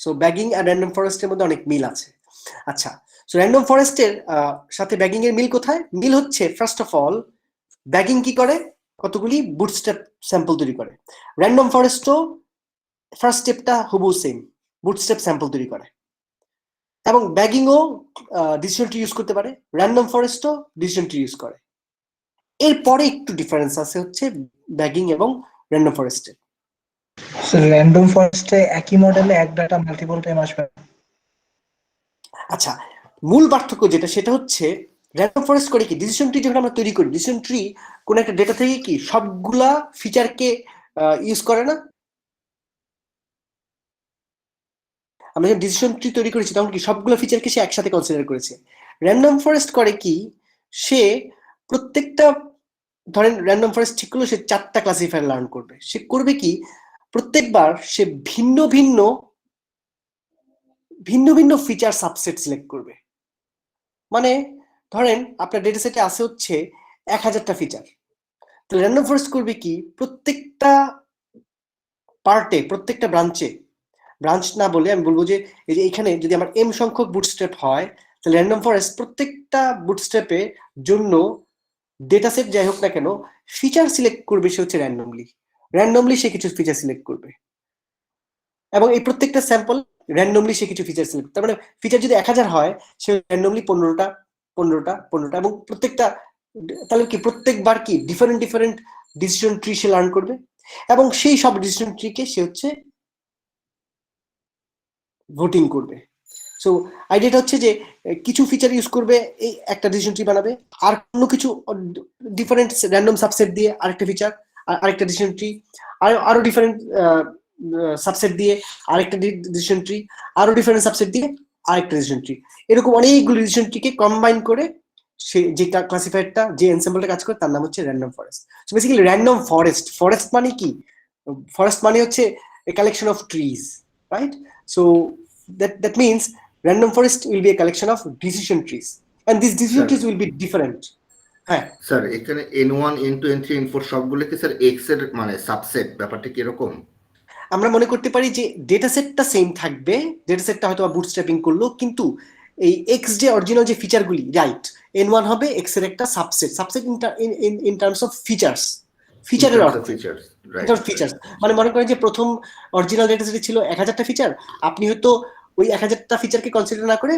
So bagging R random forest এর মধ্যে অনেক মিল আছে। আচ্ছা, so random forest এর সাথে bagging এর মিল কোথায়? মিল হচ্ছে ফার্স্ট অফ অল bagging কি করে, কতগুলি বুটস্ট্র্যাপ স্যাম্পল তৈরি করে। random forest ও ফার্স্ট স্টেপটা হুবহু সেম, বুটস্ট্র্যাপ স্যাম্পল তৈরি করে। এবং bagging ও ডিসিশন ট্রি ইউজ করতে পারে, random forest ও ডিসিশন ট্রি ইউজ করে। এরপরে একটু ডিফারেন্স আছে হচ্ছে bagging এবং random forest এর। র্যান্ডম ফরেস্টে একই মডেলে এক ডাটা মাল্টিপল টাইম আসবে। আচ্ছা, মূল পার্থক্য যেটা সেটা হচ্ছে র্যান্ডম ফরেস্ট করে কি, ডিসিশন ট্রি যখন আমরা তৈরি করি, ডিসিশন ট্রি কোন একটা ডেটা থেকে কি সবগুলা ফিচারকে ইউজ করে না। আমরা যখন ডিসিশন ট্রি তৈরি করেছি তখন কি সবগুলো ফিচারকে সে একসাথে কনসিডার করেছে। র্যান্ডম ফরেস্ট করে কি, সে প্রত্যেকটা, ধরেন র্যান্ডম ফরেস্ট ঠিক করলো সে 4টা ক্লাসিফায়ার লার্ন করবে, সে করবে কি প্রত্যেকবার সে ভিন্ন ভিন্ন ফিচার সাবসেট সিলেক্ট করবে। মানে ধরেন আপনার ডেটা সেটে আছে হচ্ছে 1000টা ফিচার, তাহলে র্যান্ডম ফরেস্ট করবে কি প্রত্যেকটা পার্টে, প্রত্যেকটা ব্রাঞ্চ না বলে আমি বলবো যে এই যে এখানে যদি আমার m সংখ্যক বুটস্ট্র্যাপ হয়, তাহলে র্যান্ডম ফরেস্ট প্রত্যেকটা বুটস্ট্র্যাপের জন্য ডেটা সেট যাই হোক না কেন ফিচার সিলেক্ট করবে, সে হচ্ছে র্যান্ডমলি সে কিছু ফিচার সিলেক্ট করবে। এবং এই প্রত্যেকটা স্যাম্পল র্যান্ডমলি সে কিছু ফিচার সিলেক্ট, তার মানে ফিচার যদি 1000 হয় সে র্যান্ডমলি 15টা এবং প্রত্যেকটা, তাহলে কি প্রত্যেকবার কি ডিফারেন্ট ডিসিশন ট্রি সে লার্ন করবে, এবং সেই সব ডিসিশন ট্রিকে সে হচ্ছে ভোটিং করবে। সো আইডিয়াটা হচ্ছে যে কিছু ফিচার ইউজ করবে এই একটা ডিসিশন ট্রি বানাবে, আর কোনো কিছু ডিফারেন্ট র্যান্ডম সাবসেট দিয়ে আরেকটা ফিচার, আরেকটা ডিসিশন ট্রি, আরো ডিফারেন্ট সাবসেট দিয়ে আরেকটা ডিসিশন ট্রি, আরো ডিফারেন্ট সাবসেট দিয়ে আরেকটা ডিসিশন ট্রি, এরকম অনেকগুলো ডিসিশন ট্রিকে কম্বাইন করে সে যে ক্লাসিফায়ারটা, যে এনসেম্বলটা কাজ করে তার নাম হচ্ছে random forest. So basically random forest মানে কি, ফরেস্ট মানে হচ্ছে a collection of trees, right? So that means random forest will be a collection of decision trees, and these decision trees will be different. হ্যাঁ sir, এখানে n1 n2 n3 n4 সবগুলো কি sir x এর মানে subset, ব্যাপারটা কি এরকম? আমরা মনে করতে পারি যে ডেটা সেটটা সেম থাকবে, ডেটা সেটটা হয়তো বুটস্ট্র্যাপিং করলো, কিন্তু এই x যে অরিজিনাল যে ফিচারগুলি, রাইট, n1 হবে x এর একটা সাবসেট ইন টার্মস অফ ফিচারের অর্থ, ফিচার্স মানে মনে করেন যে প্রথম অরিজিনাল ডেটা সেটে ছিল 1000টা ফিচার, আপনি হয়তো ওই 1000টা ফিচারকে কনসিডার না করে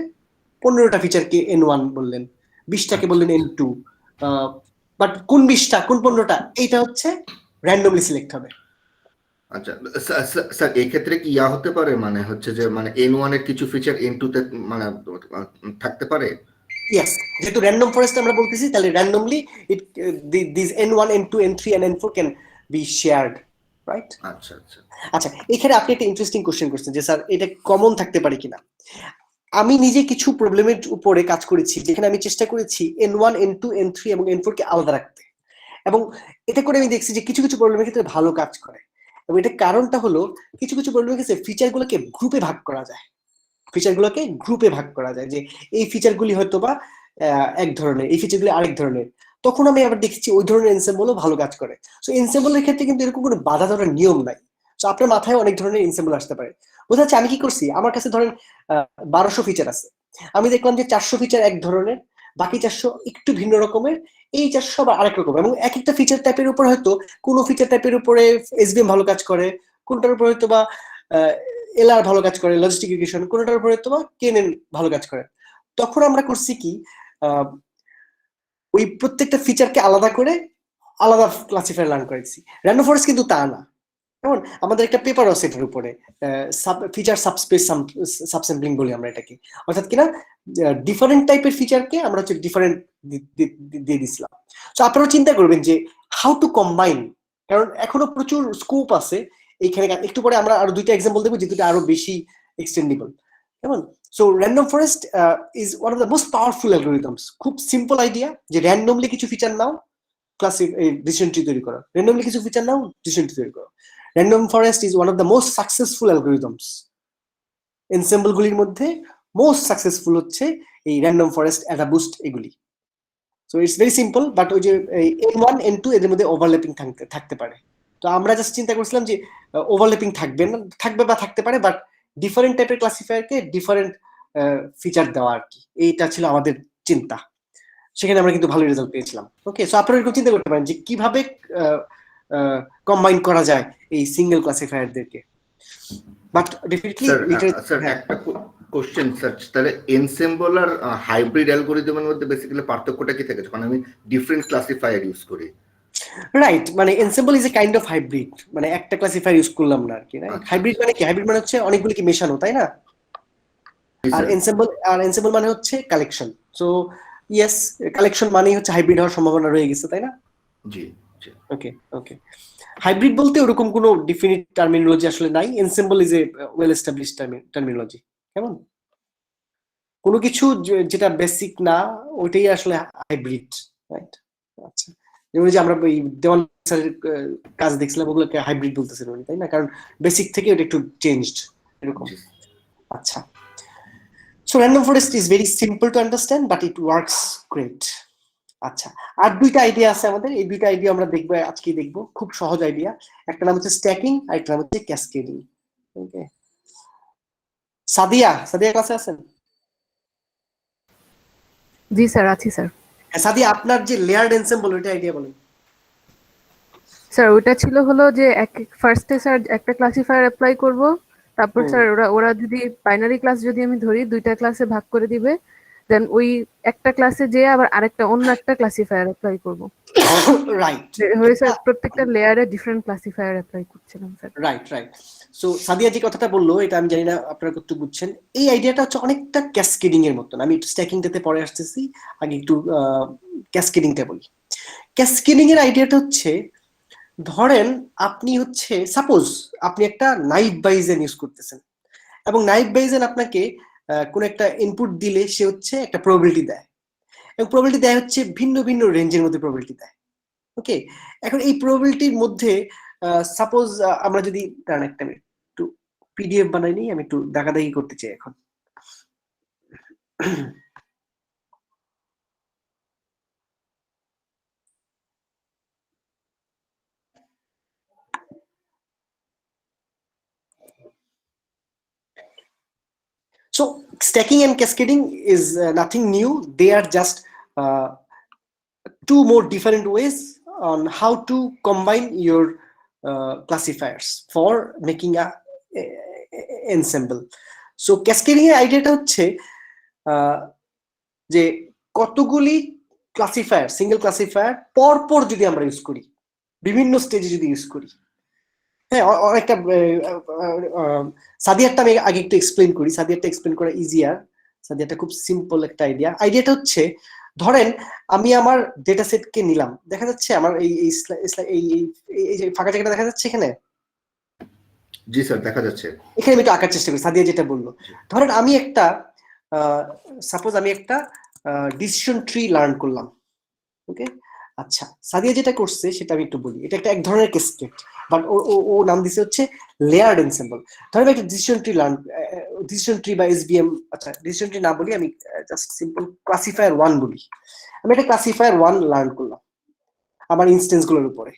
15টা ফিচারকে n1 বললেন, 20টাকে বললেন n2, বাট কোন 20টা কোন 15টা এইটা হচ্ছে র্যান্ডমলি সিলেক্ট হবে। আচ্ছা স্যার, এই ক্ষেত্রে কি ইয়া হতে পারে, মানে হচ্ছে যে মানে n1 এর কিছু ফিচার n2 তে মানে থাকতে পারে? ইয়েস, যেহেতু র্যান্ডম ফরেস্ট আমরা বলতেছি, তাহলে randomly this n1 n2 n3 and n4 can be shared, right? আচ্ছা, এখানে আপনি একটা ইন্টারেস্টিং কোশ্চেন করছেন যে স্যার এটা কমন থাকতে পারে কিনা। আমি নিজে কিছু প্রবলেমের উপরে কাজ করেছি যেখানে আমি চেষ্টা করেছি n1 n2 n3 এবং n4 কে আলাদা রাখতে, এবং এটা করে আমি দেখছি যে কিছু প্রবলেমের ক্ষেত্রে ভালো কাজ করে। এবং এটা কারণটা হলো কিছু প্রবলেমের ক্ষেত্রে ফিচারগুলোকে গ্রুপে ভাগ করা যায়, যে এই ফিচারগুলি হয়তো বা এক ধরনের, এই ফিচারগুলি আরেক ধরনের, তখন আমি আবার দেখছি ওই ধরনের এনসেম্বলও ভালো কাজ করে। সো এনসেম্বলের ক্ষেত্রে কিন্তু এরকম কোনো বাধা ধরার নিয়ম নাই। সো আপনার মাথায় অনেক ধরনের এনসেম্বল আসতে পারে। বোঝা যাচ্ছে আমি কি করছি, আমার কাছে ধরেন 1200 ফিচার আছে, আমি দেখলাম যে 400 ফিচার এক ধরনের, বাকি 400 একটু ভিন্ন রকমের, এই 400 আবার আরেক রকম, এবং এক একটা ফিচার টাইপের উপর হয়তো কোনো ফিচার টাইপের উপরে এসভিএম ভালো কাজ করে, কোনটার উপর হয়তো বা এলআর ভালো কাজ করে, লজিস্টিক রিগ্রেশন, কোনটার উপর হয়তো বা কেএনএন ভালো কাজ করে। তখন আমরা করছি কি ওই প্রত্যেকটা ফিচারকে আলাদা করে আলাদা ক্লাসিফায়ার লার্ন করেছি। র্যান্ডম ফরেস্ট কিন্তু তা না, যেমন আমাদের একটা পেপার আছে এটার উপরে ফিচার সাবস্পেস সাবস্যাম্পলিং বলি আমরা এটাকে, অর্থাৎ কিনা ডিফারেন্ট টাইপের ফিচারকে আমরা হচ্ছে ডিফারেন্ট দিয়ে দিছিলাম। তো আপনারা চিন্তা করবেন যে হাউ টু কম্বাইন, কারণ এখনো প্রচুর স্কোপ আছে এইখানে। একটু পরে আমরা আরো দুইটা এক্সাম্পল দেবো যে দুটো আরো বেশি এক্সটেন্ডেবল। কেমন? So random forest is one of the most powerful algorithms. খুব সিম্পল আইডিয়া যে র্যান্ডমলি কিছু ফিচার নাও, ডিসিশন ট্রি তৈরি করো, র্যান্ডমলি কিছু ফিচার নাও, ডিসিশন ট্রি তৈরি করো। Random forest is one of the most successful algorithms. Ensemble গুলির মধ্যে মোস্ট সাকসেসফুল হচ্ছে এই র্যান্ডম ফরেস্ট, অ্যাডাবুস্ট এগুলি। So it's very simple, but ওই যে N1 N2 এদের মধ্যে ওভারল্যাপিং থাকতে পারে। তো আমরা জাস্ট চিন্তা করছিলাম যে ওভারল্যাপিং থাকবে বা থাকতে পারে, বাট ডিফারেন্ট টাইপের ক্লাসিফায়ারকে ডিফারেন্ট ফিচার দেওয়া আর কি, এইটা ছিল আমাদের চিন্তা। সেখানে আমরা কিন্তু ভালো রেজাল্ট পেয়েছিলাম। ওকে, সো আপনারা এরকম চিন্তা করতে পারেন যে কিভাবে কম্বাইন করা যায় এই সিঙ্গেল ক্লাসিফায়ারদেরকে। বাট ডেফিনেটলি স্যার একটা কোশ্চেন স্যার, তাহলে এনসেম্বল আর হাইব্রিড অ্যালগরিদমের মধ্যে বেসিক্যালি পার্থক্যটা কি থাকে যখন আমি ডিফারেন্ট ক্লাসিফায়ার ইউজ করি? রাইট, মানে ensemble is a kind of hybrid, মানে একটা ক্লাসিফায়ার ইউজ করলাম না আর কি। হাইব্রিড মানে কি? হাইব্রিড মানে হচ্ছে অনেকগুলো কি মেশানো, তাই না? আর এনসেম্বল মানে হচ্ছে কালেকশন। সো ইয়েস, কালেকশন মানেই হচ্ছে হাইব্রিড হওয়ার সম্ভাবনা রয়ে গেছে, তাই না? জি। ওকে ওকে, হাইব্রিড বলতে ওরকম কোনো ডিফিনিট টার্মিনোলজি আসলে নাই। Ensemble is a well established terminology. কেমন? কোনো কিছু যেটা বেসিক না ওইটাই আসলে হাইব্রিড, রাইট? আচ্ছা, যেমন যে আমরা ওই দেওয়ান স্যারের কাজ দেখছিলাম, ওগুলোকে হাইব্রিড বলতেছেন উনি, তাই না? কারণ বেসিক থেকে ওটা একটু চেঞ্জড এরকম। আচ্ছা, so random forest is very simple to understand, but it works great. আচ্ছা, আর দুইটা আইডিয়া আছে আমাদের, এই দুইটা আইডিয়া আমরা দেখবো আজকেই দেখবো, খুব সহজ আইডিয়া। একটা নাম হচ্ছে স্ট্যাকিং আর একটা নাম হচ্ছে ক্যাসকেডিং। ওকে, সাদিয়া ক্লাসে আছেন? জি স্যার, আছি স্যার। সাদিয়া, আপনার যে লেয়ার্ড এনসেম্বল ওইটা আইডিয়া বলেন। স্যার ওটা ছিল হলো যে ফার্স্টে স্যার একটা ক্লাসিফায়ার অ্যাপ্লাই করব, তারপর স্যার ওরা যদি বাইনারি ক্লাস যদি আমি ধরি দুইটা ক্লাসে ভাগ করে দিবে, দেন ওই একটা ক্লাসে যে আবার আরেকটা অন্য একটা ক্লাসিফায়ার অ্যাপ্লাই করব। রাইট, হয়ে স্যার প্রত্যেকটা লেয়ারে ডিফারেন্ট ক্লাসিফায়ার অ্যাপ্লাই করছিলাম স্যার। রাইট। সো সাদিয়া যে কথাটা বললো এটা আমি জানি না আপনারা কত বুঝছেন। এই আইডিয়াটা হচ্ছে অনেকটা ক্যাসকেডিং এর মতন। আমি একটু স্ট্যাকিংটাতে পরে আসতেছি, আগে একটু ক্যাসকেডিংটা বলি। ক্যাসকেডিং এর আইডিয়াটা হচ্ছে, ধরেন আপনি হচ্ছে সাপোজ আপনি একটা নাইভ বাইজেন ইউজ করতেছেন, এবং নাইভ বাইজেন আপনাকে কোন একটা ইনপুট দিলে সে হচ্ছে একটা প্রবাবিলিটি দেয়, এবং প্রবাবিলিটি দেয় হচ্ছে ভিন্ন ভিন্ন রেঞ্জের মধ্যে প্রবাবিলিটি দেয়। ওকে, এখন এই প্রবাবিলিটির মধ্যে সাপোজ আমরা যদি একটা একটু পিডিএফ বানাই নিই, আমি একটু দেখাদেখি করতে চাই এখন। So stacking and cascading is nothing new. They are just two more different ways on how to combine your classifiers for making a ensemble. So cascading এর আইডিয়াটা হচ্ছে যে কতগুলি ক্লাসিফায়ার, সিঙ্গেল ক্লাসিফায়ার পরপর যদি আমরা ইউজ করি, বিভিন্ন স্টেজে যদি ইউজ করি, হ্যাঁ, অনেকটা সাদিয়ারটা আমি আগে একটু এক্সপ্লেন করি। সাদিয়ারটা এক্সপ্লেন করা ইজিয়ার। সাদিয়ারটা খুব সিম্পল একটা আইডিয়া। আইডিয়াটা হচ্ছে, ধরেন আমি আমার ডেটা সেটকে নিলাম, দেখা যাচ্ছে আমার এই যে ফাঁকা জায়গাটা দেখা যাচ্ছে এখানে। জি স্যার, দেখা যাচ্ছে। এখানে আমি একটু আঁকার চেষ্টা করি, সাদিয়া যেটা বললো। ধরেন আমি একটা সাপোজ আমি একটা ডিসিশন ট্রি লার্ন করলাম। ওকে, আচ্ছা, সাদিয়া যেটা করছে সেটা আমি একটু বলি। এটা একটা এক ধরনের ক্যাসকেড, বাট ও নাম দিছে হচ্ছে লেয়ার্ড এনসেম্বল। ধরেন একটা decision tree learn, decision tree বা এসবিএম, আচ্ছা ডিসিশন ট্রি না বলি, আমি জাস্ট সিম্পল ক্লাসিফায়ার 1 বলি। আমি একটা ক্লাসিফায়ার 1 লার্ন করলাম আমার ইনস্টেন্স গুলোর উপরে।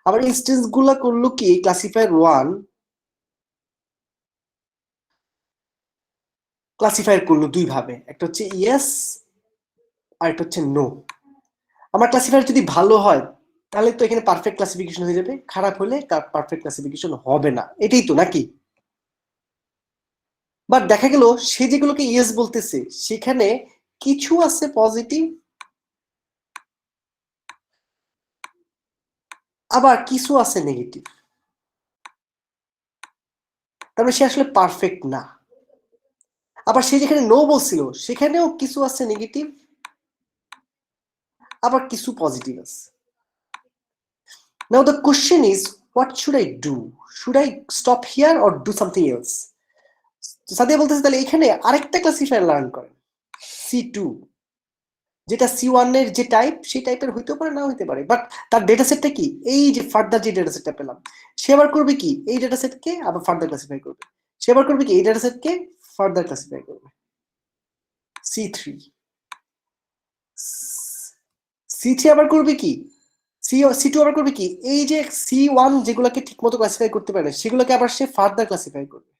আমার ইনস্টেন্স গুলো করলো কি, ক্লাসিফায়ার 1 ক্লাসিফায়ার করলো দুই ভাবে, একটা হচ্ছে ইয়েস আর একটা হচ্ছে নো। আমার ক্লাসিফায়ার যদি ভালো হয় তাহলে তো এখানে পারফেক্ট ক্লাসিফিকেশন হয়ে যাবে, খারাপ হলে পারফেক্ট ক্লাসিফিকেশন হবে না, এটাই তো নাকি? বাট দেখা গেল সে যেগুলোকে ইয়েস বলতেছে সেখানে কিছু আছে পজিটিভ, আবার কিছু আছে নেগেটিভ। তার মানে সে আসলে পারফেক্ট না। আবার সে যেখানে নো বলছিল সেখানেও কিছু আছে নেগেটিভ, আবার কিছু পজিটিভ আছে। Now the question is, what should I do? Should I stop here or do something else? Sadia বলতেছে তাহলে এখানে আরেকটা ক্লাসিফায়ার লার্ন করেন, C2, যেটা C1 এর যে টাইপ সেই টাইপের হইতে পারে না হইতে পারে, বাট তার ডেটা সেটটা কি, এই যে ফার্দার যে ডেটা সেটটা পেলাম, সে আবার করবে কি এই ডেটা সেটকে আবার ফার্দার ক্লাসিফাই করবে, সে আবার করবে কি এই ডেটা সেটকে ফার্দার ক্লাসিফাই করবে। C3 আবার করবে কি, C2 আবার করবে কি, এই যে C1 যেগুলোকে ঠিক মতো ক্লাসিফাই করতে পারে সেগুলোকে আবার সে ফার্দার ক্লাসিফাই করবে।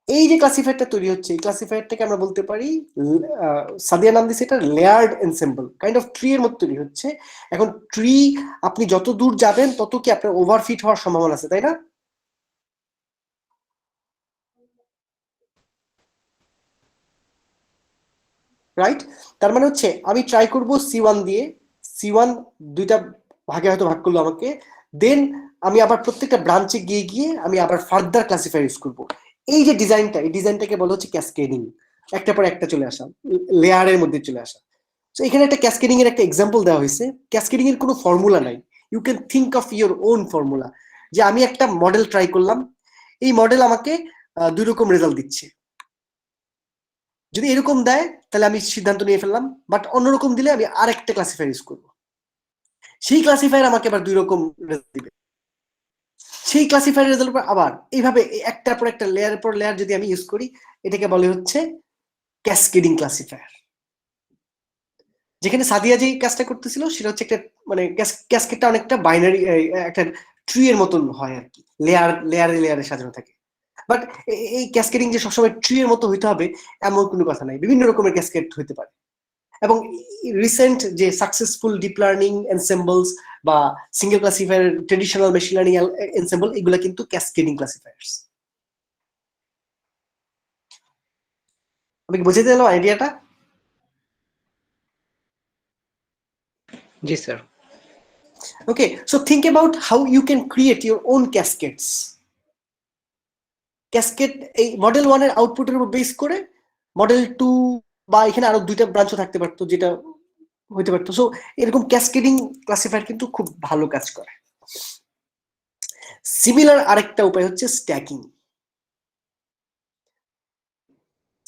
এই যে ক্লাসিফায়ারটা তৈরি হচ্ছে এই ক্লাসিফায়ারটাকে আমরা বলতে পারি, সাদিয়া নাম দিয়েছে এটা layered ensemble, kind of tree এর মতো তৈরি হচ্ছে। এখন ট্রি আপনি যত দূর যাবেন তত কি আপনার ওভারফিট হওয়ার সম্ভাবনা আছে, তাই না? রাইট, তার মানে হচ্ছে আমি ট্রাই করব C1 দিয়ে, C1 দুইটা ভাগে হয়তো ভাগ করলো আমাকে, দেন আমি আবার প্রত্যেকটা ব্রাঞ্চে গিয়ে গিয়ে আমি আবার ফার্দার ক্লাসিফায়ার ইউজ করব। এই যে ডিজাইনটা, এই ডিজাইনটাকে বলা হচ্ছে ক্যাসকেডিং, একটা পর একটা চলে আসা, লেয়ারের মধ্যে চলে আসা। তো এখানে একটা ক্যাসকেডিং এর একটা এক্সাম্পল দেওয়া হয়েছে। ক্যাসকেডিং এর কোনো ফর্মুলা নাই, you can think of your own formula, যে আমি একটা মডেল ট্রাই করলাম, এই মডেল আমাকে দুই রকম রেজাল্ট দিচ্ছে, যদি এরকম দেয় তাহলে আমি সিদ্ধান্ত নিয়ে ফেললাম, বাট অন্যরকম দিলে আমি আরেকটা ক্লাসিফায়ার ইউজ করবো, সেই ক্লাসিফায়ার আমাকে আবার দুই রকম রেজাল্ট দিবে, সেই ক্লাসিফায়ার রেজাল্ট আবার এইভাবে একটার পর একটা লেয়ারের পর লেয়ার যদি আমি ইউজ করি, এটাকে বলে হচ্ছে ক্যাসকেডিং ক্লাসিফায়ার। যেখানে সাদিয়া যে কাজটা করতেছিল সেটা হচ্ছে একটা মানে ক্যাসকেডটা অনেকটা বাইনারি একটা ট্রি এর মতন হয় আর কি, লেয়ারে সাজানো থাকে। বাট এই ক্যাসকেডিং যে সবসময় ট্রি এর মতো হইতে হবে এমন কোনো কথা নাই, বিভিন্ন রকমের ক্যাসকেড হইতে পারে। এবং রিসেন্ট যে সাকসেসফুল ডিপ লার্নিং এনসেম্বলস বা single classifier traditional machine learning ensemble, এগুলা কিন্তু ক্যাসকেডিং ক্লাসিফায়ার্স। আমি কি বুঝাতে দিলাম আইডিয়াটা? জি sir. Okay, so think about how you can create your own cascades. Cascade এই মডেল 1 এর আউটপুটের উপর বেস করে মডেল 2 বা এখানে আরো দুইটা ব্রাঞ্চও থাকতে পারতো যেটা হইতে পারতো। সো এরকম ক্যাসকেডিং ক্লাসিফায়ার কিন্তু খুব ভালো কাজ করে। সিমিলার আরেকটা উপায় হচ্ছে স্ট্যাকিং।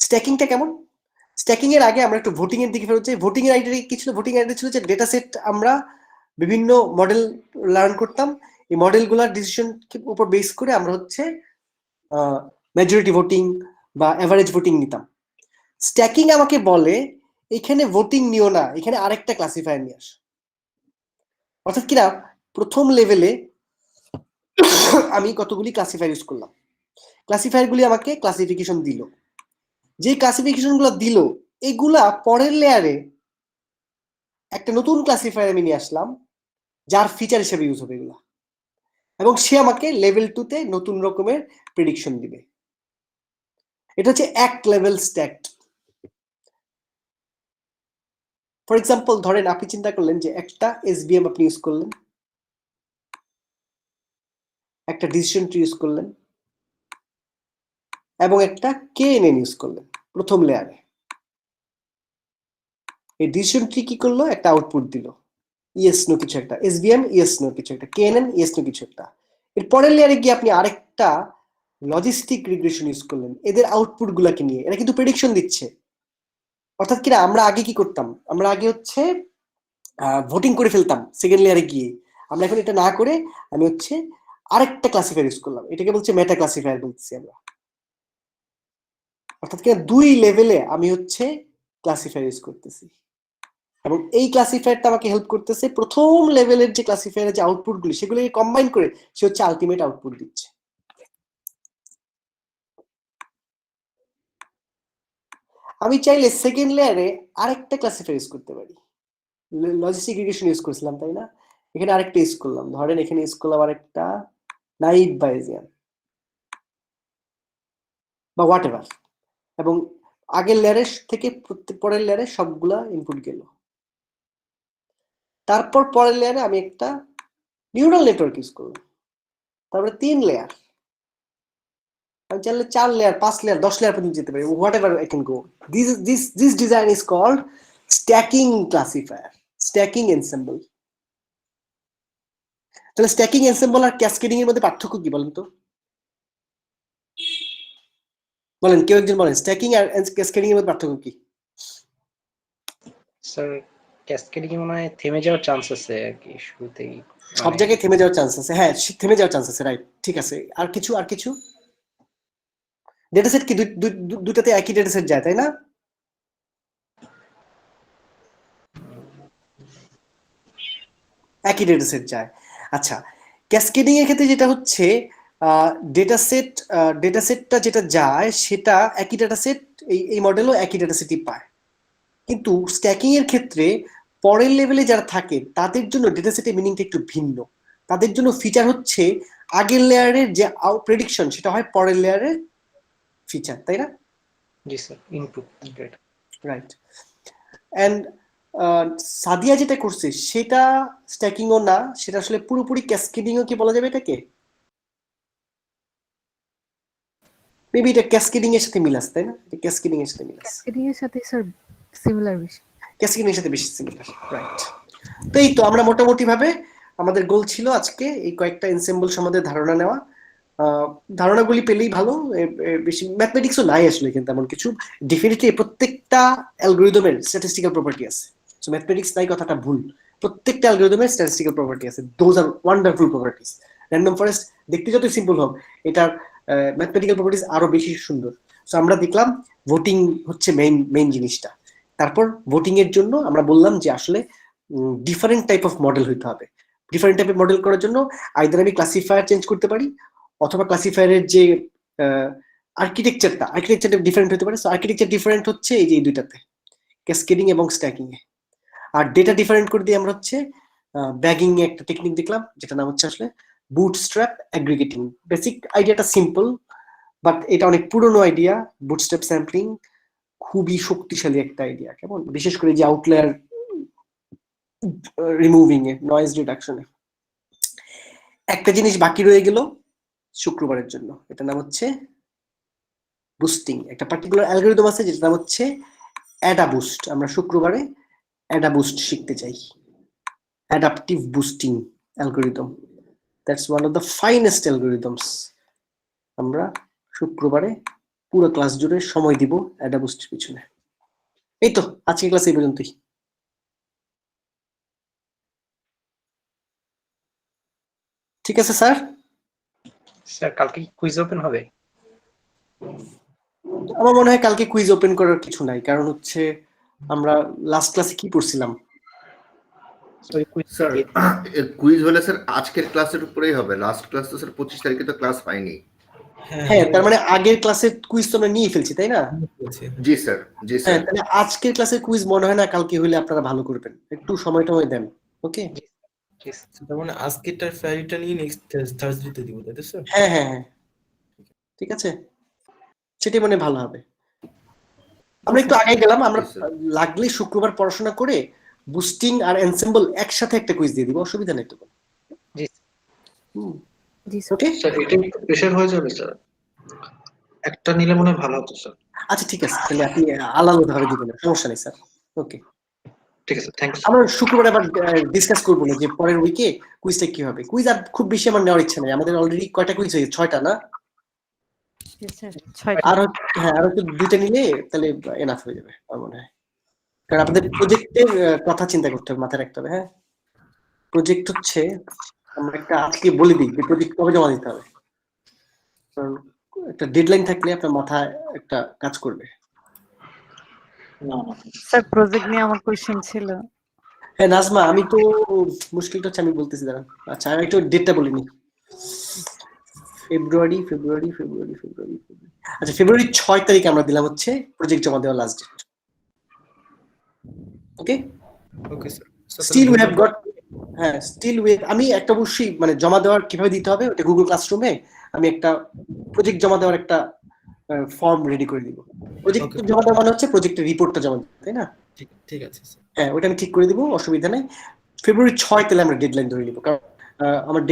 স্ট্যাকিংটা কেমন? স্ট্যাকিং এর আগে আমরা একটু ভোটিং এর দিকে ফেরত যাই। ভোটিং এর আইডিয়া কি ছিল? ভোটিং আইডিয়া ছিল যে ডেটা সেট আমরা বিভিন্ন মডেল লার্ন করতাম, এই মডেলগুলোর ডিসিশন উপর বেস করে আমরা হচ্ছে মেজরিটি ভোটিং বা এভারেজ ভোটিং নিতাম। স্ট্যাকিং আমাকে বলে এখানে ভোটিং নিও না, এখানে আরেকটা ক্লাসিফায়ার নিয়ে আস। অর্থাৎ কিনা প্রথম লেভেলে আমি কতগুলি ক্লাসিফায়ার ইউজ করলাম, ক্লাসিফায়ার গুলি আমাকে ক্লাসিফিকেশন দিল, যে ক্লাসিফিকেশন গুলো দিল এগুলা পরের লেয়ারে একটা নতুন ক্লাসিফায়ার আমি নিয়ে আসলাম যার ফিচার হিসেবে ইউজ হবে এগুলা, এবং সে আমাকে লেভেল 2 তে নতুন রকমের প্রেডিকশন দিবে। এটা হচ্ছে এক লেভেল স্ট্যাক। ফর এক্সাম্পল ধরেন আপনি চিন্তা করলেন যে একটা এসবিএম আপনি ইউজ করলেন, একটা ডিসিশন ট্রি ইউজ করলেন এবং একটা কেএনএন ইউজ করলেন প্রথম লেয়ারে। এই ডিসিশন ট্রি কি করলো? একটা আউটপুট দিল ইয়েস নো কিছু একটা, এসবিএম ইয়েস নো কিছু একটা, কেএনএন ইয়েস নো কিছু একটা। এর পরের লেয়ারে গিয়ে আপনি আরেকটা লজিস্টিক রিগ্রেশন ইউজ করলেন এদের আউটপুট গুলাকে নিয়ে, এরা কিন্তু প্রেডিকশন দিচ্ছে। অর্থাৎ কিনা আমরা আগে কি করতাম, আমরা আগে হচ্ছে ভোটিং করে ফেলতাম সেকেন্ড লেয়ারে গিয়ে, আমরা এখন এটা না করে আমি হচ্ছে আরেকটা ক্লাসিফায়ার ইউজ করলাম, এটাকে বলছে মেটা ক্লাসিফায়ার বলতেছি আমরা। অর্থাৎ কিনা দুই লেভেলে আমি হচ্ছে ক্লাসিফায়ার ইউজ করতেছি, এবং এই ক্লাসিফায়ারটা আমাকে হেল্প করতেছে প্রথম লেভেলের যে ক্লাসিফায়ারের যে আউটপুট গুলি সেগুলোকে কম্বাইন করে সে হচ্ছে আলটিমেট আউটপুট দিচ্ছে। আমি চাইলে সেকেন্ড লেয়ারে আরেকটা ক্লাসিফায়ার ইউজ করতে পারি, লজিস্টিক রিগ্রেশন ইউজ করছিলাম তাই না, এখানে আরেকটা ইউজ করলাম, ধরেন এখানে ইউজ করলাম আরেকটা নাইভ বাইজিয়ান বা হোয়াট এভার, এবং আগের লেয়ারের থেকে পরের লেয়ারে সবগুলা ইনপুট গেল। তারপর পরের লেয়ারে আমি একটা নিউরাল নেটওয়ার্ক ইউজ করলাম, তারপরে 3 লেয়ার, আমি চাইলে 4 লেয়ার 5 লেয়ার 10 লেয়ার পর্যন্ত যেতে পারি, whatever I can go. This design is called stacking classifier, stacking ensemble. তাহলে স্ট্যাকিং এনসেম্বল আর ক্যাসকেডিং এর মধ্যে পার্থক্য কি বলেন তো? বলেন, কেউ একজন বলেন, স্ট্যাকিং আর ক্যাসকেডিং এর মধ্যে পার্থক্য কি? স্যার ক্যাসকেডিং এ মনে হয় থেমে যাওয়ার চান্স আছে আর কি শুরুতেই, সব জায়গায় থেমে যাওয়ার চান্স আছে, হ্যাঁ থেমে যাওয়ার চান্স আছে, রাইট, ঠিক আছে। আর কিছু ডেটা সেট কি দুটাতে একই ডেটা সেট যায়, তাই না? একই ডেটা সেট যায়। আচ্ছা, ক্যাসকেডিং এর ক্ষেত্রে যেটা হচ্ছে ডেটা সেটটা যেটা যায় সেটা একই ডেটা সেট, এই মডেলও একই ডেটা সেটই পায়। কিন্তু স্ট্যাকিং এর ক্ষেত্রে পরের লেভেলে যারা থাকে তাদের জন্য ডেটা সেটের মিনিংটা একটু ভিন্ন। তাদের জন্য ফিচার হচ্ছে আগের লেয়ারের যে প্রেডিকশন সেটা হয় পরের লেয়ারের ফিচার, তাই না? জি sir, input data. Right. And Sadia যেটা করছে সেটা স্ট্যাকিংও না, সেটা আসলে পুরোপুরি ক্যাসকেডিংও কি বলা যাবে এটাকে? মেবি এটা ক্যাসকেডিং এর সাথে মিল আছে, তাই না? এটা ক্যাসকেডিং এর সাথে মিল আছে, ক্যাসকেডিং এর সাথে স্যার সিমিলার বেশি। ক্যাসকেডিং এর সাথে বেশি সিমিলার, রাইট। তো এই তো আমরা মোটামুটি ভাবে আমাদের গোল ছিল আজকে এই কয়েকটা এনসেম্বল সম্বন্ধে ধারণা নেওয়া। ধারণাগুলি পেলেই ভালো, বেশি ম্যাথমেটিক্সও নাই আসলে, কিন্তু এমন কিছু ডেফিনেটলি প্রত্যেকটা অ্যালগরিদমের স্ট্যাটিস্টিক্যাল প্রপার্টি আছে। সো ম্যাথমেটিক্স নাই কথাটা ভুল, প্রত্যেকটা অ্যালগরিদমের স্ট্যাটিস্টিক্যাল প্রপার্টি আছে, those are wonderful properties. Random forest দেখতে যতই সিম্পল হোক, এটার ম্যাথমেটিক্যাল প্রপার্টিজ আরো বেশি সুন্দর। সো আমরা দেখলাম ভোটিং হচ্ছে মেইন জিনিসটা। তারপর ভোটিং এর জন্য আমরা বললাম যে আসলে ডিফারেন্ট টাইপ অফ মডেল হইতে হবে। ডিফারেন্ট টাইপের মডেল করার জন্য আইদার আমি ক্লাসিফায়ার চেঞ্জ করতে পারি, অথবা ক্লাসিফায়ারের যে আর্কিটেকচারটা ডিফারেন্ট হতে পারে। সো আর্কিটেকচার ডিফারেন্ট হচ্ছে এই যে এই দুইটাতে, ক্যাসকেডিং এবং স্ট্যাকিং এ। আর ডেটা ডিফারেন্ট করে দিয়ে আমরা হচ্ছে ব্যাগিং এ একটা টেকনিক দেখলাম, যেটা নাম হচ্ছে আসলে বুটস্ট্র্যাপ অ্যাগ্রিগেটিং। বেসিক আইডিয়াটা সিম্পল, বাট এটা অনেক পুরনো আইডিয়া। বুটস্ট্র্যাপ স্যাম্পলিং খুবই শক্তিশালী একটা আইডিয়া, কেমন, বিশেষ করে যে আউটলায়ার রিমুভিং এ, নয়েজ রিডাকশনে। একটা জিনিস বাকি রয়ে গেল শুক্রবারের জন্য, এটা নাম হচ্ছে বুস্টিং। একটা পার্টিকুলার অ্যালগরিদম আছে যেটা নাম হচ্ছে অ্যাডাবুস্ট। আমরা শুক্রবারে অ্যাডাবুস্ট শিখতে চাই, adaptive boosting algorithm. That's one of the finest algorithms. আমরা শুক্রবারে পুরো ক্লাস জুড়ে সময় দিব অ্যাডাবুস্টের পিছনে। এই তো আজকে ক্লাস এই পর্যন্তই। ঠিক আছে স্যার? স্যার কালকে কি কুইজ ওপেন হবে? আমার মনে হয় কালকে কুইজ ওপেন করার কিছু নাই, কারণ হচ্ছে আমরা লাস্ট ক্লাসে কি পড়ছিলাম। স্যার কুইজ হলে স্যার আজকের ক্লাসের উপরেই হবে। লাস্ট ক্লাস তো স্যার 25 তারিখে তো ক্লাস পাইনি। হ্যাঁ, তার মানে আগের ক্লাসের কুইজ তো আমরা নিয়ে ফেলছি, তাই না? জি স্যার, জি হ্যাঁ, স্যার। তাহলে আজকের ক্লাসের কুইজ মনে হয় না কালকে হইলে আপনারা ভালো করবেন, একটু সময় দেন। ওকে, তার মানে আজকেরটার ফ্যারিটা নিয়ে নেক্সট থার্সডেতে দিব, তাই তো স্যার? হ্যাঁ হ্যাঁ হ্যাঁ, ঠিক আছে, সেটাই মনে ভালো হবে। আমরা একটু আগে গেলাম, আমরা লাগলে শুক্রবার পড়াশোনা করে বুস্টিং আর এনসেম্বল একসাথে একটা কুইজ দিয়ে দিব, অসুবিধা নেই তো। জি জি স্যার। ওকে, স্যার এটা একটু প্রেশার হয়ে যাবে স্যার, একটা নিলে মনে হয় ভালো হতো স্যার। আচ্ছা ঠিক আছে, তাহলে আপনি আলাদাভাবে দিবেন, সমস্যা নেই স্যার। ওকে, ঠিক আছে, থ্যাংক ইউ। আমরা শুক্রবার আবার ডিসকাস করবো না যে পরের উইকে কুইজটা কি হবে। কুইজ আর খুব বেশি আমার নেওয়ার ইচ্ছা নেই, আমাদের অলরেডি কয়টা কুইজ হয়েছে, 6টা না? আর হ্যাঁ, আর একটু 2টা নিলে তাহলে এনাফ হয়ে যাবে আমার মনে হয়। কারণ আপনাদের প্রজেক্টের কথা চিন্তা করতে হবে, মাথায় রাখতে হবে। হ্যাঁ, প্রজেক্ট হচ্ছে আমরা একটা আজকে বলে দিই যে প্রজেক্ট কবে জমা দিতে হবে, কারণ একটা ডেডলাইন থাকলে আপনার মাথায় একটা কাজ করবে। স্যার প্রজেক্ট নিয়ে আমার কোশ্চেন ছিল। হ্যাঁ নাজমা, আমি তো মুশকিলটা হচ্ছে আমি বলতেছি দাঁড়ান। আচ্ছা আমি একটু ডেটটা বলিনি। ফেব্রুয়ারি। আচ্ছা ফেব্রুয়ারি 6 তারিখে আমরা দিলাম হচ্ছে প্রজেক্ট জমা দেওয়ার last date. Okay okay sir. Still we have got, হ্যাঁ স্টিল উই, আমি একটা অবশ্যই মানে জমা দেওয়ার কিভাবে দিতে হবে ওটা গুগল ক্লাসরুমে আমি একটা প্রজেক্ট জমা দেওয়ার একটা ফর্ম রেডি করে দিব। প্রজেক্ট জমা দেওয়া মানে হচ্ছে প্রজেক্টের রিপোর্টটা জমা দিতে, তাই না? ঠিক আছে স্যার। হ্যাঁ ওটা আমি ঠিক করে দিব, অসুবিধা নেই। ফেব্রুয়ারি 6 তাহলে আমরা ডেডলাইন ধরে নিব, কারণ আমার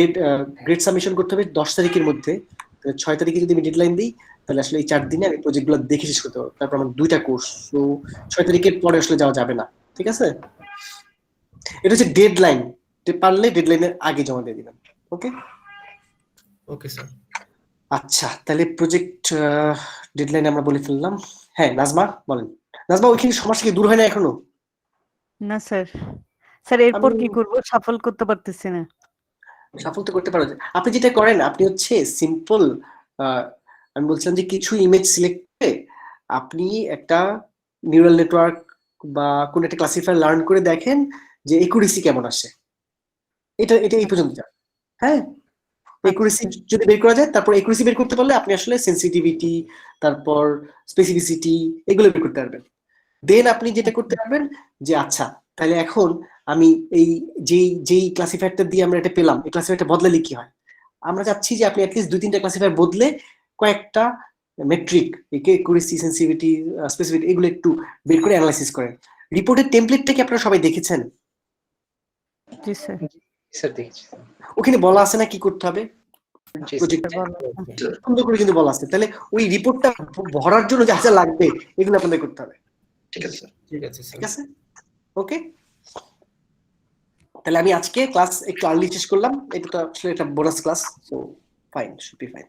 গ্রেড সাবমিশন করতে হবে 10 তারিখের মধ্যে। তাহলে 6 তারিখে যদি আমি ডেডলাইন দিই তাহলে আসলে এই 4 দিনে আমি প্রজেক্টগুলো দেখে শেষ করতে পারবো। তারপর আমার 2টা কোর্স, তো 6 তারিখের পরে আসলে যাওয়া যাবে না, ঠিক আছে? এটা হচ্ছে ডেডলাইন, পারলে ডেডলাইনের আগে জমা দিয়ে দিবেন। ওকে ওকে স্যার। আচ্ছা, তাহলে প্রজেক্ট ডেডলাইন আমরা বলে ফেললাম। হ্যাঁ নাজমা বলেন। নাজমা ওইখানে সমস্যা কি দূর হয় না এখনো? না স্যার। স্যার এরপর আমি- কি করব? সাফল করতে পারতেছি না। সাফল তো করতে পারো। আপনি যেটা করেন, আপনি হচ্ছে সিম্পল, আমি বলছিলাম যে কিছু ইমেজ সিলেক্ট করে আপনি একটা নিউরাল নেটওয়ার্ক বা কোন একটা ক্লাসিফায়ার লার্ন করে দেখেন যে একুরেসি কেমন আসে। এটা এটা এই পর্যন্ত যান। হ্যাঁ, একুরেসি যদি বের করা যায়, তারপর একুরেসি বের করতে পারলে আপনি আসলে সেন্সিটিভিটি, তারপর স্পেসিফিসিটি এগুলো বের করতে পারবেন। দেন আপনি যেটা করতে পারবেন যে আচ্ছা তাহলে এখন আমি এই যেই ক্লাসিফায়ারটা দিয়ে আমরা এটা পেলাম, এই ক্লাসিফায়ারটা বদলালে কি হয়। আমরা চাচ্ছি যে আপনি অ্যাটলিস্ট 2-3টা ক্লাসিফায়ার বদলে কয়েকটা মেট্রিক, একুরেসি, সেন্সিটিভিটি, স্পেসিফিটি এগুলো একটু বের করে অ্যানালাইসিস করেন। রিপোর্টের টেমপ্লেটটা কি আপনারা সবাই দেখেছেন? জি স্যার। স্যার দেখছি। ওখানে বলা আছে না কি করতে হবে জি স্যার। প্রজেক্ট, বলো। সুন্দর করে কিন্তু বলা আছে। তাহলে ওই রিপোর্টটা ভরার জন্য যা যা লাগবে এগুলো আপনাদের করতে হবে। ঠিক আছে স্যার। ঠিক আছে স্যার। ঠিক আছে, ওকে। তাহলে আমি আজকে ক্লাস একটু আর্লি শেষ করলাম, এটা তো আসলে একটা bonus class, so fine, should be fine.